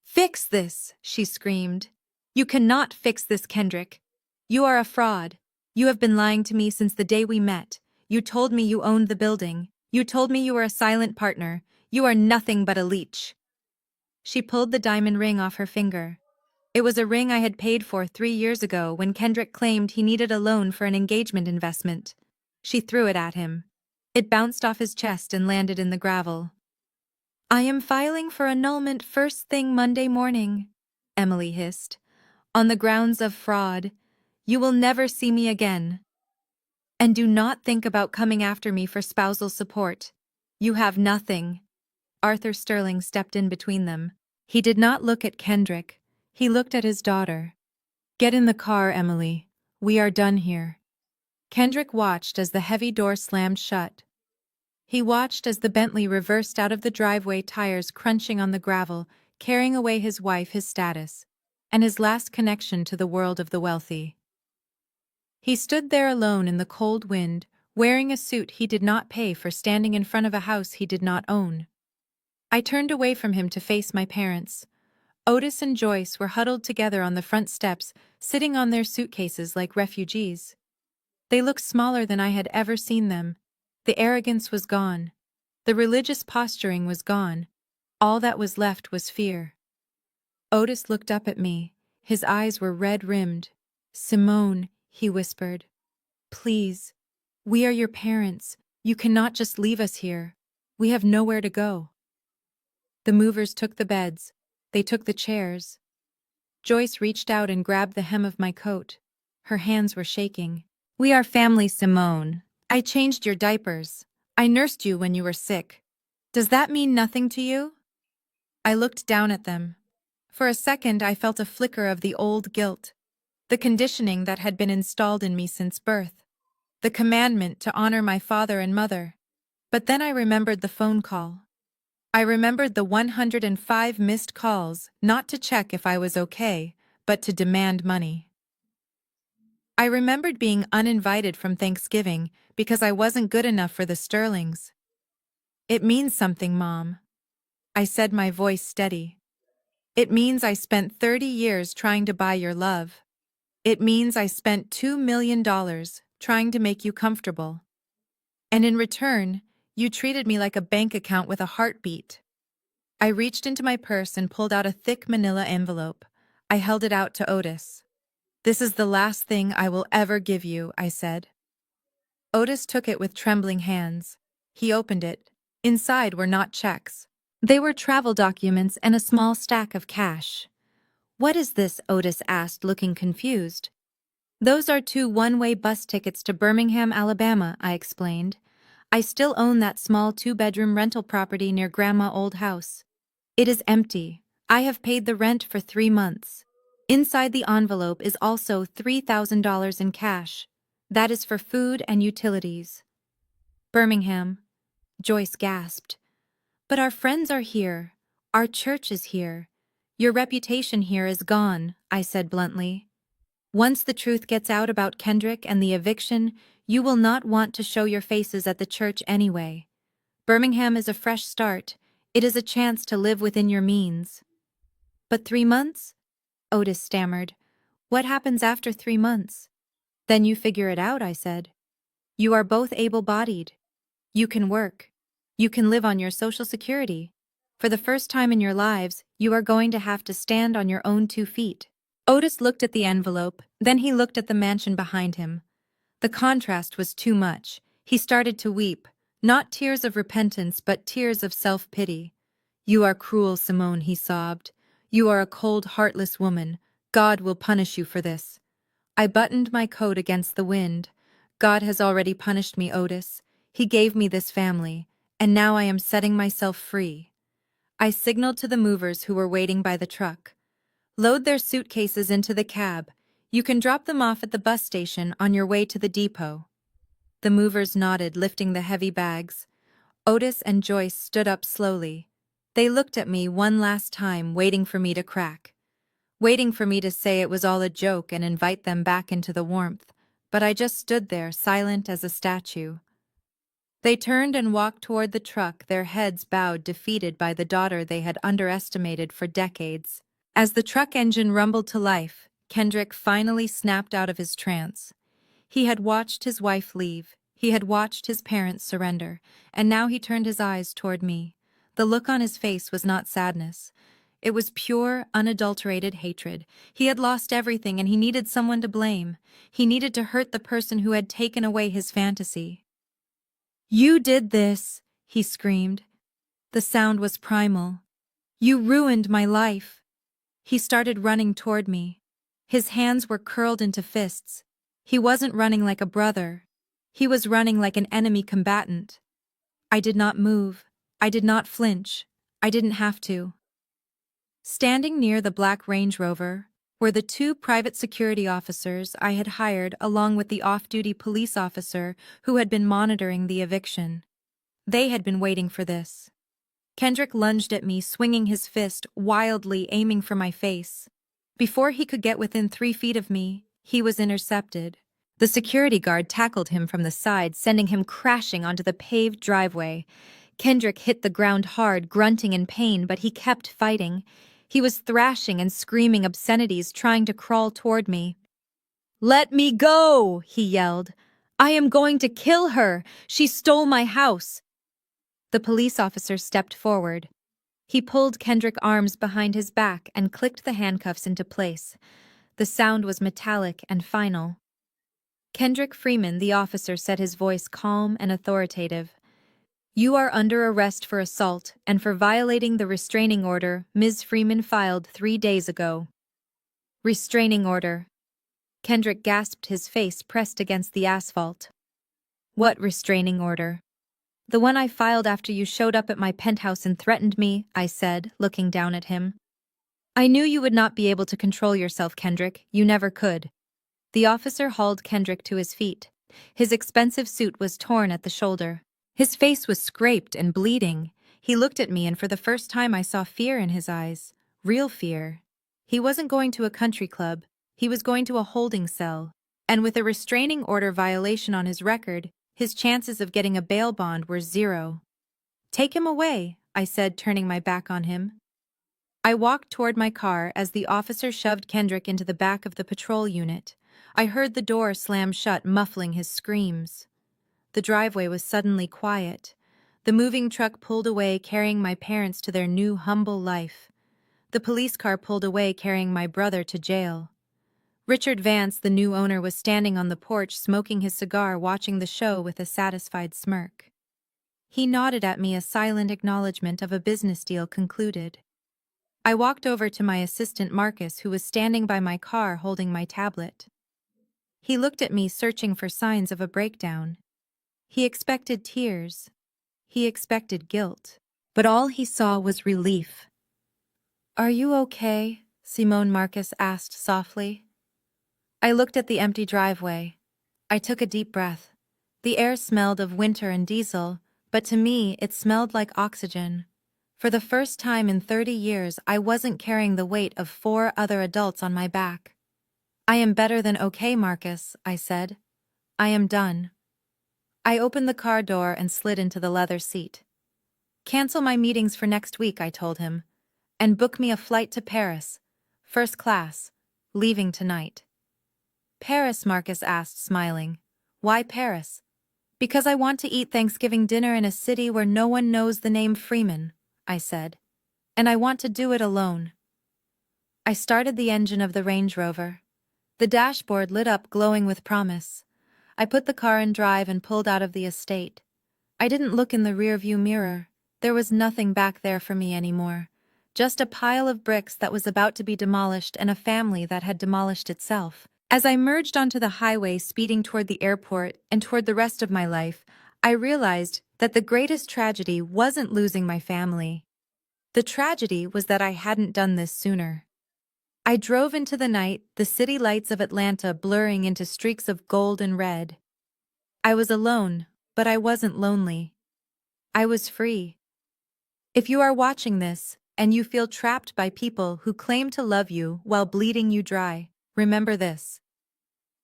Fix this, she screamed. You cannot fix this, Kendrick. You are a fraud. You have been lying to me since the day we met. You told me you owned the building. You told me you were a silent partner. You are nothing but a leech. She pulled the diamond ring off her finger. It was a ring I had paid for 3 years ago when Kendrick claimed he needed a loan for an engagement investment. She threw it at him. It bounced off his chest and landed in the gravel. I am filing for annulment first thing Monday morning, Emily hissed. On the grounds of fraud. You will never see me again. And do not think about coming after me for spousal support. You have nothing. Arthur Sterling stepped in between them. He did not look at Kendrick. He looked at his daughter. Get in the car, Emily. We are done here. Kendrick watched as the heavy door slammed shut. He watched as the Bentley reversed out of the driveway, tires crunching on the gravel, carrying away his wife, his status, and his last connection to the world of the wealthy. He stood there alone in the cold wind, wearing a suit he did not pay for, standing in front of a house he did not own. I turned away from him to face my parents. Otis and Joyce were huddled together on the front steps, sitting on their suitcases like refugees. They looked smaller than I had ever seen them. The arrogance was gone. The religious posturing was gone. All that was left was fear. Otis looked up at me. His eyes were red-rimmed. "Simone," he whispered. "Please. We are your parents. You cannot just leave us here. We have nowhere to go." The movers took the beds. They took the chairs. Joyce reached out and grabbed the hem of my coat. Her hands were shaking. "We are family, Simone. I changed your diapers. I nursed you when you were sick. Does that mean nothing to you?" I looked down at them. For a second, I felt a flicker of the old guilt, the conditioning that had been installed in me since birth, the commandment to honor my father and mother. But then I remembered the phone call. I remembered the 105 missed calls, not to check if I was okay, but to demand money. I remembered being uninvited from Thanksgiving because I wasn't good enough for the Sterlings. "It means something, Mom," I said, my voice steady. "It means I spent 30 years trying to buy your love. It means I spent $2 million trying to make you comfortable. And in return, you treated me like a bank account with a heartbeat." I reached into my purse and pulled out a thick manila envelope. I held it out to Otis. "This is the last thing I will ever give you," I said. Otis took it with trembling hands. He opened it. Inside were not checks. They were travel documents and a small stack of cash. "What is this?" Otis asked, looking confused. "Those are 2 one-way bus tickets to Birmingham, Alabama," I explained. "I still own that small 2-bedroom rental property near Grandma's old house. It is empty. I have paid the rent for 3 months. Inside the envelope is also $3,000 in cash. That is for food and utilities." "Birmingham," Joyce gasped. "But our friends are here. Our church is here. Your reputation here is gone," I said bluntly. "Once the truth gets out about Kendrick and the eviction, you will not want to show your faces at the church anyway. Birmingham is a fresh start. It is a chance to live within your means." "But 3 months?" Otis stammered. "What happens after 3 months?" "Then you figure it out," I said. "You are both able-bodied. You can work. You can live on your Social Security. For the first time in your lives, you are going to have to stand on your own 2 feet." Otis looked at the envelope, then he looked at the mansion behind him. The contrast was too much. He started to weep, not tears of repentance but tears of self-pity. "You are cruel, Simone," he sobbed. "You are a cold, heartless woman. God will punish you for this." I buttoned my coat against the wind. "God has already punished me, Otis. He gave me this family, and now I am setting myself free." I signaled to the movers who were waiting by the truck. "Load their suitcases into the cab. You can drop them off at the bus station on your way to the depot." The movers nodded, lifting the heavy bags. Otis and Joyce stood up slowly. They looked at me one last time, waiting for me to crack. Waiting for me to say it was all a joke and invite them back into the warmth. But I just stood there, silent as a statue. They turned and walked toward the truck, their heads bowed, defeated by the daughter they had underestimated for decades. As the truck engine rumbled to life, Kendrick finally snapped out of his trance. He had watched his wife leave. He had watched his parents surrender. And now he turned his eyes toward me. The look on his face was not sadness. It was pure, unadulterated hatred. He had lost everything and he needed someone to blame. He needed to hurt the person who had taken away his fantasy. "You did this," he screamed. The sound was primal. "You ruined my life." He started running toward me. His hands were curled into fists. He wasn't running like a brother. He was running like an enemy combatant. I did not move. I did not flinch. I didn't have to. Standing near the black Range Rover were the 2 private security officers I had hired along with the off-duty police officer who had been monitoring the eviction. They had been waiting for this. Kendrick lunged at me, swinging his fist, wildly aiming for my face. Before he could get within 3 feet of me, he was intercepted. The security guard tackled him from the side, sending him crashing onto the paved driveway. Kendrick hit the ground hard, grunting in pain, but he kept fighting. He was thrashing and screaming obscenities, trying to crawl toward me. "Let me go!" he yelled. "I am going to kill her! She stole my house!" The police officer stepped forward. He pulled Kendrick's arms behind his back and clicked the handcuffs into place. The sound was metallic and final. Kendrick Freeman, the officer, said, his voice calm and authoritative. "You are under arrest for assault and for violating the restraining order Ms. Freeman filed 3 days ago." Restraining order. Kendrick gasped, his face pressed against the asphalt. "What restraining order?" "The one I filed after you showed up at my penthouse and threatened me," I said, looking down at him. "I knew you would not be able to control yourself, Kendrick. You never could." The officer hauled Kendrick to his feet. His expensive suit was torn at the shoulder. His face was scraped and bleeding. He looked at me, and for the first time I saw fear in his eyes. Real fear. He wasn't going to a country club. He was going to a holding cell. And with a restraining order violation on his record, his chances of getting a bail bond were 0. "Take him away," I said, turning my back on him. I walked toward my car as the officer shoved Kendrick into the back of the patrol unit. I heard the door slam shut, muffling his screams. The driveway was suddenly quiet. The moving truck pulled away, carrying my parents to their new, humble life. The police car pulled away, carrying my brother to jail. Richard Vance, the new owner, was standing on the porch, smoking his cigar, watching the show with a satisfied smirk. He nodded at me, a silent acknowledgement of a business deal concluded. I walked over to my assistant Marcus, who was standing by my car holding my tablet. He looked at me, searching for signs of a breakdown. He expected tears. He expected guilt. But all he saw was relief. "Are you okay?" Simone Marcus asked softly. I looked at the empty driveway. I took a deep breath. The air smelled of winter and diesel, but to me it smelled like oxygen. For the first time in 30 years, I wasn't carrying the weight of 4 other adults on my back. "I am better than okay, Marcus," I said. "I am done." I opened the car door and slid into the leather seat. "Cancel my meetings for next week," I told him, "and book me a flight to Paris. First class. Leaving tonight." "Paris?" Marcus asked, smiling. "Why Paris?" "Because I want to eat Thanksgiving dinner in a city where no one knows the name Freeman," I said. "And I want to do it alone." I started the engine of the Range Rover. The dashboard lit up, glowing with promise. I put the car in drive and pulled out of the estate. I didn't look in the rearview mirror. There was nothing back there for me anymore. Just a pile of bricks that was about to be demolished and a family that had demolished itself. As I merged onto the highway, speeding toward the airport and toward the rest of my life, I realized that the greatest tragedy wasn't losing my family. The tragedy was that I hadn't done this sooner. I drove into the night, the city lights of Atlanta blurring into streaks of gold and red. I was alone, but I wasn't lonely. I was free. If you are watching this, and you feel trapped by people who claim to love you while bleeding you dry, remember this.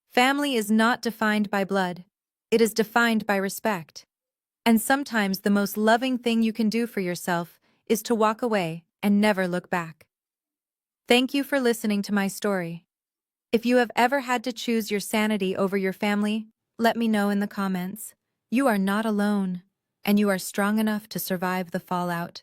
Family is not defined by blood. It is defined by respect. And sometimes the most loving thing you can do for yourself is to walk away and never look back. Thank you for listening to my story. If you have ever had to choose your sanity over your family, let me know in the comments. You are not alone, and you are strong enough to survive the fallout.